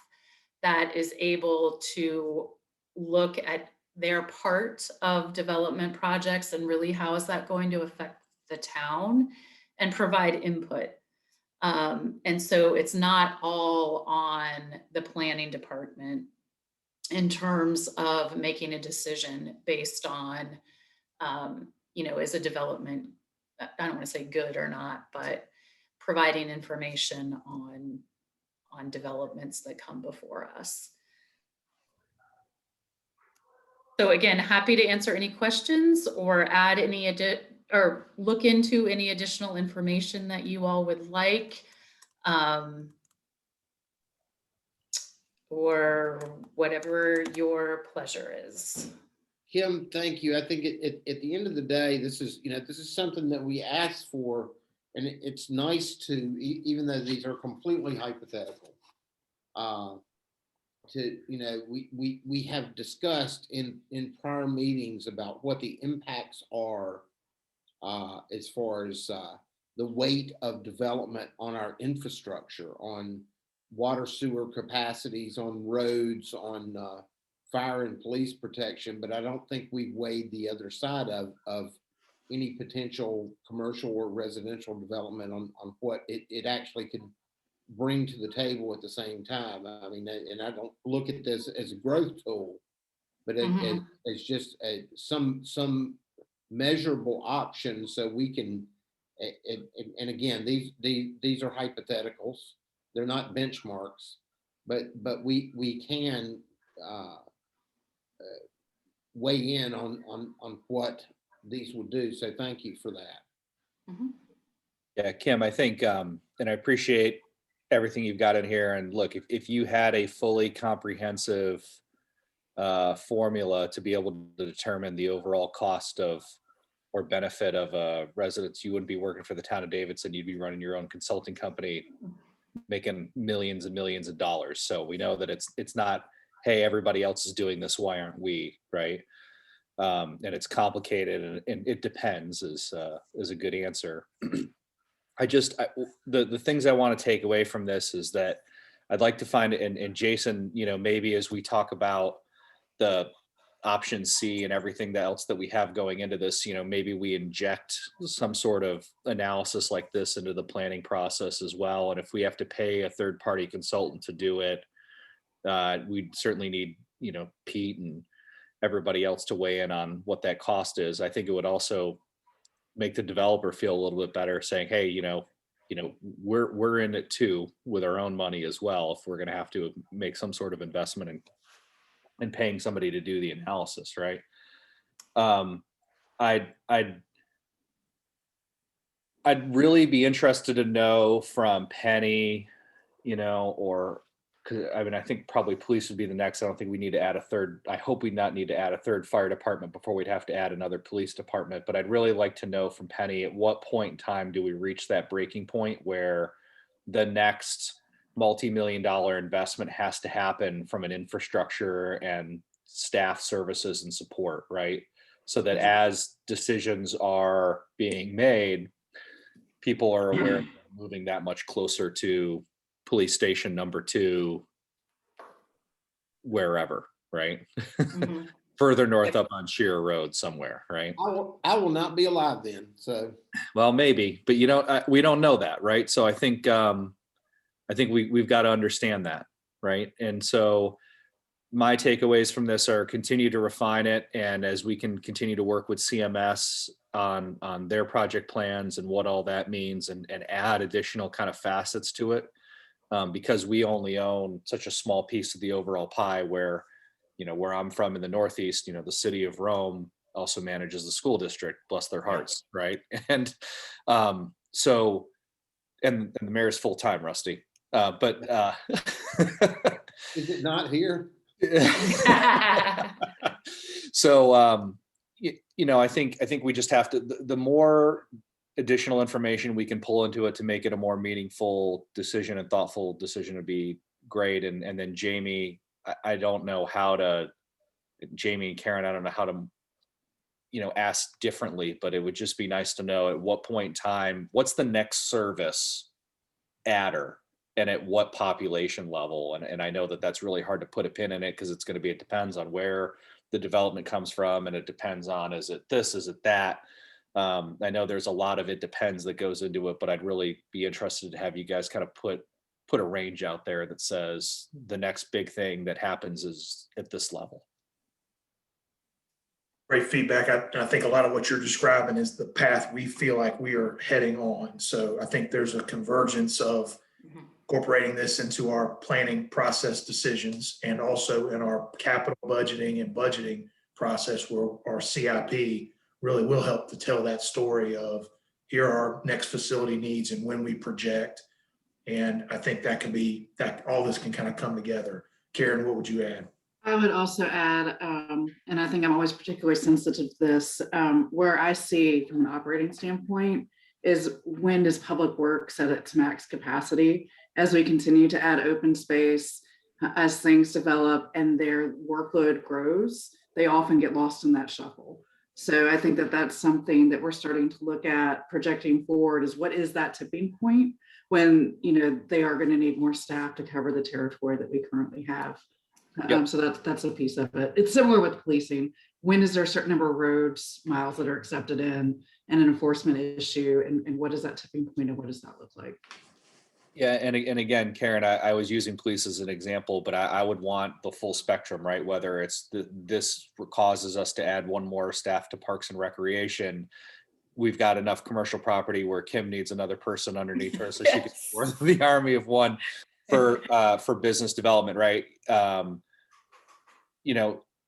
that is able to look at their part of development projects and really how is that going to affect the town and provide input. And so it's not all on the planning department in terms of making a decision based on, is a development, I don't want to say good or not, but providing information on developments that come before us. So again, happy to answer any questions or add any or look into any additional information that you all would like, or whatever your pleasure is. Kim, thank you. I think at the end of the day, this is something that we asked for, and it's nice to, even though these are completely hypothetical, we have discussed in prior meetings about what the impacts are as far as the weight of development on our infrastructure, on water sewer capacities, on roads, on fire and police protection. But I don't think we've weighed the other side of any potential commercial or residential development on what it actually could bring to the table at the same time. I mean, and I don't look at this as a growth tool, but as just some measurable option, so we can. And again, these are hypotheticals; they're not benchmarks, but we can weigh in on what these will do. So thank you for that. Yeah, Kim, I think, and I appreciate everything you've got in here. And look, if you had a fully comprehensive formula to be able to determine the overall cost of or benefit of residents, you wouldn't be working for the town of Davidson. You'd be running your own consulting company, making millions and millions of dollars. So we know that it's not, hey, everybody else is doing this, why aren't we, right? And it's complicated, and it depends is a good answer. The things I want to take away from this is that I'd like to find, and Jason, maybe as we talk about the option C and everything else that we have going into this, maybe we inject some sort of analysis like this into the planning process as well. And if we have to pay a third-party consultant to do it, we'd certainly need, Pete and everybody else to weigh in on what that cost is. I think it would also make the developer feel a little bit better, saying, hey, we're in it too with our own money as well, if we're going to have to make some sort of investment in paying somebody to do the analysis, right? I'd really be interested to know from Penny, or, because I mean, I think probably police would be the next. I don't think we need to add a third. I hope we not need to add a third fire department before we'd have to add another police department. But I'd really like to know from Penny, at what point in time do we reach that breaking point where the next multi-million-dollar investment has to happen from an infrastructure and staff services and support, right? So that as decisions are being made, people are aware of moving that much closer to police station number 2, wherever, right? Mhm. Further north up on Shearer Road somewhere, right? I will not be alive then, so. Well, maybe, but we don't know that, right? So I think we've got to understand that, right? And so my takeaways from this are continue to refine it, and as we can continue to work with CMS on their project plans and what all that means, and add additional kind of facets to it, because we only own such a small piece of the overall pie. Where where I'm from in the Northeast, the city of Rome also manages the school district, bless their hearts, right? And so and the mayor's full time, Rusty, but Is it not here? So I think we just have to, the more additional information we can pull into it to make it a more meaningful decision and thoughtful decision would be great. And then Jamie, I don't know how to, Jamie and Karen, I don't know how to ask differently, but it would just be nice to know at what point in time, what's the next service adder, and at what population level. And I know that that's really hard to put a pin in it, because it's going to be, it depends on where the development comes from, and it depends on, is it this, is it that? I know there's a lot of it depends that goes into it, but I'd really be interested to have you guys kind of put a range out there that says the next big thing that happens is at this level. Great feedback. I think a lot of what you're describing is the path we feel like we are heading on. So I think there's a convergence of incorporating this into our planning process decisions, and also in our capital budgeting and budgeting process, where our CIP really will help to tell that story of here are our next facility needs and when we project. And I think that all this can kind of come together. Karen, what would you add? I would also add, and I think I'm always particularly sensitive to this, where I see from an operating standpoint is, when does public works at its max capacity? As we continue to add open space, as things develop and their workload grows, they often get lost in that shuffle. So I think that that's something that we're starting to look at projecting forward, is what is that tipping point when they are going to need more staff to cover the territory that we currently have. Yep. So that's a piece of it. It's similar with policing. When is there a certain number of roads, miles that are accepted in, and an enforcement issue, and what is that tipping point, and what does that look like? Yeah, and again, Karen, I was using police as an example, but I would want the full spectrum, right? Whether it's this causes us to add one more staff to Parks and Recreation. We've got enough commercial property where Kim needs another person underneath her, so she can work the army of one for business development, right?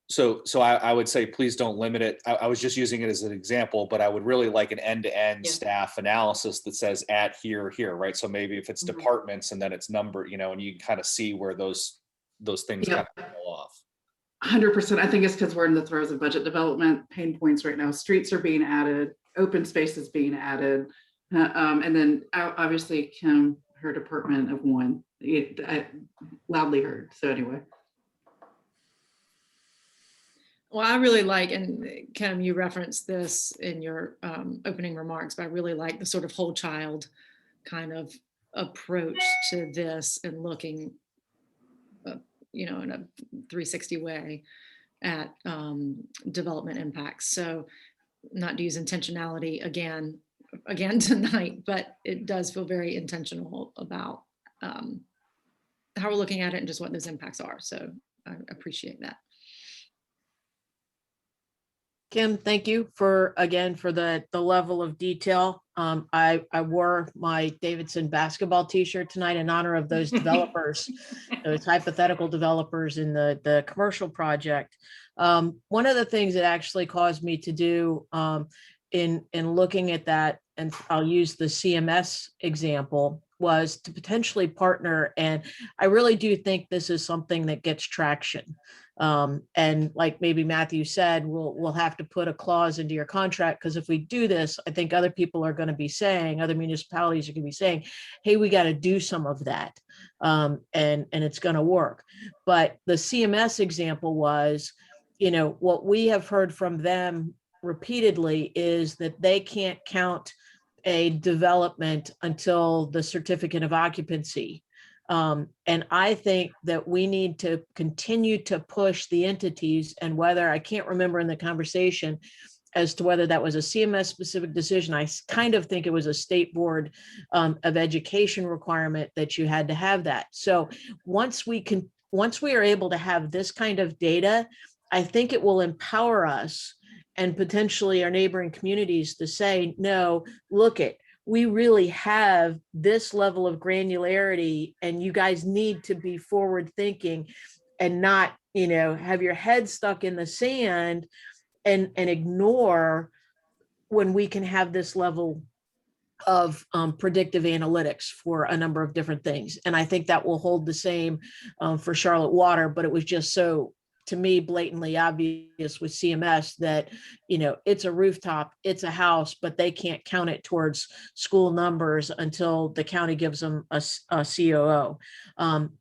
So I would say, please don't limit it. I was just using it as an example, but I would really like an end-to-end staff analysis that says at here, right? So maybe if it's departments and then it's number, and you can kind of see where those things kind of fall off. 100%. I think it's because we're in the throes of budget development pain points right now. Streets are being added, open space is being added. And then obviously Kim, her department of one, I loudly heard. So anyway. Well, I really like, and Kim, you referenced this in your opening remarks, but I really like the sort of whole child kind of approach to this, and looking, in a 360 way at development impacts. So not to use intentionality again tonight, but it does feel very intentional about how we're looking at it and just what those impacts are. So I appreciate that. Kim, thank you for, again, for the level of detail. I wore my Davidson basketball t-shirt tonight in honor of those developers, those hypothetical developers in the commercial project. One of the things that actually caused me to do in looking at that, and I'll use the CMS example, was to potentially partner. And I really do think this is something that gets traction. And like maybe Matthew said, we'll have to put a clause into your contract, because if we do this, I think other people are going to be saying, other municipalities are going to be saying, hey, we got to do some of that. And it's going to work. But the CMS example was, what we have heard from them repeatedly is that they can't count a development until the certificate of occupancy. And I think that we need to continue to push the entities, and whether, I can't remember in the conversation as to whether that was a CMS specific decision. I kind of think it was a state board of education requirement that you had to have that. So once we are able to have this kind of data, I think it will empower us and potentially our neighboring communities to say, no, look it, we really have this level of granularity, and you guys need to be forward thinking and not, have your head stuck in the sand and ignore when we can have this level of predictive analytics for a number of different things. And I think that will hold the same for Charlotte Water, but it was just so, to me, blatantly obvious with CMS that, it's a rooftop, it's a house, but they can't count it towards school numbers until the county gives them a COO.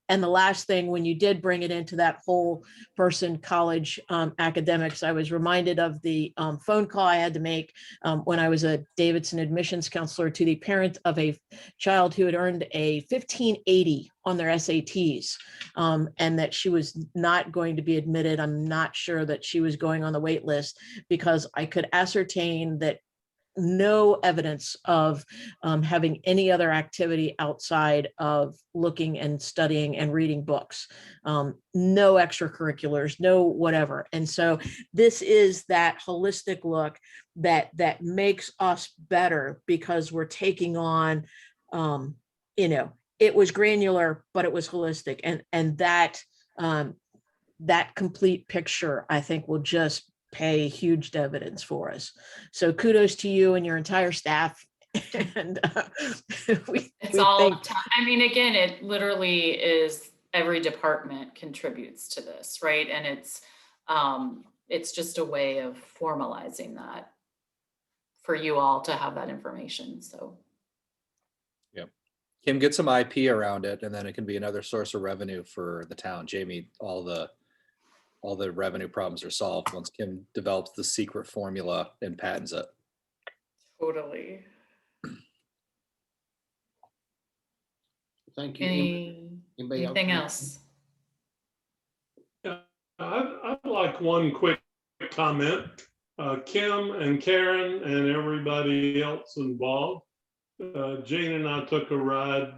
And the last thing, when you did bring it into that whole person college academics, I was reminded of the phone call I had to make when I was a Davidson admissions counselor to the parent of a child who had earned a 1580 on their SATs, and that she was not going to be admitted. I'm not sure that she was going on the wait list, because I could ascertain that no evidence of having any other activity outside of looking and studying and reading books, no extracurriculars, no whatever. And so this is that holistic look that makes us better, because we're taking on, it was granular, but it was holistic. And that complete picture, I think, will just pay huge dividends for us. So kudos to you and your entire staff. And again, it literally is, every department contributes to this, right? And it's just a way of formalizing that for you all to have that information. So Kim, get some IP around it, and then it can be another source of revenue for the town. Jamie, all the revenue problems are solved once Kim develops the secret formula and patents it. Totally. Thank you. Anything else? Yeah, I'd like one quick comment. Kim and Karen and everybody else involved. Jane and I took a ride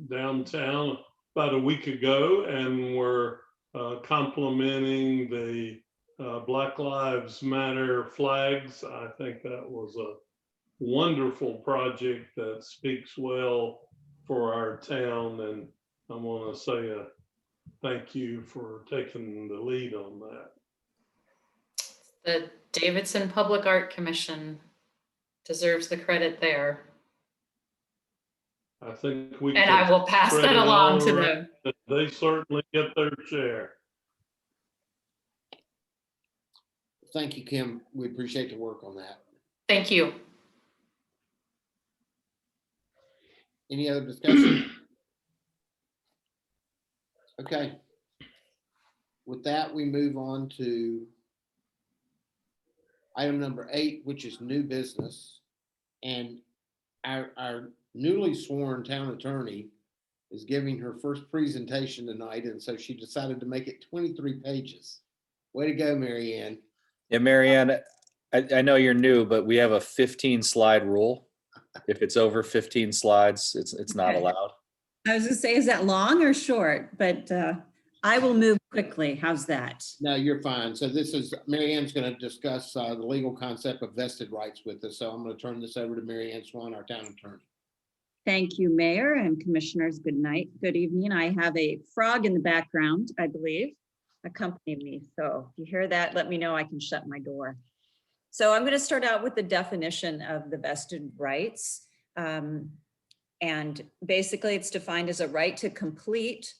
downtown about a week ago, and we're complimenting the Black Lives Matter flags. I think that was a wonderful project that speaks well for our town, and I want to say a thank you for taking the lead on that. The Davidson Public Art Commission deserves the credit there. I think we and I will pass that along to them. They certainly get their share. Thank you, Kim. We appreciate the work on that. Thank you. Any other discussion? Okay. With that, we move on to item number 8, which is new business. And our newly sworn town attorney is giving her first presentation tonight, and so she decided to make it 23 pages. Way to go, Mary Ann. Yeah, Mary Ann, I know you're new, but we have a 15 slide rule. If it's over 15 slides, it's not allowed. I was gonna say, is that long or short? But I will move quickly. How's that? No, you're fine. So this is, Mary Ann's going to discuss the legal concept of vested rights with us. So I'm going to turn this over to Mary Ann Swan, our town attorney. Thank you, Mayor and Commissioners. Good night, good evening. I have a frog in the background, I believe, accompanying me. So if you hear that, let me know. I can shut my door. So I'm going to start out with the definition of the vested rights. And basically it's defined as a right to complete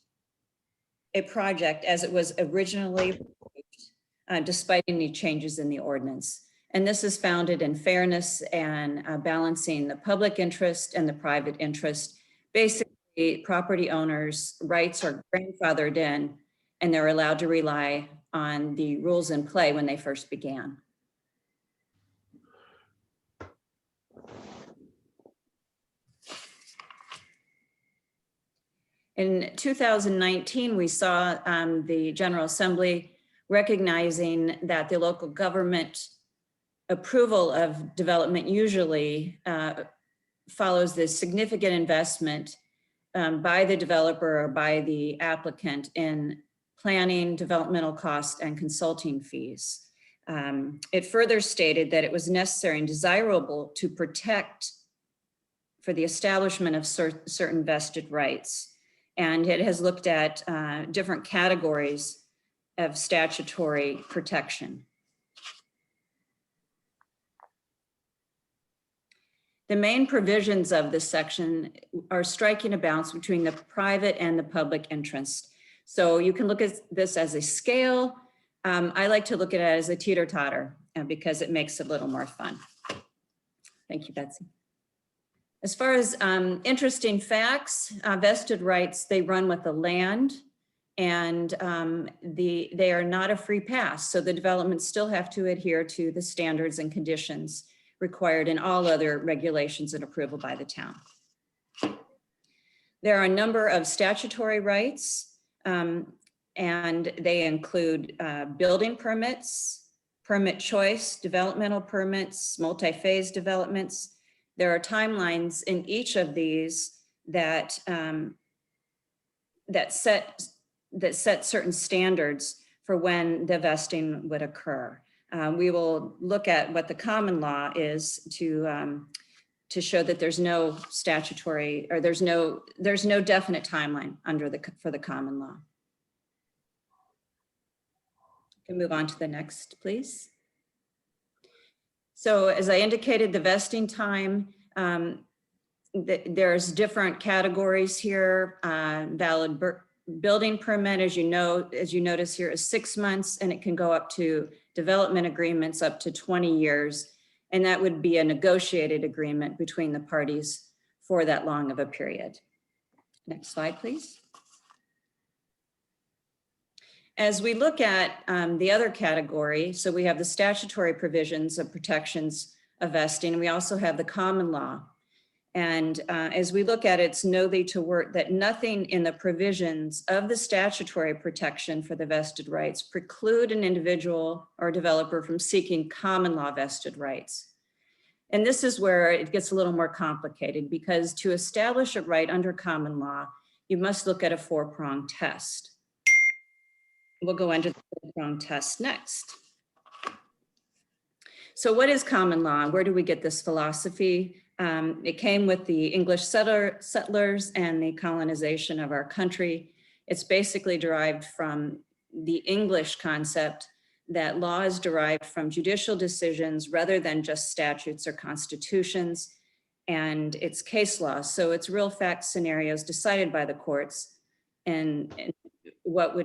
a project as it was originally approved, despite any changes in the ordinance. And this is founded in fairness and balancing the public interest and the private interest. Basically, property owners' rights are grandfathered in, and they're allowed to rely on the rules in play when they first began. In 2019, we saw the General Assembly recognizing that the local government approval of development usually follows this significant investment by the developer or by the applicant in planning, developmental costs, and consulting fees. It further stated that it was necessary and desirable to protect for the establishment of certain vested rights. And it has looked at different categories of statutory protection. The main provisions of this section are striking a balance between the private and the public interest. So you can look at this as a scale. I like to look at it as a teeter-totter because it makes it a little more fun. Thank you, Betsy. As far as interesting facts, vested rights, they run with the land, and they are not a free pass. So the developments still have to adhere to the standards and conditions required in all other regulations and approval by the town. There are a number of statutory rights, and they include building permits, permit choice, developmental permits, multi-phase developments. There are timelines in each of these that set certain standards for when the vesting would occur. We will look at what the common law is to show that there's no statutory or there's no definite timeline for the common law. We can move on to the next, please. So as I indicated, the vesting time, there's different categories here. Valid building permit, as you notice here, is 6 months, and it can go up to development agreements up to 20 years. And that would be a negotiated agreement between the parties for that long of a period. Next slide, please. As we look at the other category, so we have the statutory provisions of protections of vesting, and we also have the common law. And as we look at it, it's noteworthy that nothing in the provisions of the statutory protection for the vested rights preclude an individual or developer from seeking common law vested rights. And this is where it gets a little more complicated, because to establish a right under common law, you must look at a four-pronged test. We'll go into the four-pronged test next. So what is common law? Where do we get this philosophy? It came with the English settlers and the colonization of our country. It's basically derived from the English concept that law is derived from judicial decisions rather than just statutes or constitutions, and it's case law. So it's real fact scenarios decided by the courts. And what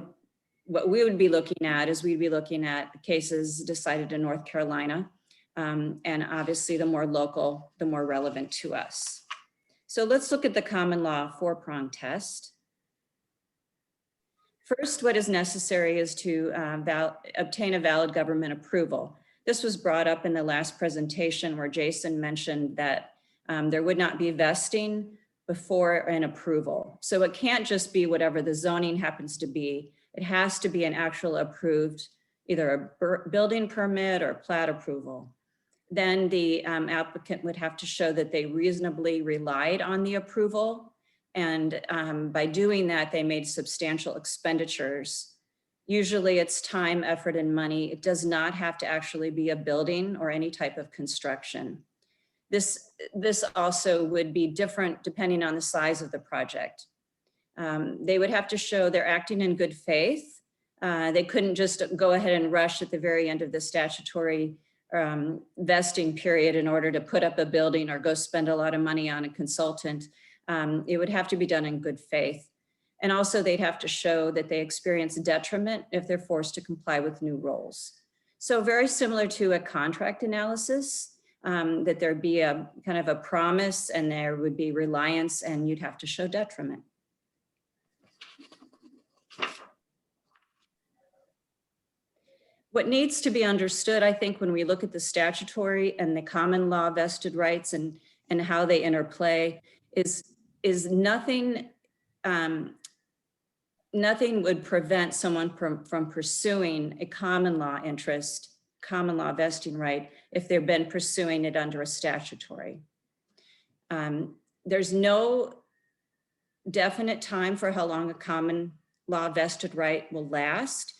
we would be looking at is we'd be looking at cases decided in North Carolina. And obviously the more local, the more relevant to us. So let's look at the common law four-pronged test. First, what is necessary is to obtain a valid government approval. This was brought up in the last presentation where Jason mentioned that there would not be vesting before an approval. So it can't just be whatever the zoning happens to be. It has to be an actual approved, either a building permit or plat approval. Then the applicant would have to show that they reasonably relied on the approval And by doing that, they made substantial expenditures. Usually it's time, effort, and money. It does not have to actually be a building or any type of construction. This also would be different depending on the size of the project. They would have to show they're acting in good faith. They couldn't just go ahead and rush at the very end of the statutory vesting period in order to put up a building or go spend a lot of money on a consultant. It would have to be done in good faith. And also they'd have to show that they experience detriment if they're forced to comply with new rules. So very similar to a contract analysis, that there'd be a kind of a promise and there would be reliance and you'd have to show detriment. What needs to be understood, I think, when we look at the statutory and the common law vested rights and how they interplay is nothing, nothing would prevent someone from pursuing a common law interest, common law vesting right, if they've been pursuing it under a statutory. There's no definite time for how long a common law vested right will last.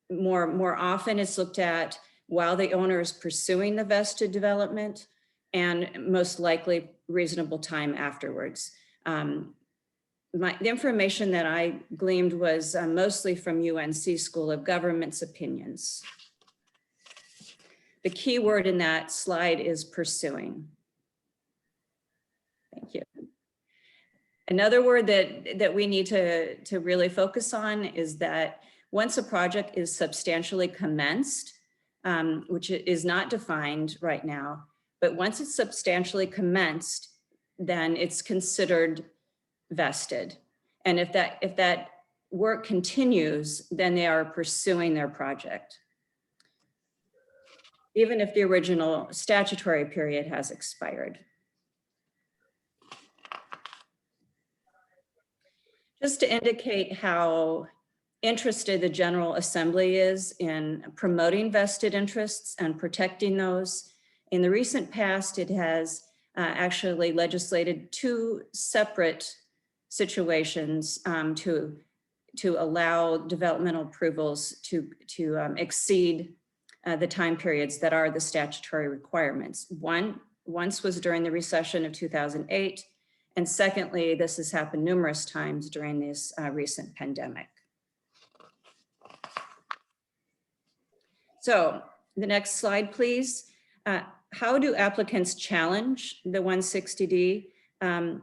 More often it's looked at while the owner is pursuing the vested development and most likely reasonable time afterwards. The information that I gleaned was mostly from UNC School of Government's opinions. The key word in that slide is pursuing. Thank you. Another word that we need to really focus on is that once a project is substantially commenced, which is not defined right now, but once it's substantially commenced, then it's considered vested. And if that work continues, then they are pursuing their project, even if the original statutory period has expired. Just to indicate how interested the General Assembly is in promoting vested interests and protecting those. In the recent past, it has actually legislated two separate situations to allow developmental approvals to exceed the time periods that are the statutory requirements. Once was during the recession of 2008, and secondly, this has happened numerous times during this recent pandemic. So the next slide, please. How do applicants challenge the 160D and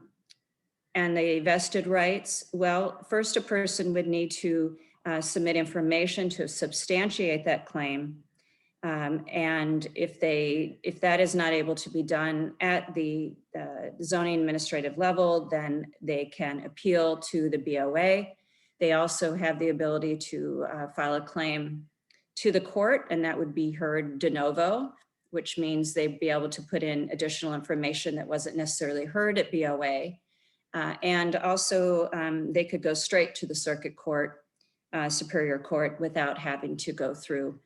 the vested rights? Well, first a person would need to submit information to substantiate that claim. And if that is not able to be done at the zoning administrative level, then they can appeal to the BOA. They also have the ability to file a claim to the court, and that would be heard de novo, which means they'd be able to put in additional information that wasn't necessarily heard at BOA. And also they could go straight to the circuit court, Superior Court, without having to go through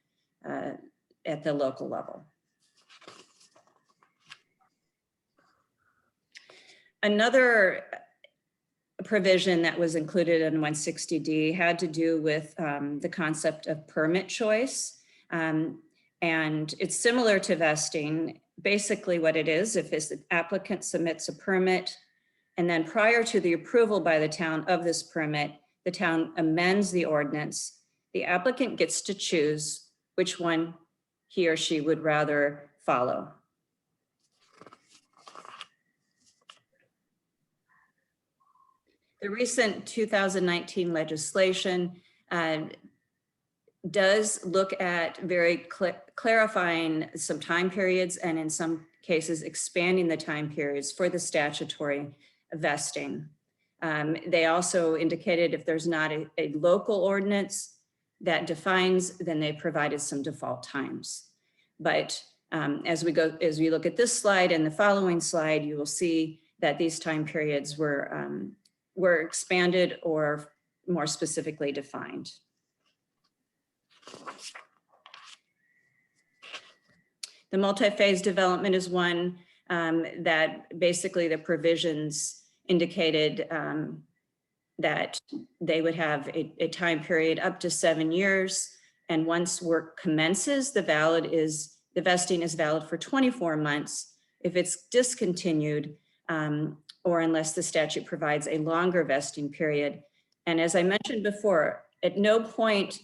at the local level. Another provision that was included in 160D had to do with the concept of permit choice. And it's similar to vesting. Basically what it is, if the applicant submits a permit, and then prior to the approval by the town of this permit, the town amends the ordinance, the applicant gets to choose which one he or she would rather follow. The recent 2019 legislation does look at very clarifying some time periods and in some cases expanding the time periods for the statutory vesting. They also indicated if there's not a local ordinance that defines, then they provided some default times. But as we look at this slide and the following slide, you will see that these time periods were expanded or more specifically defined. The multi-phase development is one that basically the provisions indicated that they would have a time period up to 7 years. And once work commences, the vesting is valid for 24 months. If it's discontinued, or unless the statute provides a longer vesting period. And as I mentioned before, at no point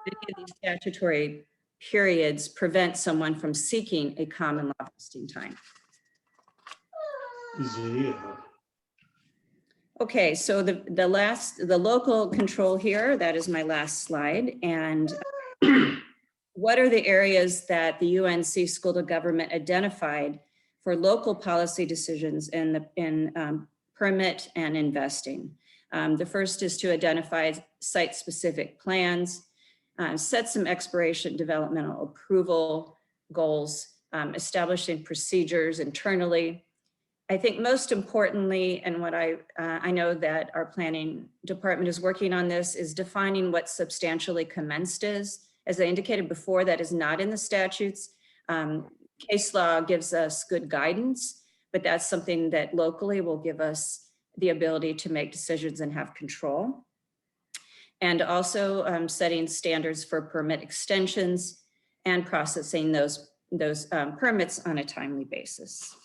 do any of these statutory periods prevent someone from seeking a common law vesting time. Yeah. Okay, so the local control here, that is my last slide. And what are the areas that the UNC School to Government identified for local policy decisions in permit and investing? The first is to identify site-specific plans, set some expiration developmental approval goals, establishing procedures internally. I think most importantly, and what I know that our planning department is working on this, is defining what substantially commenced is. As I indicated before, that is not in the statutes. Case law gives us good guidance, but that's something that locally will give us the ability to make decisions and have control. And also setting standards for permit extensions and processing those permits on a timely basis.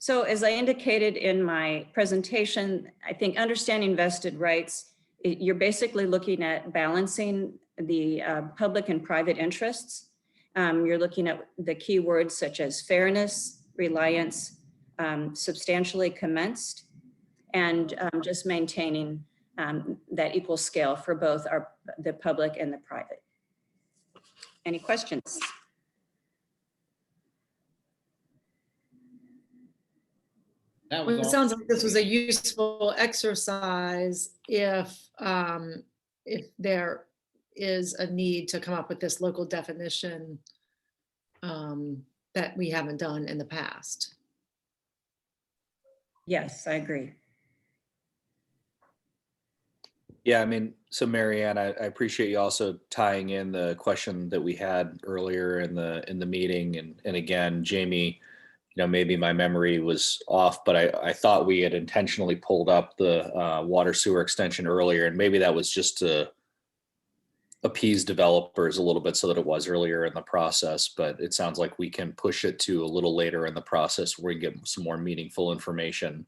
So as I indicated in my presentation, I think understanding vested rights, you're basically looking at balancing the public and private interests. You're looking at the keywords such as fairness, reliance, substantially commenced, and just maintaining that equal scale for both the public and the private. Any questions? That Well, was it all. sounds like this was a useful exercise if there is a need to come up with this local definition that we haven't done in the past. Yes, I agree. Yeah, I mean, so Mary Ann, I appreciate you also tying in the question that we had earlier in the meeting. And again, Jamie, maybe my memory was off, but I thought we had intentionally pulled up the water sewer extension earlier, and maybe that was just to appease developers a little bit so that it was earlier in the process. But it sounds like we can push it to a little later in the process where we can get some more meaningful information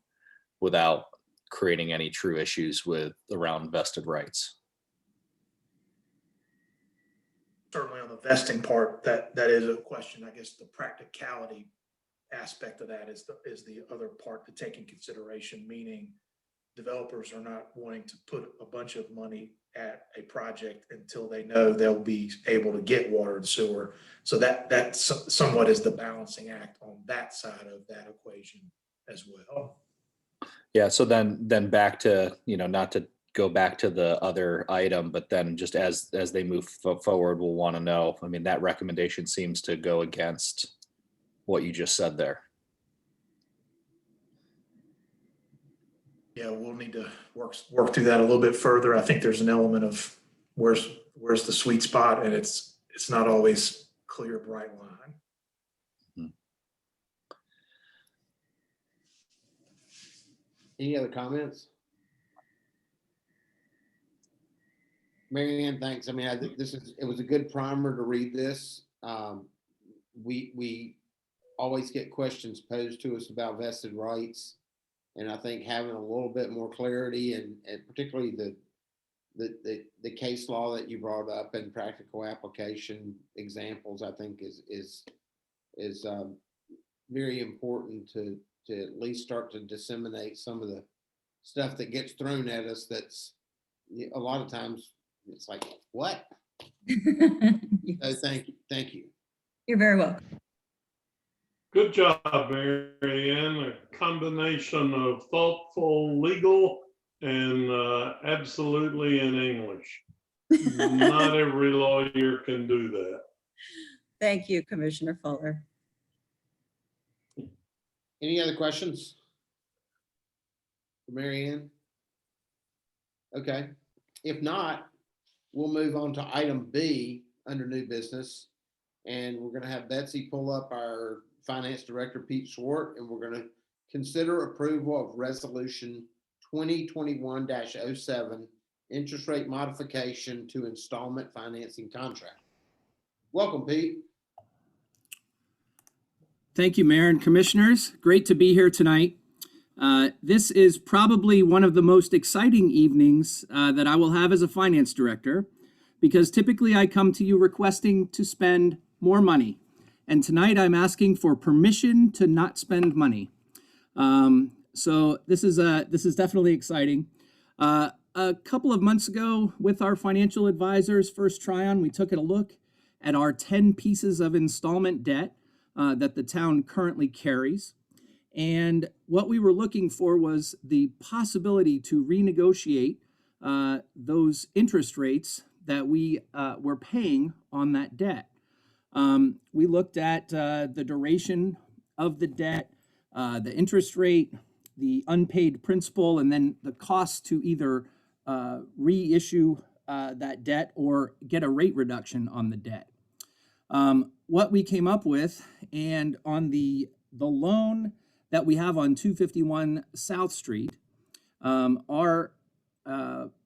without creating any true issues around vested rights. Certainly on the vesting part, that is a question. I guess the practicality aspect of that is the other part to take in consideration, meaning developers are not wanting to put a bunch of money at a project until they know they'll be able to get water and sewer. So that somewhat is the balancing act on that side of that equation as well. Yeah, so then back to, not to go back to the other item, but then just as they move forward, we'll want to know, I mean, that recommendation seems to go against what you just said there. Yeah, we'll need to work through that a little bit further. I think there's an element of where's the sweet spot, and it's not always clear, bright line. Any other comments? Mary Ann, thanks. I mean, I think it was a good primer to read this. We always get questions posed to us about vested rights. And I think having a little bit more clarity and particularly the case law that you brought up and practical application examples, I think is very important to at least start to disseminate some of the stuff that gets thrown at us. That's a lot of times it's like, what? Yes. So thank you. You're very welcome. Good job, Mary Ann. A combination of thoughtful, legal, and absolutely in English. Not every lawyer can do that. Thank you, Commissioner Fuller. Any other questions for Mary Ann? Okay, if not, we'll move on to item B under new business. And we're going to have Betsy pull up our finance director, Pete Swart, and we're going to consider approval of resolution 2021-07, interest rate modification to installment financing contract. Welcome, Pete. Thank you, Mayor and Commissioners. Great to be here tonight. This is probably one of the most exciting evenings that I will have as a finance director, because typically I come to you requesting to spend more money. And tonight I'm asking for permission to not spend money. So this is definitely exciting. A couple of months ago with our financial advisors, First Tryon, we took a look at our 10 pieces of installment debt that the town currently carries. And what we were looking for was the possibility to renegotiate those interest rates that we were paying on that debt. We looked at the duration of the debt, the interest rate, the unpaid principal, and then the cost to either reissue that debt or get a rate reduction on the debt. What we came up with, and on the loan that we have on 251 South Street, our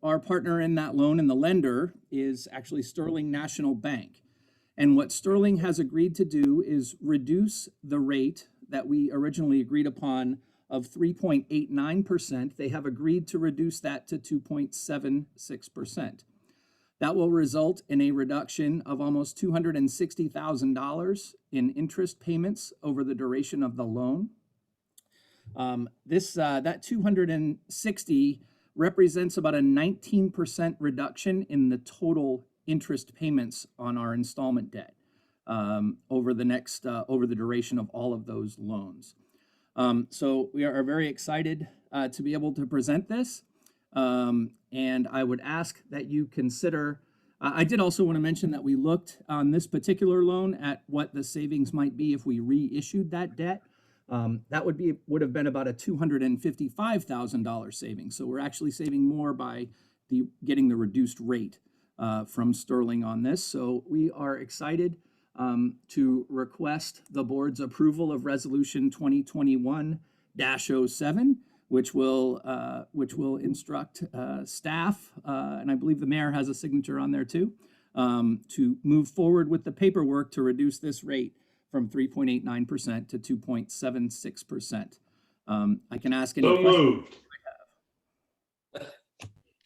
partner in that loan and the lender is actually Sterling National Bank. And what Sterling has agreed to do is reduce the rate that we originally agreed upon of 3.89%. They have agreed to reduce that to 2.76%. That will result in a reduction of almost $260,000 in interest payments over the duration of the loan. That 260 represents about a 19% reduction in the total interest payments on our installment debt over the duration of all of those loans. So we are very excited to be able to present this. And I would ask that you consider, I did also want to mention that we looked on this particular loan at what the savings might be if we reissued that debt. That would have been about a $255,000 savings. So we're actually saving more by getting the reduced rate from Sterling on this. So we are excited to request the board's approval of resolution 2021-07, which will instruct staff, and I believe the mayor has a signature on there too, to move forward with the paperwork to reduce this rate from 3.89% to 2.76%. I can ask any questions. Moved.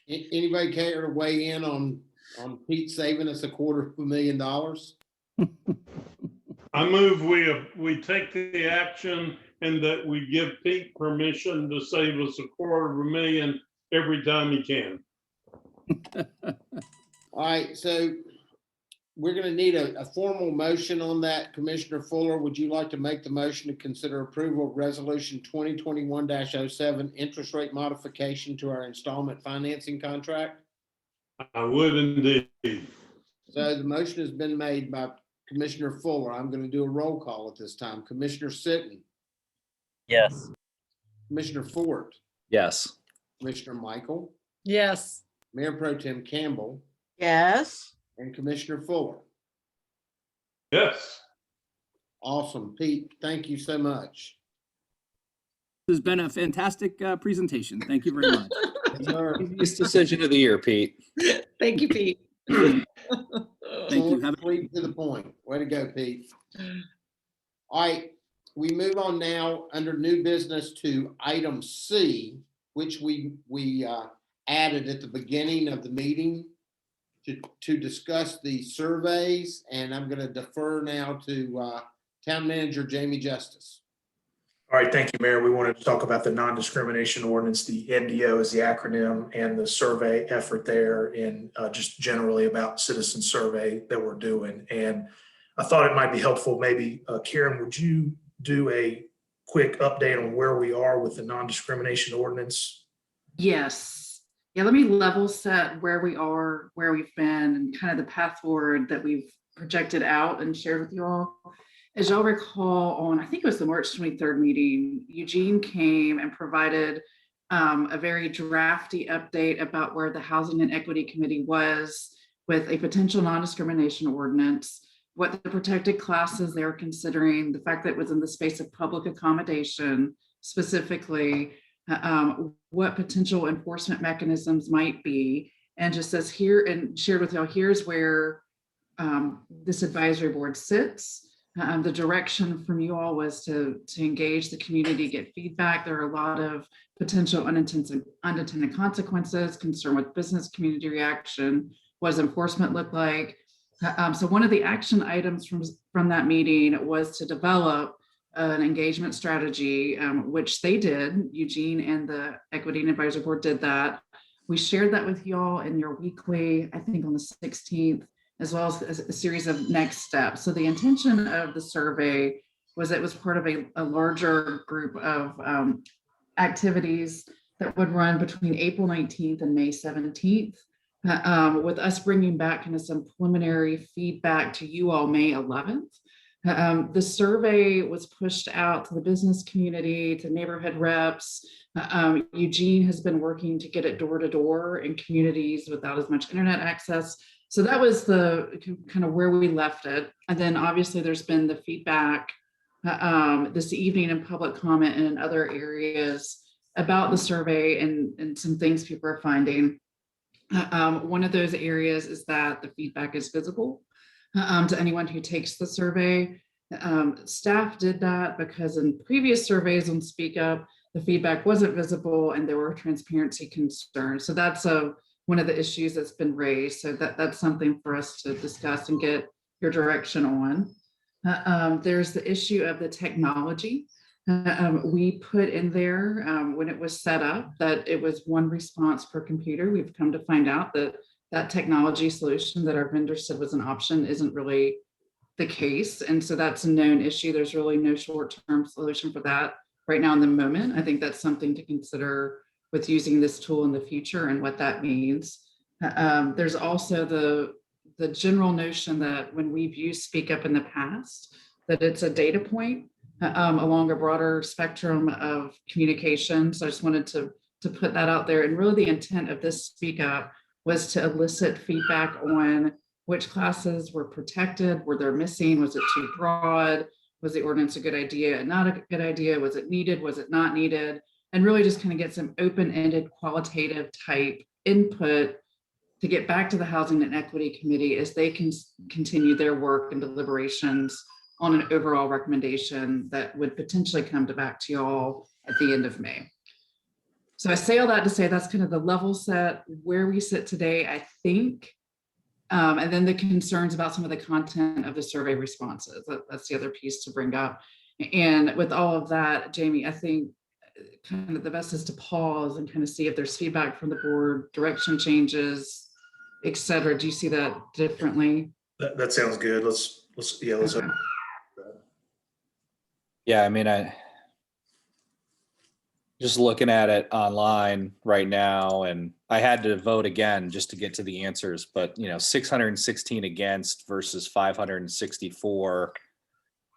Anybody care to weigh in on Pete saving us $250,000? I move we take the action and that we give Pete permission to save us $250,000 every time he can. All right, so we're going to need a formal motion on that. Commissioner Fuller, would you like to make the motion to consider approval of resolution 2021-07, interest rate modification to our installment financing contract? I would indeed. So the motion has been made by Commissioner Fuller. I'm going to do a roll call at this time. Commissioner Sitton. Yes. Commissioner Fort. Yes. Commissioner Michael. Yes. Mayor Pro Tem Campbell. Yes. And Commissioner Fuller. Yes. Awesome. Pete, thank you so much. This has been a fantastic presentation. Thank you very much. Easiest decision of the year, Pete. Thank you, Pete. Thank you. Have a Sweet to the point. Way to go, Pete. All right, we move on now under new business to item C, which we added at the beginning of the meeting to discuss the surveys, and I'm going to defer now to Town Manager Jamie Justice. All right, thank you, Mayor. We wanted to talk about the non-discrimination ordinance. The NDO is the acronym, and the survey effort there, and just generally about citizen survey that we're doing. And I thought it might be helpful, maybe, Karen, would you do a quick update on where we are with the non-discrimination ordinance? Yes. Yeah, let me level set where we are, where we've been, and kind of the path forward that we've projected out and shared with you all. As y'all recall, on, I think it was the March 23rd meeting, Eugene came and provided a very drafty update about where the Housing and Equity Committee was with a potential non-discrimination ordinance, what the protected classes they were considering, the fact that it was in the space of public accommodation, specifically what potential enforcement mechanisms might be, and just says here and shared with y'all, here's where this advisory board sits. The direction from you all was to engage the community, get feedback. There are a lot of potential unintended consequences, concern with business community reaction. What does enforcement look like? So one of the action items from that meeting was to develop an engagement strategy, which they did. Eugene and the Equity and Advisory Board did that. We shared that with y'all in your weekly, I think on the 16th, as well as a series of next steps. So the intention of the survey was it was part of a larger group of activities that would run between April 19th and May 17th, with us bringing back kind of some preliminary feedback to you all May 11th. The survey was pushed out to the business community, to neighborhood reps. Eugene has been working to get it door to door in communities without as much internet access. So that was the kind of where we left it. And then obviously there's been the feedback this evening in public comment and in other areas about the survey and some things people are finding. One of those areas is that the feedback is visible to anyone who takes the survey. Staff did that because in previous surveys on Speak Up, the feedback wasn't visible and there were transparency concerns. So that's one of the issues that's been raised. So that's something for us to discuss and get your direction on. There's the issue of the technology. We put in there when it was set up that it was one response per computer. We've come to find out that that technology solution that our vendor said was an option isn't really the case. And so that's a known issue. There's really no short-term solution for that right now in the moment. I think that's something to consider with using this tool in the future and what that means. There's also the general notion that when we've used Speak Up in the past, that it's a data point along a broader spectrum of communication. So I just wanted to put that out there. And really the intent of this Speak Up was to elicit feedback on which classes were protected, were there missing, was it too broad, was the ordinance a good idea, not a good idea, was it needed, was it not needed, and really just kind of get some open-ended qualitative type input to get back to the Housing and Equity Committee as they can continue their work and deliberations on an overall recommendation that would potentially come back to y'all at the end of May. So I say all that to say that's kind of the level set where we sit today, I think. And then the concerns about some of the content of the survey responses. That's the other piece to bring up. And with all of that, Jamie, I think kind of the best is to pause and kind of see if there's feedback from the board, direction changes, et cetera. Do you see that differently? That sounds good. Let's Okay. Yeah, I mean, I just looking at it online right now, and I had to vote again just to get to the answers, but 616 against versus 564.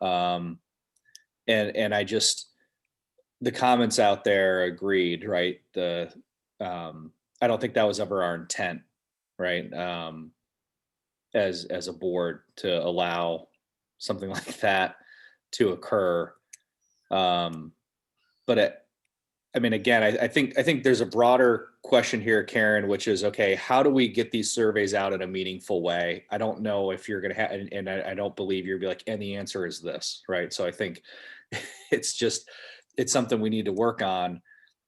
And I just, the comments out there agreed, right? I don't think that was ever our intent, right? As a board to allow something like that to occur. But I mean, again, I think there's a broader question here, Karen, which is, okay, how do we get these surveys out in a meaningful way? I don't know if you're going to have, and I don't believe you'll be like, and the answer is this, right? So I think it's something we need to work on.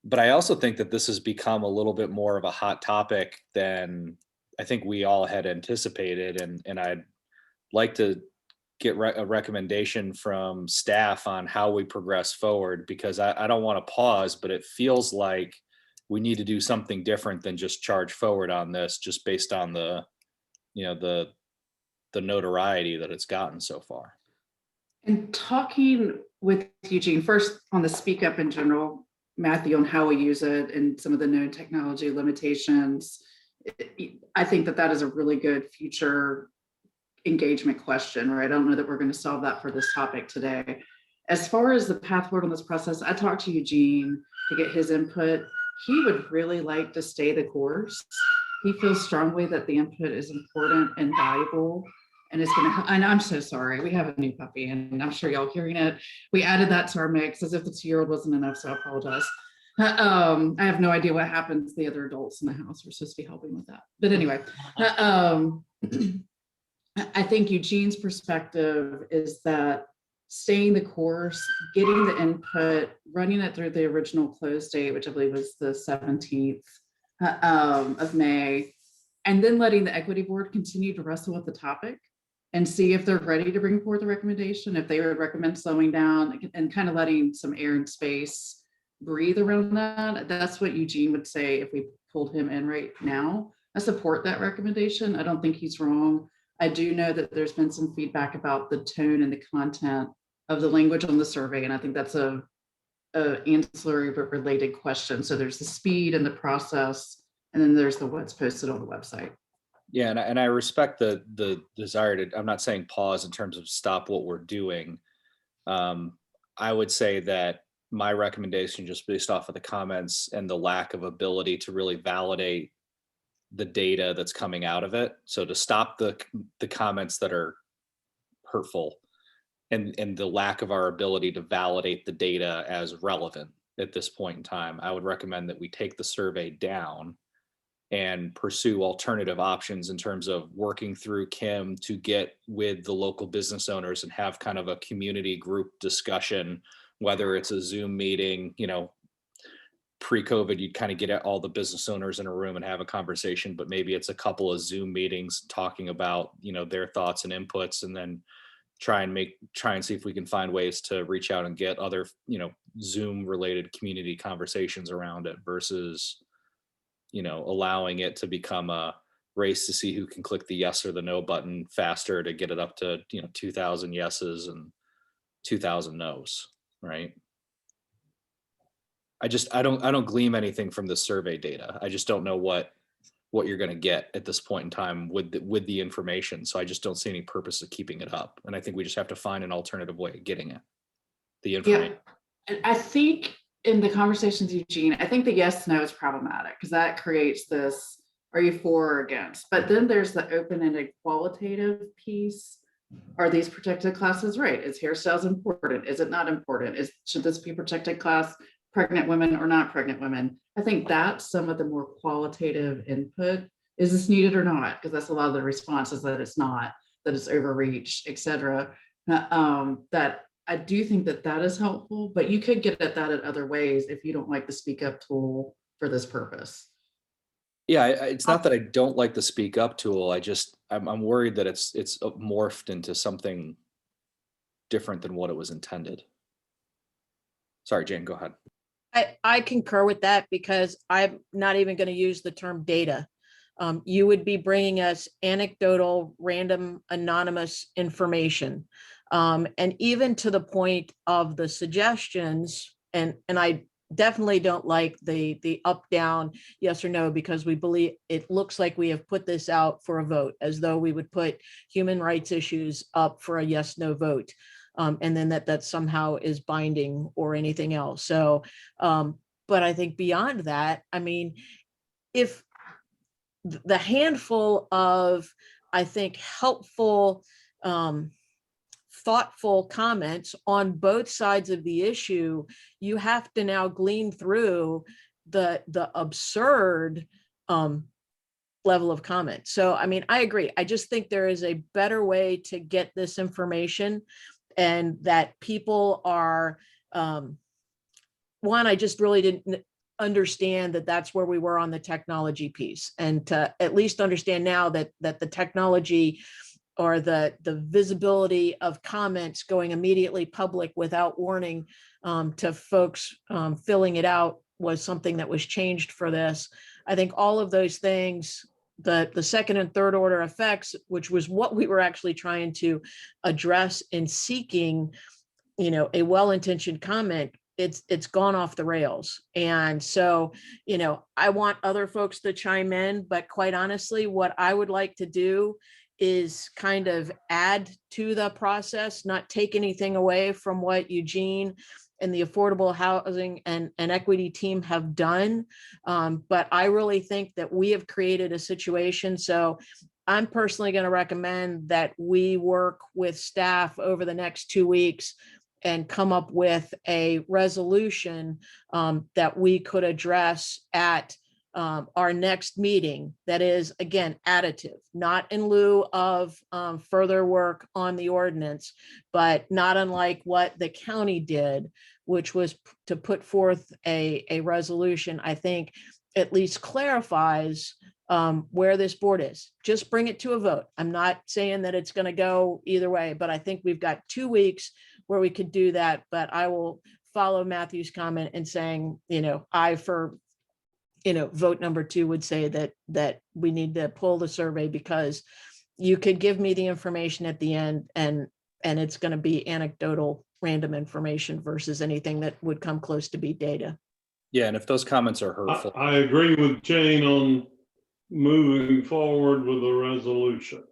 But I also think that this has become a little bit more of a hot topic than I think we all had anticipated. And I'd like to get a recommendation from staff on how we progress forward, because I don't want to pause, but it feels like we need to do something different than just charge forward on this, just based on the notoriety that it's gotten so far. And talking with Eugene first on the Speak Up in general, Matthew, on how we use it and some of the known technology limitations, I think that is a really good future engagement question, right? I don't know that we're going to solve that for this topic today. As far as the path forward on this process, I talked to Eugene to get his input. He would really like to stay the course. He feels strongly that the input is important and valuable. And it's gonna, and I'm so sorry, we have a new puppy and I'm sure y'all hearing it. We added that to our mix as if the 2-year-old wasn't enough, so I apologize. I have no idea what happened to the other adults in the house. We're supposed to be helping with that. But anyway, I think Eugene's perspective is that staying the course, getting the input, running it through the original close date, which I believe was the 17th of May, and then letting the equity board continue to wrestle with the topic and see if they're ready to bring forth a recommendation, if they would recommend slowing down, and kind of letting some air and space breathe around that. That's what Eugene would say if we pulled him in right now. I support that recommendation. I don't think he's wrong. I do know that there's been some feedback about the tone and the content of the language on the survey, and I think that's a ancillary but related question. So there's the speed and the process, and then there's the what's posted on the website. Yeah, and I respect the desire to, I'm not saying pause in terms of stop what we're doing. I would say that my recommendation, just based off of the comments and the lack of ability to really validate the data that's coming out of it. So to stop the comments that are hurtful and the lack of our ability to validate the data as relevant at this point in time, I would recommend that we take the survey down and pursue alternative options in terms of working through Kim to get with the local business owners and have kind of a community group discussion, whether it's a Zoom meeting. You know, pre-COVID, you'd kind of get all the business owners in a room and have a conversation, but maybe it's a couple of Zoom meetings talking about, you know, their thoughts and inputs, and then try and see if we can find ways to reach out and get other, you know, Zoom related community conversations around it, versus, you know, allowing it to become a race to see who can click the yes or the no button faster to get it up to, you know, 2,000 yeses and 2,000 no's, right? I don't glean anything from the survey data. I just don't know what you're going to get at this point in time with the information. So I just don't see any purpose of keeping it up. And I think we just have to find an alternative way of getting it, the information. Yeah, and I think in the conversations, Eugene, I think the yes, no is problematic because that creates this, are you for or against? But then there's the open-ended qualitative piece. Are these protected classes right? Is hairstyles important? Is it not important? Should this be protected class, pregnant women or not pregnant women? I think that's some of the more qualitative input. Is this needed or not? Because that's a lot of the responses that it's not, that it's overreach, et cetera. That I do think that is helpful, but you could get at that in other ways if you don't like the speak up tool for this purpose. Yeah, it's not that I don't like the speak up tool. I'm worried that it's morphed into something different than what it was intended. Sorry, Jane, go ahead. I concur with that because I'm not even going to use the term data. You would be bringing us anecdotal, random, anonymous information. And even to the point of the suggestions, and I definitely don't like the up, down, yes or no, because we believe it looks like we have put this out for a vote, as though we would put human rights issues up for a yes, no vote. And then that somehow is binding or anything else. So, but I think beyond that, I mean, if the handful of, I think, helpful, thoughtful comments on both sides of the issue, you have to now glean through the absurd level of comment. So, I mean, I agree. I just think there is a better way to get this information, and that people are, one, I just really didn't understand that that's where we were on the technology piece, and to at least understand now that the technology or the visibility of comments going immediately public without warning to folks filling it out was something that was changed for this. I think all of those things, the second and third order effects, which was what we were actually trying to address in seeking, you know, a well-intentioned comment, it's gone off the rails. And so, you know, I want other folks to chime in, but quite honestly, what I would like to do is kind of add to the process, not take anything away from what Eugene and the affordable housing and equity team have done. But I really think that we have created a situation. So I'm personally going to recommend that we work with staff over the next 2 weeks and come up with a resolution that we could address at our next meeting. That is, again, additive, not in lieu of further work on the ordinance, but not unlike what the county did, which was to put forth a resolution, I think at least clarifies where this board is. Just bring it to a vote. I'm not saying that it's going to go either way, but I think we've got 2 weeks where we could do that. But I will follow Matthew's comment in saying, vote number 2 would say that we need to pull the survey, because you could give me the information at the end and it's going to be anecdotal, random information versus anything that would come close to be data. Yeah, and if those comments are hurtful. I agree with Jane on moving forward with a resolution.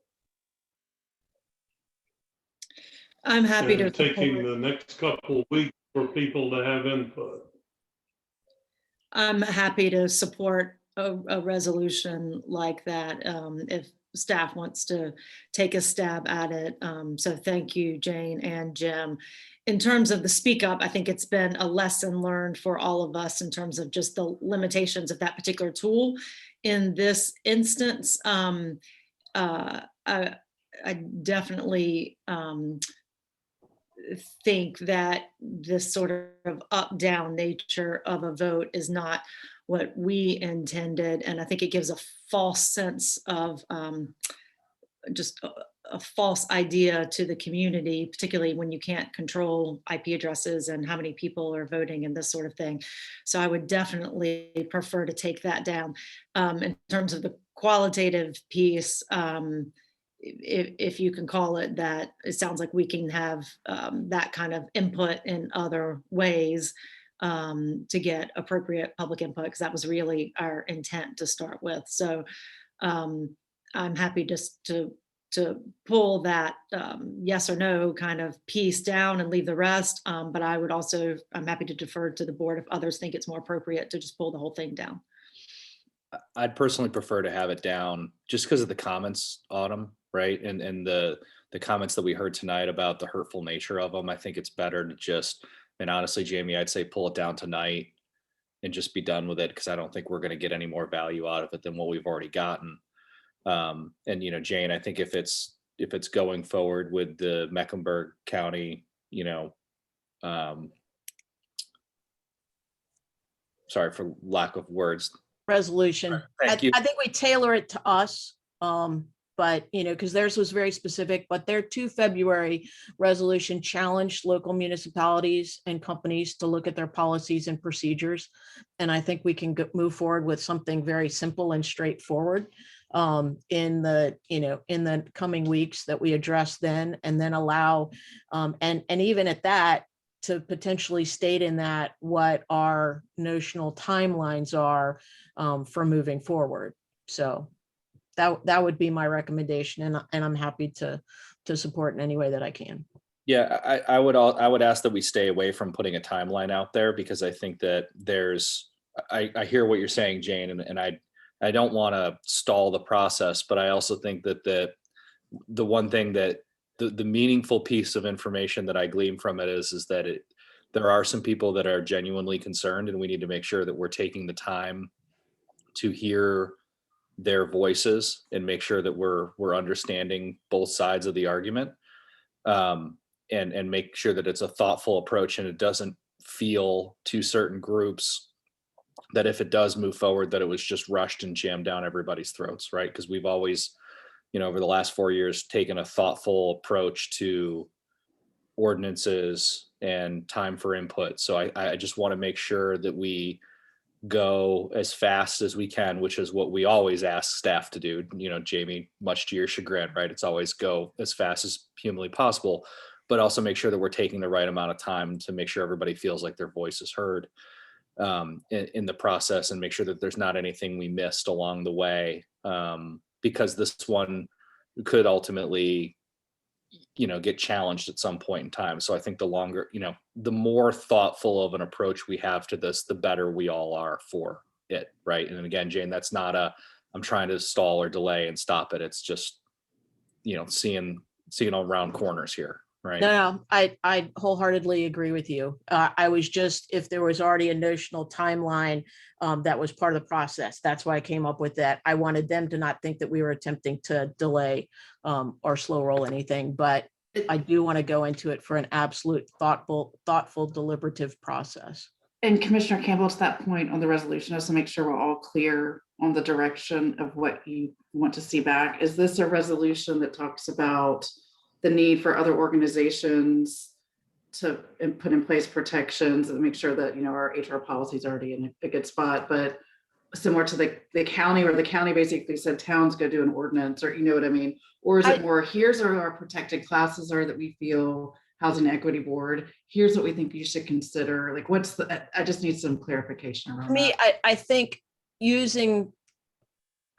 I'm happy to And taking support. the next couple of weeks for people to have input. I'm happy to support a resolution like that if staff wants to take a stab at it. So thank you, Jane and Jim. In terms of the speak up, I think it's been a lesson learned for all of us in terms of just the limitations of that particular tool. In this instance, I definitely think that this sort of up-down nature of a vote is not what we intended. And I think it gives a false sense of just a false idea to the community, particularly when you can't control IP addresses and how many people are voting and this sort of thing. So I would definitely prefer to take that down. In terms of the qualitative piece, if you can call it that, it sounds like we can have that kind of input in other ways to get appropriate public input, because that was really our intent to start with. So I'm happy just to pull that yes or no kind of piece down and leave the rest. But I'm happy to defer to the board if others think it's more appropriate to just pull the whole thing down. I'd personally prefer to have it down just because of the comments, Autumn, right? And the comments that we heard tonight about the hurtful nature of them. I think it's better to just, and honestly, Jamie, I'd say pull it down tonight and just be done with it, because I don't think we're going to get any more value out of it than what we've already gotten. And Jane, I think if it's going forward with the Mecklenburg County, sorry for lack of words. Resolution. Thank you. I think we tailor it to us, but because theirs was very specific, but their 2 February resolution challenged local municipalities and companies to look at their policies and procedures. And I think we can move forward with something very simple and straightforward in the coming weeks that we address then, and then allow and even at that, to potentially state in that what our notional timelines are for moving forward. So that would be my recommendation, and I'm happy to support in any way that I can. Yeah, I would ask that we stay away from putting a timeline out there, because I think that I hear what you're saying, Jane, and I don't want to stall the process, but I also think that the one thing that the meaningful piece of information that I glean from it is that there are some people that are genuinely concerned, and we need to make sure that we're taking the time to hear their voices and make sure that we're understanding both sides of the argument, and make sure that it's a thoughtful approach, and it doesn't feel to certain groups that if it does move forward, that it was just rushed and jammed down everybody's throats, right? Because we've always, over the last 4 years, taken a thoughtful approach to ordinances and time for input. So I just want to make sure that we go as fast as we can, which is what we always ask staff to do. Jamie, much to your chagrin, right? It's always go as fast as humanly possible, but also make sure that we're taking the right amount of time to make sure everybody feels like their voice is heard in the process, and make sure that there's not anything we missed along the way, because this one could ultimately get challenged at some point in time. So I think the longer, the more thoughtful of an approach we have to this, the better we all are for it, right? And again, Jane, that's not a I'm trying to stall or delay and stop it. It's just, seeing around corners here, right? No, I wholeheartedly agree with you. I was just, if there was already a notional timeline that was part of the process, that's why I came up with that. I wanted them to not think that we were attempting to delay or slow roll anything, but I do want to go into it for an absolute thoughtful, deliberative process. And Commissioner Campbell, to that point on the resolution, just to make sure we're all clear on the direction of what you want to see back, is this a resolution that talks about the need for other organizations to put in place protections and make sure that, our HR policy is already in a good spot, but similar to the county, where the county basically said towns go do an ordinance, or you know what I mean? Or is it more, here's our protected classes are that we feel Housing Equity Board, here's what we think you should consider. Like, I just need some clarification around For me, that. I think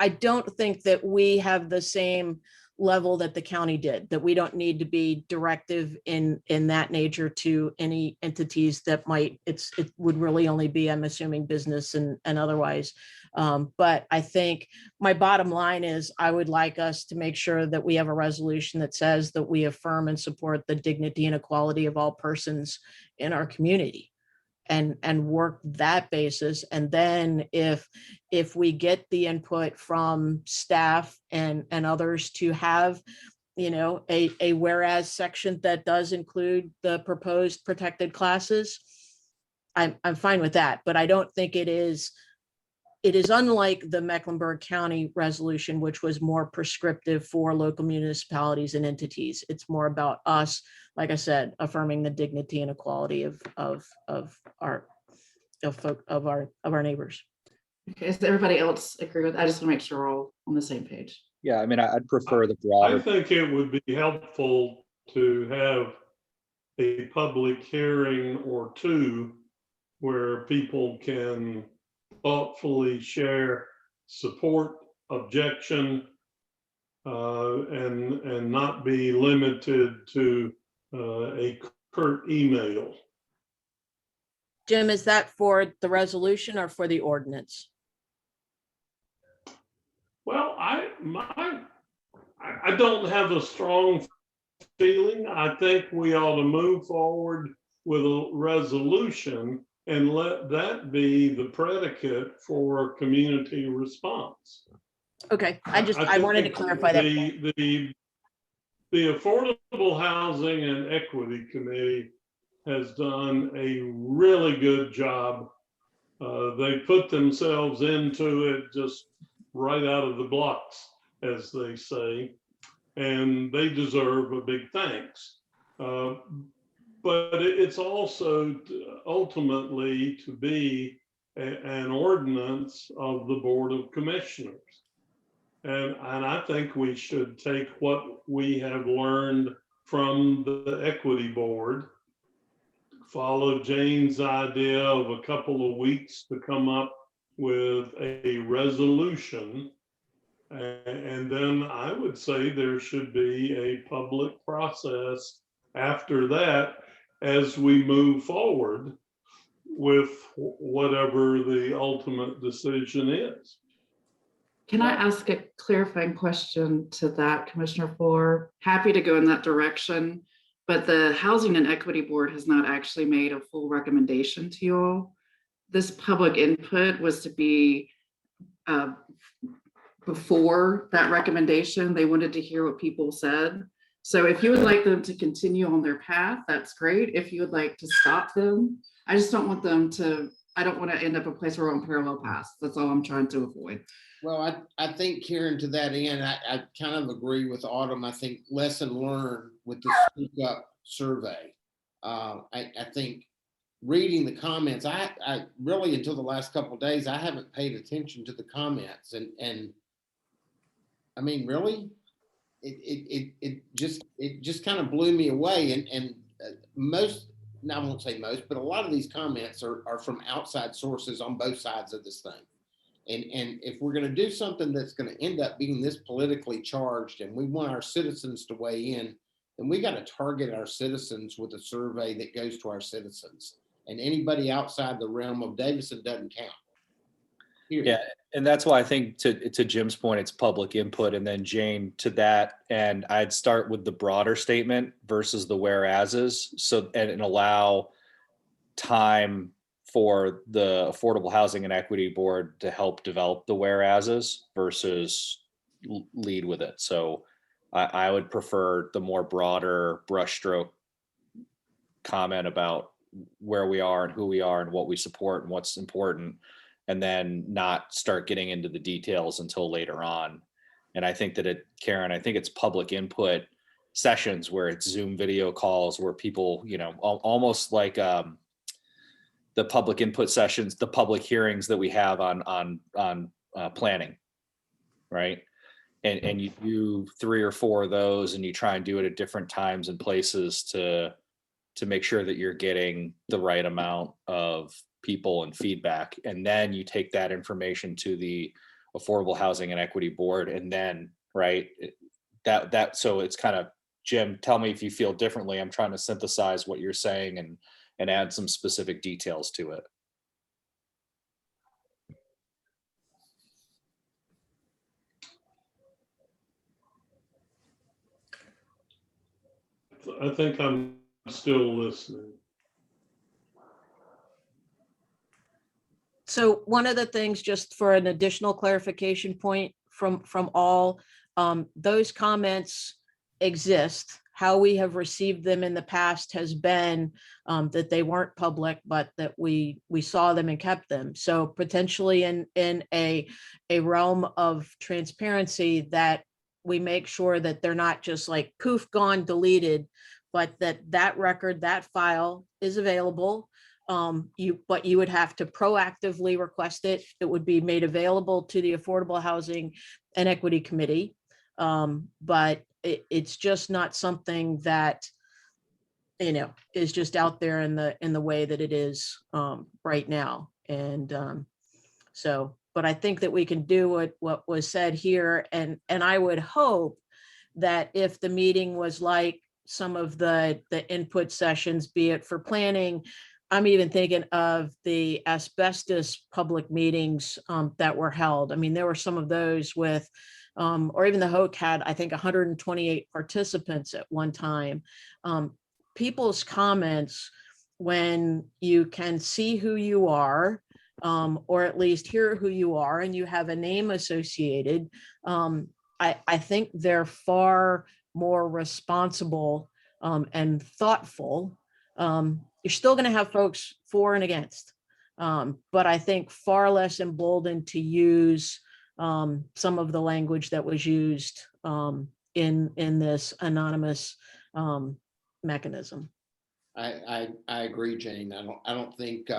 I don't think that we have the same level that the county did, that we don't need to be directive in that nature to any entities that might, it would really only be, I'm assuming, business and otherwise. But I think my bottom line is I would like us to make sure that we have a resolution that says that we affirm and support the dignity and equality of all persons in our community. And work that basis. And then if we get the input from staff and others to have, a whereas section that does include the proposed protected classes, I'm fine with that. But I don't think it is unlike the Mecklenburg County resolution, which was more prescriptive for local municipalities and entities. It's more about us, like I said, affirming the dignity and equality of our neighbors. Okay, does everybody else agree with? I just want to make sure we're all on the same page. Yeah, I mean, I'd prefer the I broader. think it would be helpful to have a public hearing or two where people can thoughtfully share support, objection, and not be limited to a curt email. Jim, is that for the resolution or for the ordinance? Well, I don't have a strong feeling. I think we ought to move forward with a resolution and let that be the predicate for community response. Okay, I wanted to clarify that. The Affordable Housing and Equity Committee has done a really good job. They put themselves into it just right out of the blocks, as they say, and they deserve a big thanks. But it's also ultimately to be an ordinance of the Board of Commissioners. And I think we should take what we have learned from the Equity Board, follow Jane's idea of a couple of weeks to come up with a resolution. And then I would say there should be a public process after that as we move forward with whatever the ultimate decision is. Can I ask a clarifying question to that, Commissioner Fuller? Happy to go in that direction, but the Housing and Equity Board has not actually made a full recommendation to you all. This public input was to be before that recommendation. They wanted to hear what people said. So if you would like them to continue on their path, that's great. If you would like to stop them, I just don't want them to, I don't want to end up a place where we're on parallel paths. That's all I'm trying to avoid. Well, I think, Karen, to that end, I kind of agree with Autumn. I think lesson learned with the Speak Up survey. I think reading the comments, I really, until the last couple of days, I haven't paid attention to the comments. And I mean, really, it just kind of blew me away. And most, I won't say most, but a lot of these comments are from outside sources on both sides of this thing. And if we're going to do something that's going to end up being this politically charged and we want our citizens to weigh in, then we got to target our citizens with a survey that goes to our citizens. And anybody outside the realm of Davidson doesn't count. Period. Yeah, And that's why I think to Jim's point, it's public input, and then Jane to that. And I'd start with the broader statement versus the whereases. So, and allow time for the Affordable Housing and Equity Board to help develop the whereases versus lead with it. So I would prefer the more broader brushstroke comment about where we are and who we are and what we support and what's important, and then not start getting into the details until later on. And I think that Karen, I think it's public input sessions where it's Zoom video calls where people, almost like the public input sessions, the public hearings that we have on planning, right? And you do 3 or 4 of those, and you try and do it at different times and places to make sure that you're getting the right amount of people and feedback. And then you take that information to the Affordable Housing and Equity Board, and then, right, so it's kind of, Jim, tell me if you feel differently. I'm trying to synthesize what you're saying and add some specific details to it. I think I'm still listening. So one of the things, just for an additional clarification point from all, those comments exist. How we have received them in the past has been that they weren't public, but that we saw them and kept them. So potentially in a realm of transparency, that we make sure that they're not just like poof, gone, deleted, but that record, that file is available. But you would have to proactively request it. It would be made available to the Affordable Housing and Equity Committee. But it's just not something that, is just out there in the way that it is right now. And but I think that we can do what was said here. And I would hope that if the meeting was like some of the input sessions, be it for planning, I'm even thinking of the asbestos public meetings that were held. I mean, there were some of those with, or even the HOC had, I think, 128 participants at one time. People's comments, when you can see who you are, or at least hear who you are, and you have a name associated, I think they're far more responsible and thoughtful. You're still going to have folks for and against, but I think far less emboldened to use some of the language that was used in this anonymous mechanism. I agree, Jane. I don't think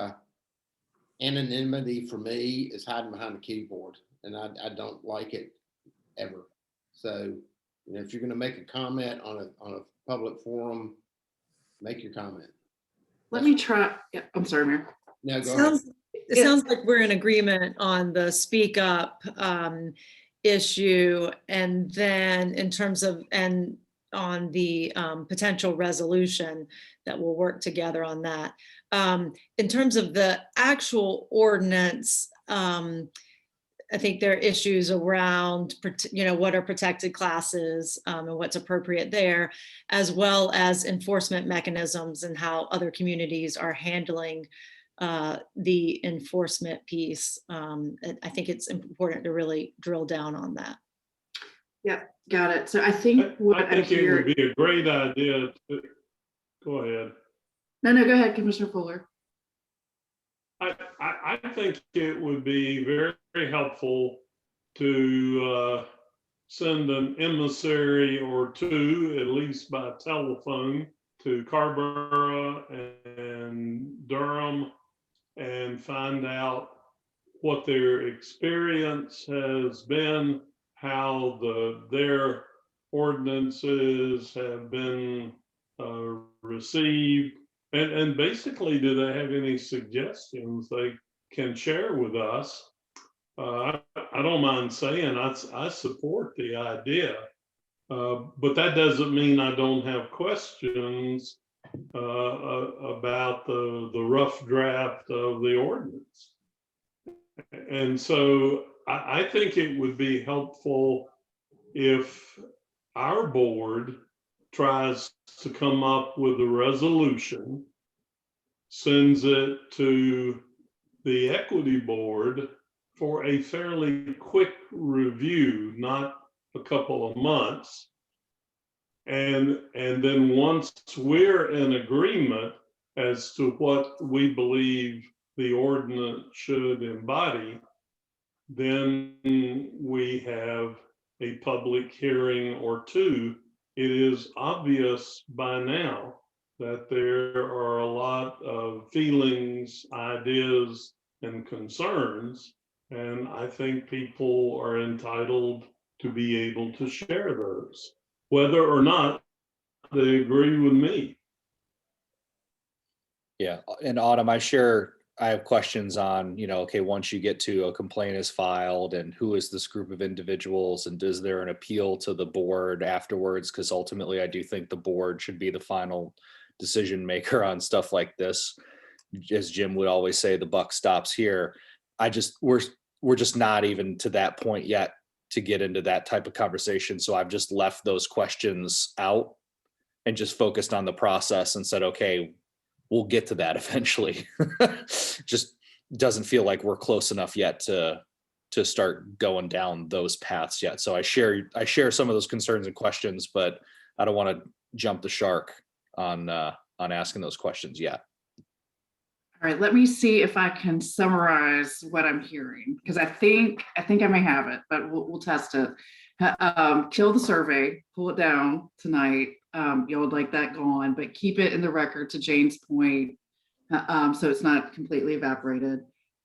anonymity for me is hiding behind a keyboard, and I don't like it ever. So, if you're going to make a comment on a public forum, make your comment. Let me try. Yeah, I'm sorry, Mayor. No, go ahead. It sounds like we're in agreement on the speak up issue, and then in terms of, and on the potential resolution that we'll work together on that. In terms of the actual ordinance, I think there are issues around, what are protected classes and what's appropriate there, as well as enforcement mechanisms and how other communities are handling the enforcement piece. I think it's important to really drill down on that. Yeah, got it. So I think what I think it would be a great idea to, go ahead. No, go ahead, Commissioner Fuller. I think it would be very, very helpful to send an emissary or two, at least by telephone, to Carrboro and Durham and find out what their experience has been, how their ordinances have been received. And basically, do they have any suggestions they can share with us? I don't mind saying I support the idea, but that doesn't mean I don't have questions about the rough draft of the ordinance. And so I think it would be helpful if our board tries to come up with a resolution, sends it to the equity board for a fairly quick review, not a couple of months. And then once we're in agreement as to what we believe the ordinance should embody, then we have a public hearing or two. It is obvious by now that there are a lot of feelings, ideas, and concerns, and I think people are entitled to be able to share those, whether or not they agree with me. Yeah, in Autumn, I have questions on, okay, once you get to a complaint is filed and who is this group of individuals and is there an appeal to the board afterwards? Because ultimately I do think the board should be the final decision maker on stuff like this. As Jim would always say, the buck stops here. We're just not even to that point yet to get into that type of conversation. So I've just left those questions out and just focused on the process and said, okay, we'll get to that eventually. Just doesn't feel like we're close enough yet to start going down those paths yet. So I share some of those concerns and questions, but I don't want to jump the shark on asking those questions yet. All right, let me see if I can summarize what I'm hearing, because I think I may have it, but we'll test it. Kill the survey, pull it down tonight. You would like that gone, but keep it in the record, to Jane's point, so it's not completely evaporated.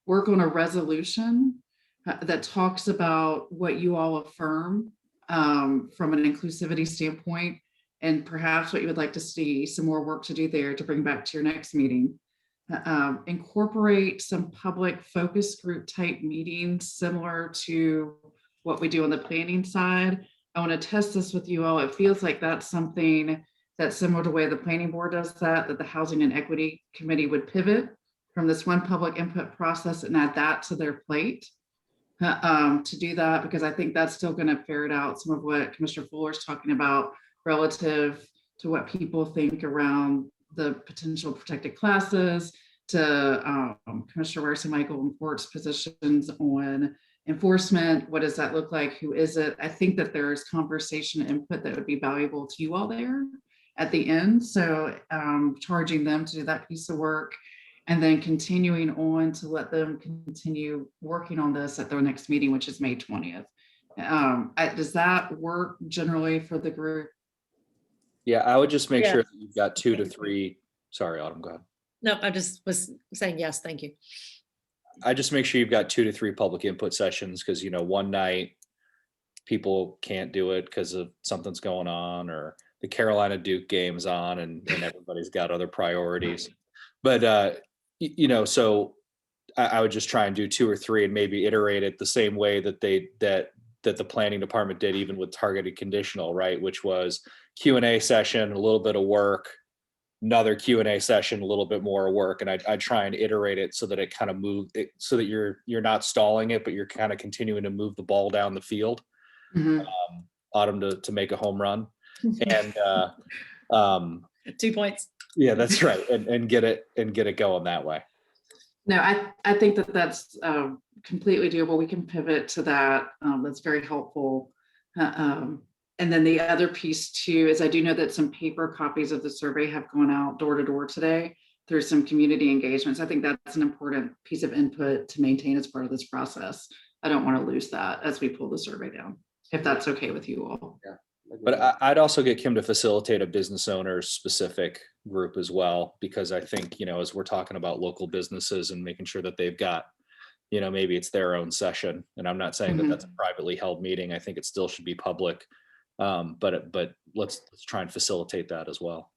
Work on a resolution that talks about what you all affirm from an inclusivity standpoint, and perhaps what you would like to see some more work to do there to bring back to your next meeting. Incorporate some public focus group type meetings similar to what we do on the planning side. I want to test this with you all. It feels like that's something that's similar to the way the planning board does that the Housing and Equity Committee would pivot from this one public input process and add that to their plate to do that, because I think that's still going to ferret out some of what Commissioner Fuller is talking about relative to what people think around the potential protected classes, to Commissioner Werse and Michael and Port's positions on enforcement. What does that look like? Who is it? I think that there is conversation input that would be valuable to you all there at the end. So charging them to do that piece of work and then continuing on to let them continue working on this at their next meeting, which is May 20th. Does that work generally for the group? Yeah, I would just make Yeah. sure that you've got 2 to 3. Sorry, Autumn, go ahead. No, I just was saying yes, thank you. I just make sure you've got 2 to 3 public input sessions, because one night people can't do it because of something's going on, or the Carolina Duke game's on and everybody's got other priorities. But so I would just try and do 2 or 3 and maybe iterate it the same way that the planning department did, even with targeted conditional, right? Which was Q&A session, a little bit of work, another Q&A session, a little bit more work. And I try and iterate it so that it kind of moved it, so that you're not stalling it, but you're kind of continuing to move the ball down the field. Autumn to make a home run. And 2 points. yeah, that's right. And get it going that way. No, I think that that's completely doable. We can pivot to that. That's very helpful. And then the other piece too is I do know that some paper copies of the survey have gone out door to door today through some community engagements. I think that's an important piece of input to maintain as part of this process. I don't want to lose that as we pull the survey down, if that's okay with you all. Yeah. But I'd also get Kim to facilitate a business owner specific group as well, because I think, as we're talking about local businesses and making sure that they've got, maybe it's their own session. And I'm not saying that that's a privately held meeting. I think it still should be public. But let's try and facilitate that as well.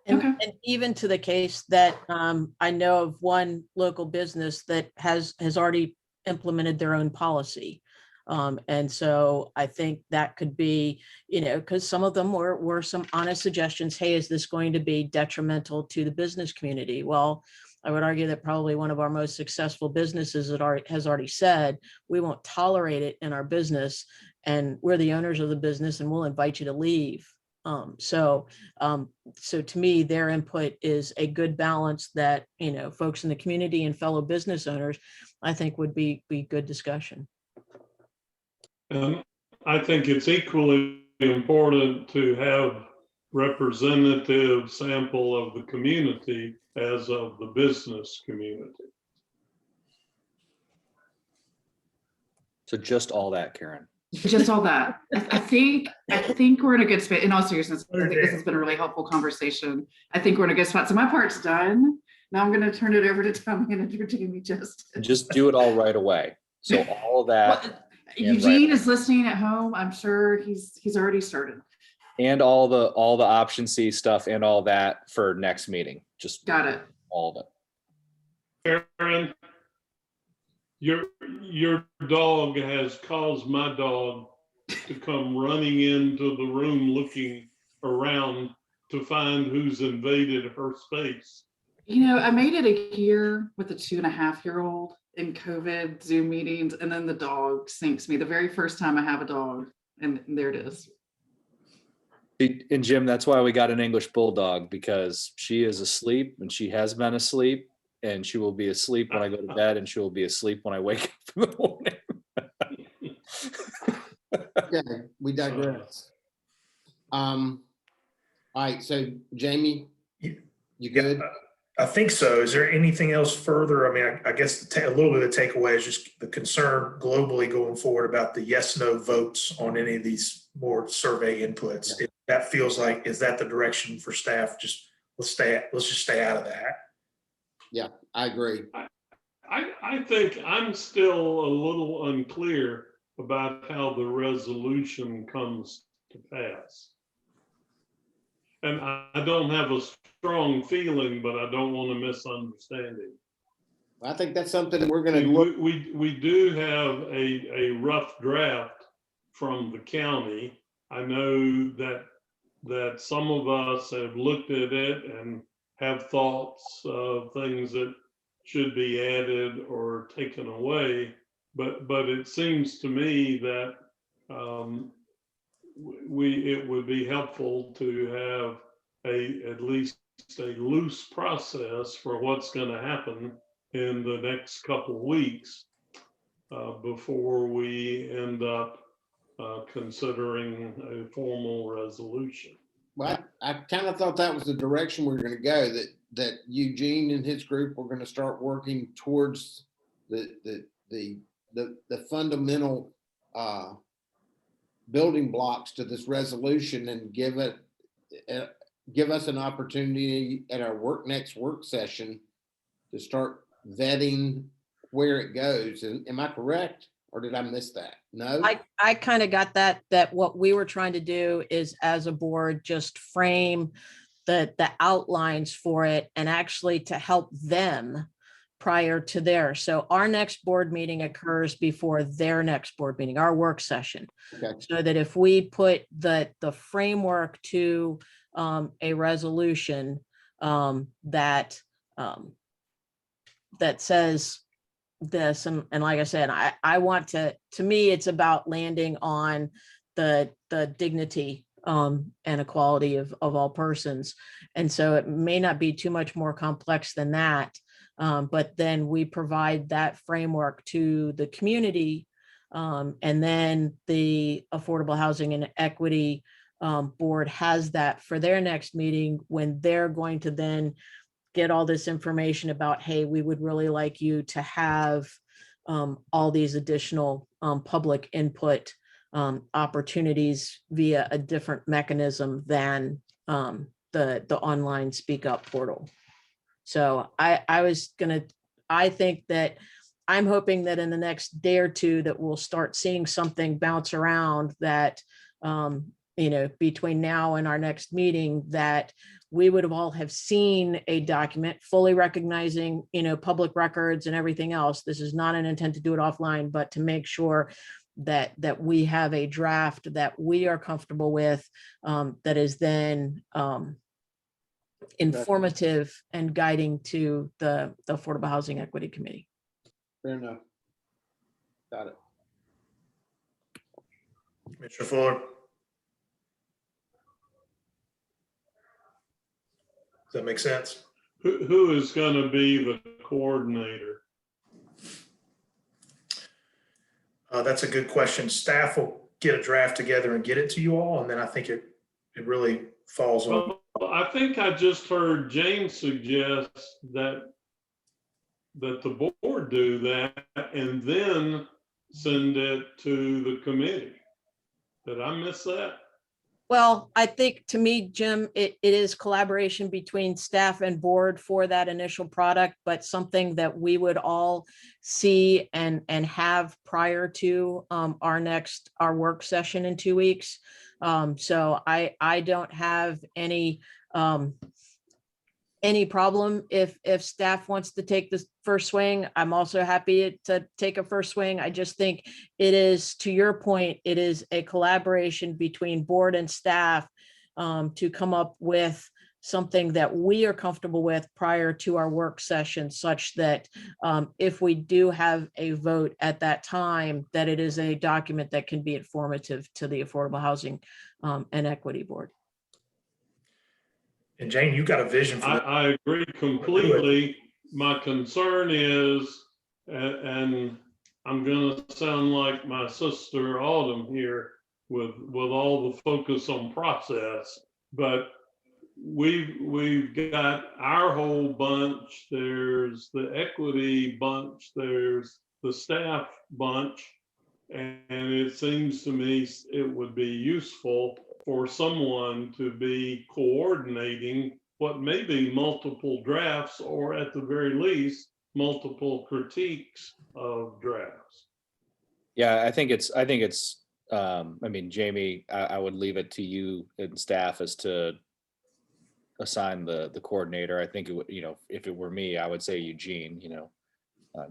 And even to the case that I know of one local business that has already implemented their own policy. And so I think that could be, because some of them were some honest suggestions. Hey, is this going to be detrimental to the business community? Well, I would argue that probably one of our most successful businesses has already said, we won't tolerate it in our business, and we're the owners of the business and we'll invite you to leave. So to me, their input is a good balance that, folks in the community and fellow business owners, I think would be good discussion. And I think it's equally important to have representative sample of the community as of the business community. So just all that, Karen. Just all that. I think we're in a good space. In all seriousness, I think this has been a really helpful conversation. I think we're in a good spot. So my part's done. Now I'm going to turn it over to town manager Jamie Justin. Just do it all right away. So all of that. Well, Eugene is listening at home. I'm sure he's already started. And all the option C stuff and all that for next meeting. Just got it. All of it. Aaron, your dog has caused my dog to come running into the room looking around to find who's invaded her space. I made it a year with a 2.5-year-old in COVID Zoom meetings, and then the dog sinks me the very first time I have a dog, and there it is. And Jim, that's why we got an English bulldog, because she is asleep and she has been asleep, and she will be asleep when I go to bed, and she will be asleep when I wake up in the morning. Okay, we digress. All right, so Jamie, you good? I think so. Is there anything else further? I mean, I guess a little bit of the takeaway is just the concern globally going forward about the yes/no votes on any of these more survey inputs. If that feels like, is that the direction for staff? Just let's just stay out of that. Yeah, I agree. I think I'm still a little unclear about how the resolution comes to pass. And I don't have a strong feeling, but I don't want a misunderstanding. I think that's something that we're going to look. We do have a rough draft from the county. I know that some of us have looked at it and have thoughts of things that should be added or taken away. But it seems to me that it would be helpful to have at least a loose process for what's going to happen in the next couple of weeks before we end up considering a formal resolution. Well, I kind of thought that was the direction we were going to go, that Eugene and his group were going to start working towards the fundamental building blocks to this resolution, and give us an opportunity at our next work session to start vetting where it goes. And am I correct, or did I miss that? No, I kind of got that what we were trying to do is, as a board, just frame the outlines for it, and actually to help them prior to theirs. So our next board meeting occurs before their next board meeting, our work session. Okay. So that if we put the framework to a resolution that says this, and like I said, I want to me, it's about landing on the dignity and equality of all persons. And so it may not be too much more complex than that. But then we provide that framework to the community, and then the Affordable Housing and Equity Board has that for their next meeting, when they're going to then get all this information about, hey, we would really like you to have all these additional public input opportunities via a different mechanism than the online Speak Up portal. So I think that I'm hoping that in the next day or two that we'll start seeing something bounce around that, between now and our next meeting, that we would have seen a document fully recognizing, public records and everything else. This is not an intent to do it offline, but to make sure that we have a draft that we are comfortable with, that is then informative and guiding to the Affordable Housing Equity Committee. Fair enough. Got it. Commissioner Fuller. Does that make sense? Who is going to be the coordinator? That's a good question. Staff will get a draft together and get it to you all, and then I think it really falls on. Well, I think I just heard James suggest that the board do that and then send it to the committee. Did I miss that? Well, I think to me, Jim, it is collaboration between staff and board for that initial product, but something that we would all see and have prior to our work session in 2 weeks. So I don't have any problem if staff wants to take the first swing. I'm also happy to take a first swing. I just think it is, to your point, it is a collaboration between board and staff to come up with something that we are comfortable with prior to our work session, such that if we do have a vote at that time, that it is a document that can be informative to the Affordable Housing and Equity Board. And Jane, you got a vision for that. I agree completely. My concern is, and I'm going to sound like my sister Autumn here with all the focus on process, but we've got our whole bunch. There's the equity bunch, there's the staff bunch, and it seems to me it would be useful for someone to be coordinating what may be multiple drafts, or at the very least, multiple critiques of drafts. Yeah, I think it's, I mean, Jamie, I would leave it to you and staff as to assign the coordinator. I think it would, if it were me, I would say Eugene,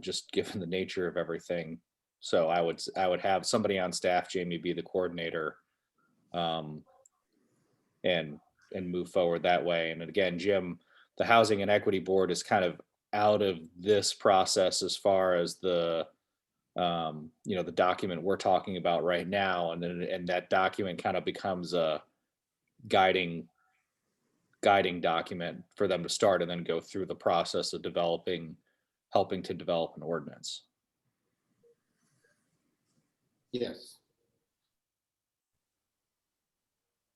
just given the nature of everything. So I would have somebody on staff, Jamie, be the coordinator, and move forward that way. And again, Jim, the Housing and Equity Board is kind of out of this process as far as the the document we're talking about right now, and that document kind of becomes a guiding document for them to start and then go through the process of helping to develop an ordinance. Yes.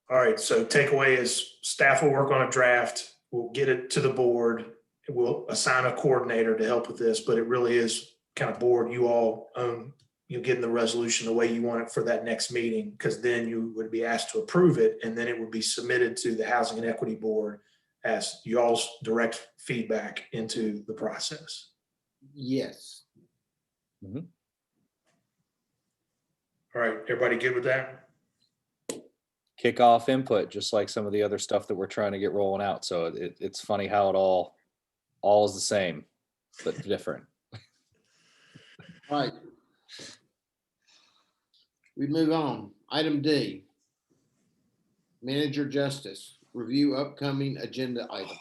All right, so takeaway is staff will work on a draft. We'll get it to the board. We'll assign a coordinator to help with this, but it really is kind of board. You all own, getting the resolution the way you want it for that next meeting, because then you would be asked to approve it, and then it would be submitted to the Housing and Equity Board as you all's direct feedback into the process. Yes. All right, everybody good with that? Kick off input, just like some of the other stuff that we're trying to get rolling out. So it's funny how it all is the same, but different. All right. We move on. Item D. Manager Justice, review upcoming agenda items.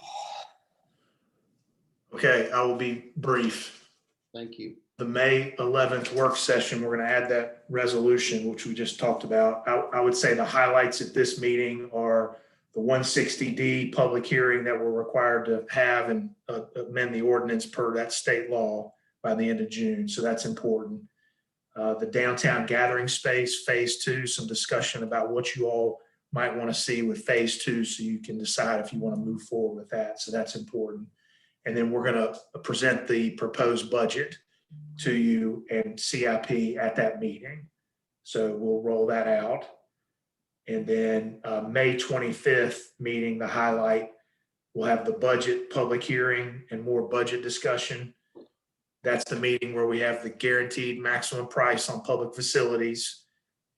Okay, I will be brief. Thank you. The May 11th work session, we're going to add that resolution, which we just talked about. I would say the highlights at this meeting are the 160D public hearing that we're required to have and amend the ordinance per that state law by the end of June. So that's important. The downtown gathering space, phase 2, some discussion about what you all might want to see with phase 2 so you can decide if you want to move forward with that. So that's important. And then we're going to present the proposed budget to you and CIP at that meeting. So we'll roll that out. And then May 25th meeting, the highlight, we'll have the budget public hearing and more budget discussion. That's the meeting where we have the guaranteed maximum price on public facilities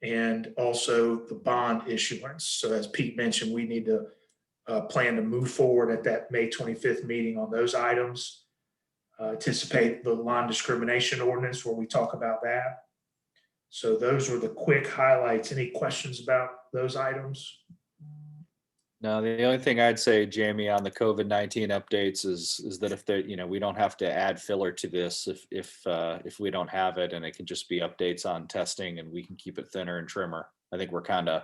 and also the bond issuance. So as Pete mentioned, we need to plan to move forward at that May 25th meeting on those items. Anticipate the non-discrimination ordinance where we talk about that. So those were the quick highlights. Any questions about those items? No, the only thing I'd say, Jamie, on the COVID-19 updates is that if they, we don't have to add filler to this if we don't have it, and it can just be updates on testing, and we can keep it thinner and trimmer. I think we're kind of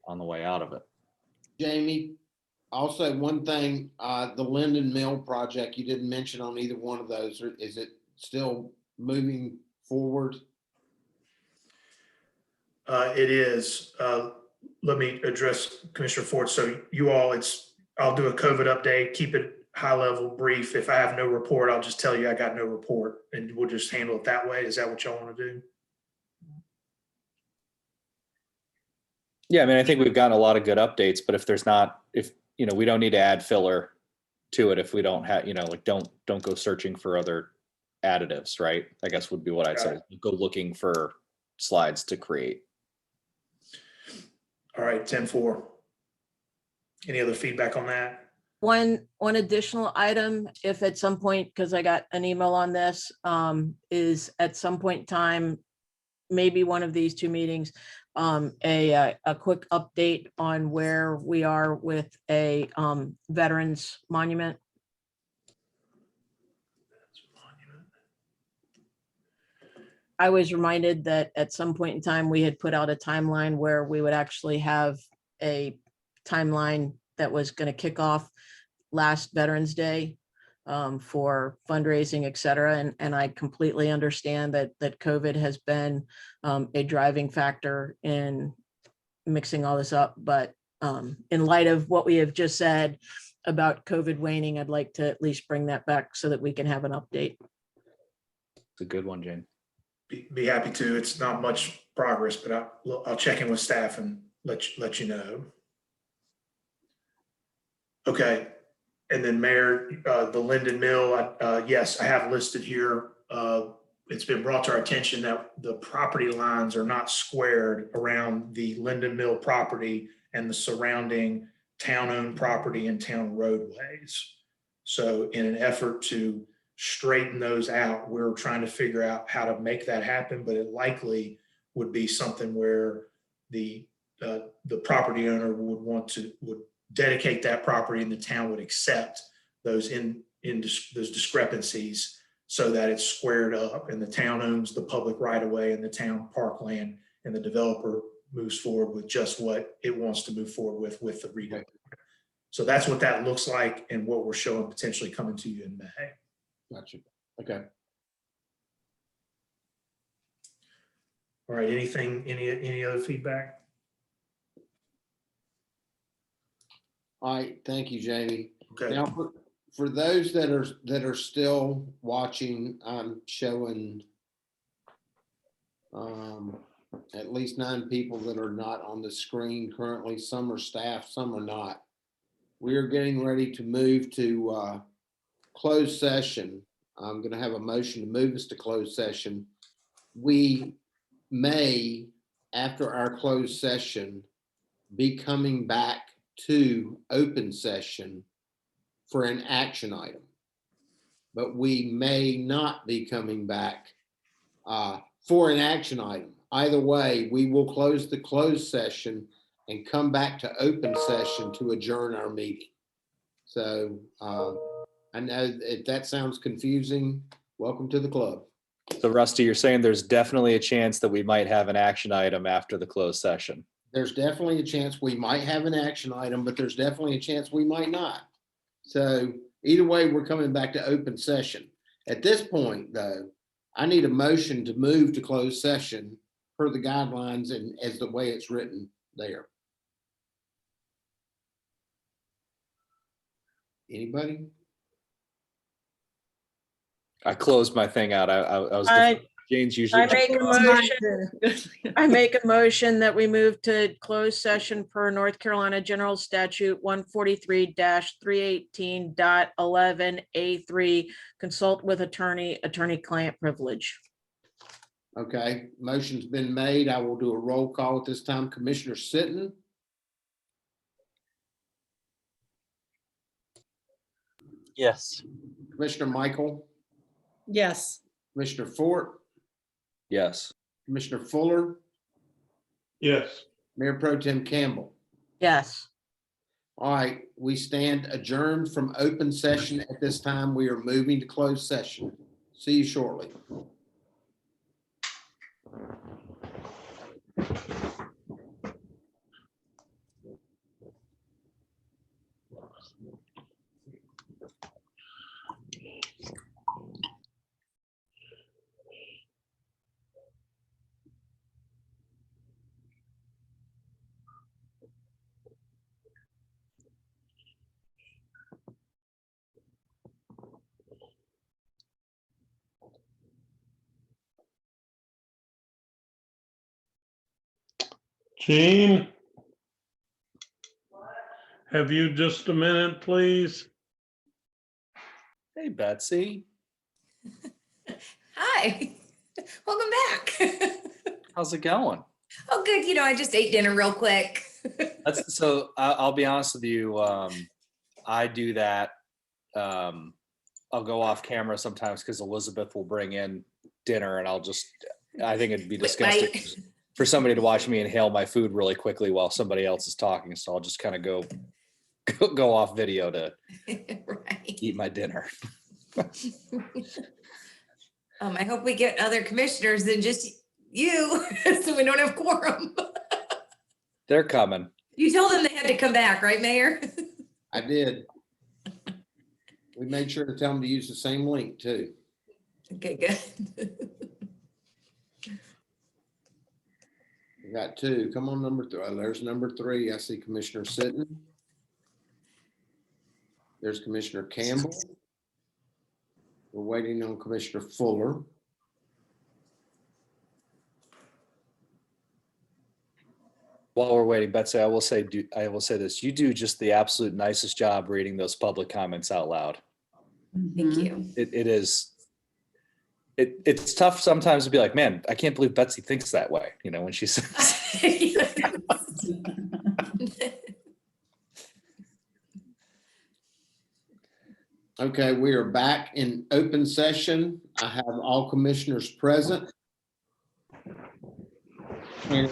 on the way out of it. Jamie, also one thing, the Linden Mill project, you didn't mention on either one of those. Is it still moving forward? It is. Let me address Commissioner Ford. So you all, I'll do a COVID update, keep it high level, brief. If I have no report, I'll just tell you I got no report, and we'll just handle it that way. Is that what y'all want to do? Yeah, I mean, I think we've gotten a lot of good updates, but if there's not, we don't need to add filler to it if we don't have, like don't go searching for other additives, right? I guess would be what I'd say. Go looking for slides to create. All right, 10-4. Any other feedback on that? One additional item, if at some point, because I got an email on this, is at some point in time, maybe one of these two meetings, a quick update on where we are with a veterans monument. I was reminded that at some point in time, we had put out a timeline where we would actually have a timeline that was going to kick off last Veterans Day for fundraising, et cetera. And I completely understand that COVID has been a driving factor in mixing all this up. But in light of what we have just said about COVID waning, I'd like to at least bring that back so that we can have an update. It's a good one, Jane. Be happy to. It's not much progress, but I'll check in with staff and let you know. Okay. And then Mayor, the Linden Mill, yes, I have listed here. It's been brought to our attention that the property lines are not squared around the Linden Mill property and the surrounding town-owned property and town roadways. So in an effort to straighten those out, we're trying to figure out how to make that happen, but it likely would be something where the property owner would dedicate that property and the town would accept those those discrepancies so that it's squared up and the town owns the public right of way and the town parkland, and the developer moves forward with just what it wants to move forward with the redevelopment. So that's what that looks like and what we're showing potentially coming to you in May. Gotcha. Okay. All right. Any other feedback? All right. Thank you, Jamie. Okay. Now, for those that are still watching, I'm showing at least 9 people that are not on the screen currently. Some are staff, some are not. We are getting ready to move to closed session. I'm going to have a motion to move us to closed session. We may, after our closed session, be coming back to open session for an action item, but we may not be coming back for an action item. Either way, we will close the closed session and come back to open session to adjourn our meeting. So I know if that sounds confusing, welcome to the club. So Rusty, you're saying there's definitely a chance that we might have an action item after the closed session. There's definitely a chance we might have an action item, but there's definitely a chance we might not. So either way, we're coming back to open session. At this point, though, I need a motion to move to closed session per the guidelines and as the way it's written there. Anybody? I closed my thing out. I was Jane's usually. I make a motion that we move to closed session per North Carolina General Statute 143-318.11A3. Consult with attorney-client privilege. Okay, motion's been made. I will do a roll call at this time. Commissioner Sitton. Yes. Commissioner Michael. Yes. Commissioner Fort. Yes. Commissioner Fuller. Yes. Mayor Pro Tem Campbell. Yes. All right, we stand adjourned from open session at this time. We are moving to closed session. See you shortly. Gene? Have you just a minute, please? Hey, Betsy. Hi, welcome back. How's it going? Oh, good. You know, I just ate dinner real quick. That's so I'll be honest with you. I do that. I'll go off camera sometimes because Elizabeth will bring in dinner and I think it'd be disgusting for somebody to watch me inhale my food really quickly while somebody else is talking. So I'll just kind of go off video to eat my dinner. I hope we get other commissioners than just you, so we don't have quorum. They're coming. You told them they had to come back, right, Mayor? I did. We made sure to tell them to use the same link too. Okay, good. We got two. Come on, number 3. There's number 3. I see Commissioner Sitton. There's Commissioner Campbell. We're waiting on Commissioner Fuller. While we're waiting, Betsy, I will say this. You do just the absolute nicest job reading those public comments out loud. Thank you. It's tough sometimes to be like, man, I can't believe Betsy thinks that way, when she says. Okay, we are back in open session. I have all commissioners present. And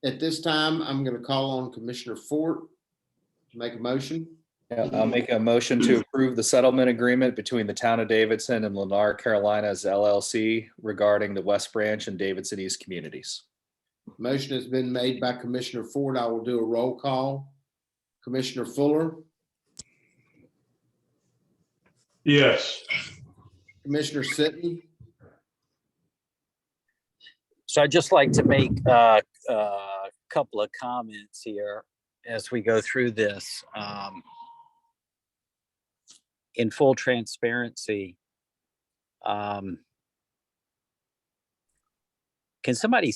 at this time, I'm going to call on Commissioner Fort to make a motion. Yeah, I'll make a motion to approve the settlement agreement between the town of Davidson and Lennar Carolinas LLC regarding the West Branch and Davidson East communities. Motion has been made by Commissioner Fort. I will do a roll call. Commissioner Fuller, Yes. Commissioner Sitton, So I'd just like to make a couple of comments here as we go through this. In full transparency, can somebody,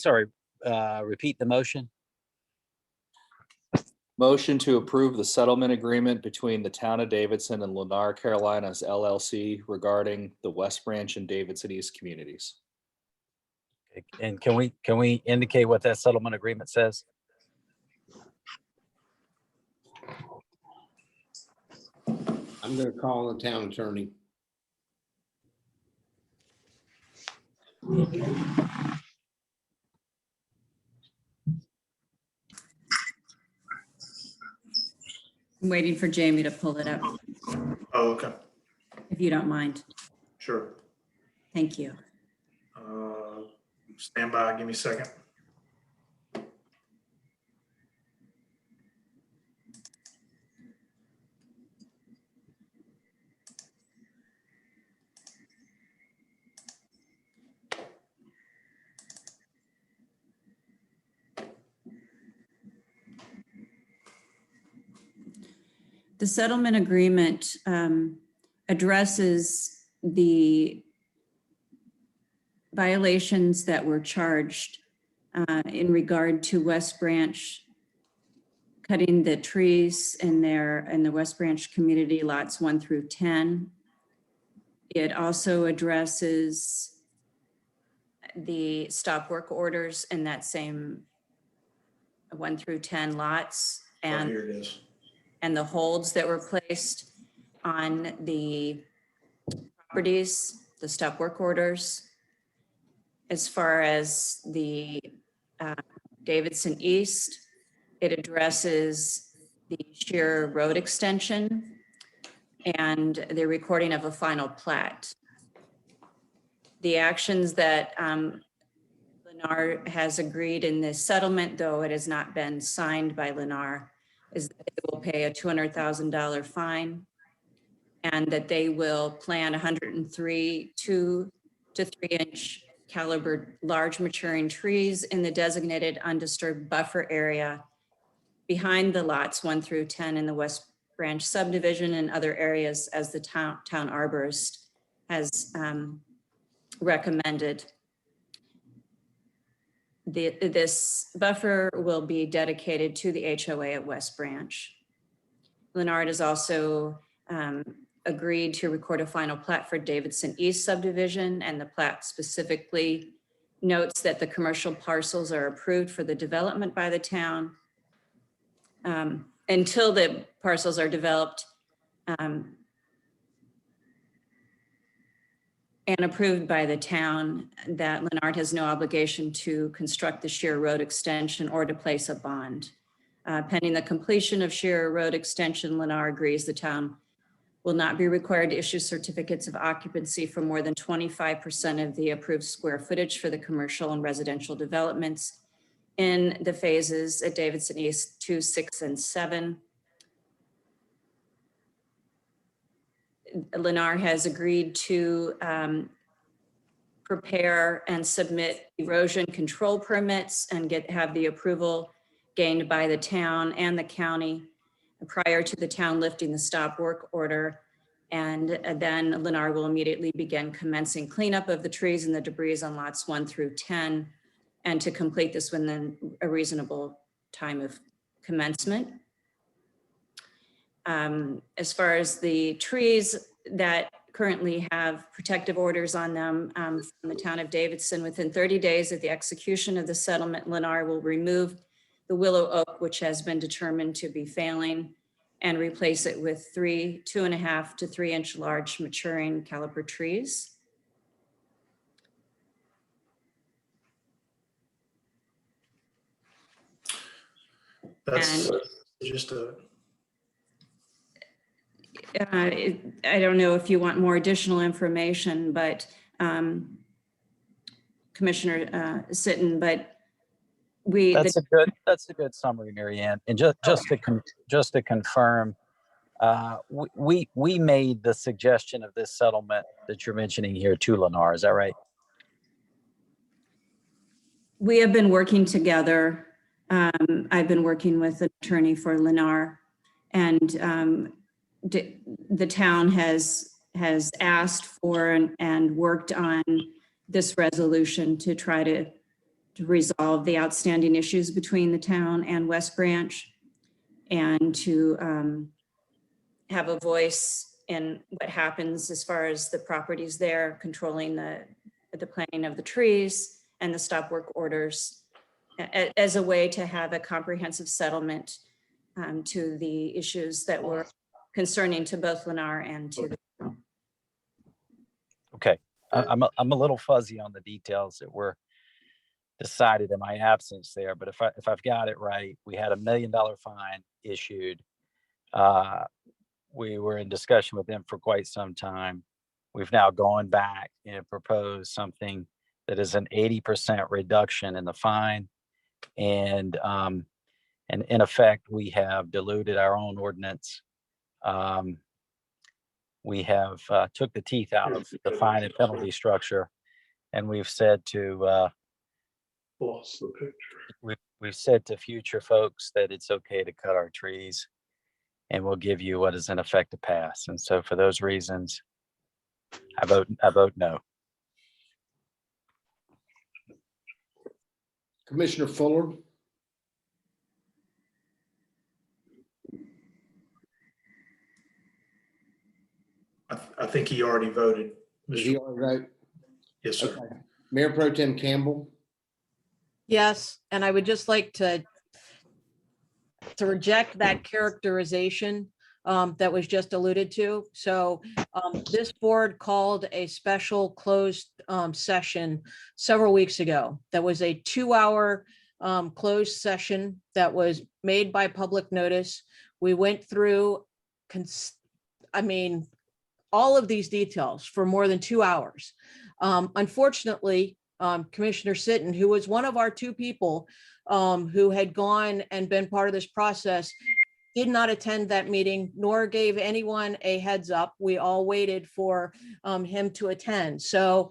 repeat the motion? Motion to approve the settlement agreement between the town of Davidson and Lennar Carolinas LLC regarding the West Branch and Davidson East communities. And can we indicate what that settlement agreement says? I'm going to call on the town attorney. I'm waiting for Jamie to pull it up, Oh, okay, if you don't mind. sure. Thank you. Stand by, give me a second. The settlement agreement addresses the violations that were charged in regard to West Branch cutting the trees in the West Branch community lots 1 through 10. It also addresses the stop work orders in that same 1 through 10 lots Oh, here it is. and the holds that were placed on the properties, the stop work orders. As far as the Davidson East, It addresses the sheer road extension and the recording of a final plat. The actions that Lennar has agreed in this settlement, though it has not been signed by Lennar, is that they will pay a $200,000 fine and that they will plant 103 2 to 3 inch caliber large maturing trees in the designated undisturbed buffer area behind the lots 1 through 10 in the West Branch subdivision and other areas as the town arborist has recommended. This buffer will be dedicated to the HOA at West Branch. Lennar has also agreed to record a final plat for Davidson East subdivision, and the plat specifically notes that the commercial parcels are approved for the development by the town. Until the parcels are developed and approved by the town, that Lennar has no obligation to construct the sheer road extension or to place a bond. Pending the completion of sheer road extension, Lennar agrees the town will not be required to issue certificates of occupancy for more than 25% of the approved square footage for the commercial and residential developments in the phases at Davidson East 2, 6, and 7. Lennar has agreed to prepare and submit erosion control permits and have the approval gained by the town and the county prior to the town lifting the stop work order. And then Lennar will immediately begin commencing cleanup of the trees and the debris on lots 1 through 10, and to complete this within a reasonable time of commencement. As far as the trees that currently have protective orders on them from the town of Davidson, within 30 days of the execution of the settlement, Lennar will remove the willow oak, which has been determined to be failing, and replace it with 3 2.5 to 3 inch large maturing caliber trees. That's just a. I don't know if you want more additional information, but Commissioner Sitton, but That's a good summary, Mary Ann. And just to confirm, we made the suggestion of this settlement that you're mentioning here to Lennar. Is that right? We have been working together. I've been working with an attorney for Lennar, and the town has asked for and worked on this resolution to try to resolve the outstanding issues between the town and West Branch, and to have a voice in what happens as far as the properties there, controlling the planting of the trees and the stop work orders, as a way to have a comprehensive settlement to the issues that were concerning to both Lennar and to the town. Okay, I'm a little fuzzy on the details that were decided in my absence there, but if I've got it right, we had $1 million fine issued. We were in discussion with them for quite some time. We've now gone back and proposed something that is an 80% reduction in the fine, and in effect, we have diluted our own ordinance. We have took the teeth out of the fine and penalty structure, and we've said to Lost the picture. we've said to future folks that it's okay to cut our trees, and we'll give you what is in effect a pass. And so, for those reasons, I vote no. Commissioner Fuller. I think he already voted. Did he already vote? Yes, sir. Okay. Mayor Pro Tem Campbell. Yes, and I would just like to reject that characterization that was just alluded to. So this board called a special closed session several weeks ago. That was a 2-hour closed session that was made by public notice. We went through, all of these details for more than 2 hours. Unfortunately, Commissioner Sitton, who was one of our two people who had gone and been part of this process, did not attend that meeting, nor gave anyone a heads up. We all waited for him to attend. So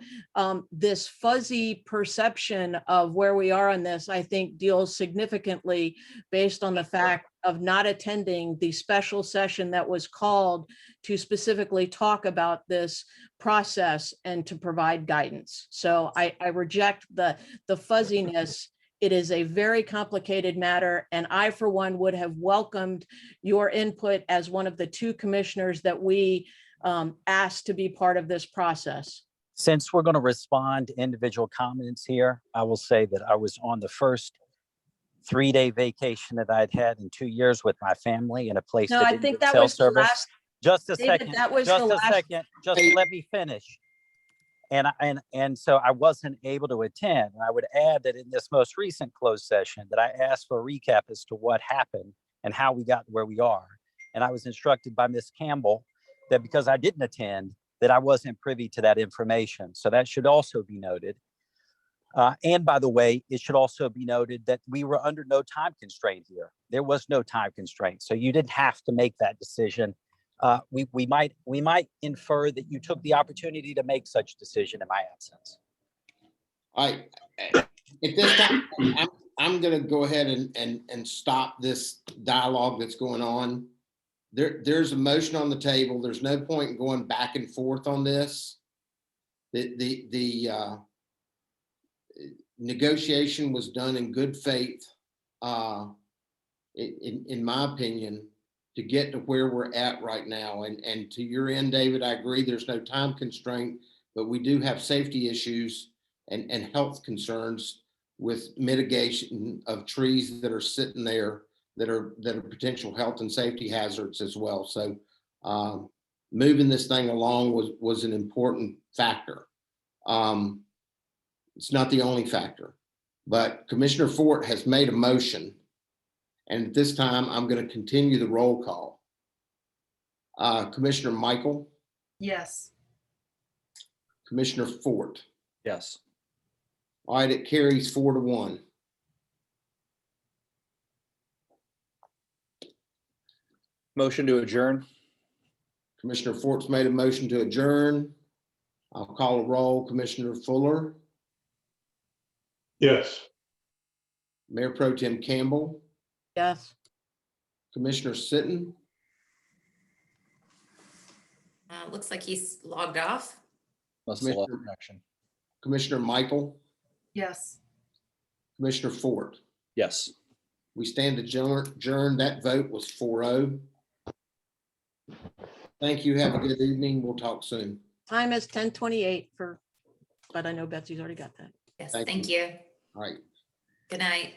this fuzzy perception of where we are on this, I think, deals significantly based on the fact of not attending the special session that was called to specifically talk about this process and to provide guidance. So I reject the fuzziness. It is a very complicated matter, and I, for one, would have welcomed your input as one of the two commissioners that we asked to be part of this process. Since we're going to respond to individual comments here, I will say that I was on the first 3-day vacation that I'd had in 2 years with my family in a place No, that I didn't think get that cell was the service. last. Just a David, second. that was Just the a last. second. Just let me finish. And so I wasn't able to attend. And I would add that in this most recent closed session that I asked for a recap as to what happened and how we got where we are. And I was instructed by Ms. Campbell that because I didn't attend, that I wasn't privy to that information. So that should also be noted. And by the way, it should also be noted that we were under no time constraint here. There was no time constraint. So you didn't have to make that decision. We might infer that you took the opportunity to make such decision in my absence. All right, at this time, I'm going to go ahead and stop this dialogue that's going on. There's a motion on the table. There's no point in going back and forth on this. The negotiation was done in good faith, in my opinion, to get to where we're at right now. And to your end, David, I agree there's no time constraint, but we do have safety issues and health concerns with mitigation of trees that are sitting there that are potential health and safety hazards as well. So moving this thing along was an important factor. It's not the only factor, but Commissioner Fort has made a motion. And at this time, I'm going to continue the roll call. Commissioner Michael? Yes. Commissioner Fort? Yes. All right, it carries 4-1. Motion to adjourn. Commissioner Fort's made a motion to adjourn. I'll call a roll. Commissioner Fuller? Yes. Mayor Pro Tem Campbell? Yes. Commissioner Sitton? Looks like he's logged off. Must have lost connection. Commissioner Michael? Yes. Commissioner Fort? Yes. We stand adjourned. That vote was 4-0. Thank you. Have a good evening. We'll talk soon. Time is 10:28 but I know Betsy's already got that. Yes, thank you. All right. Good night.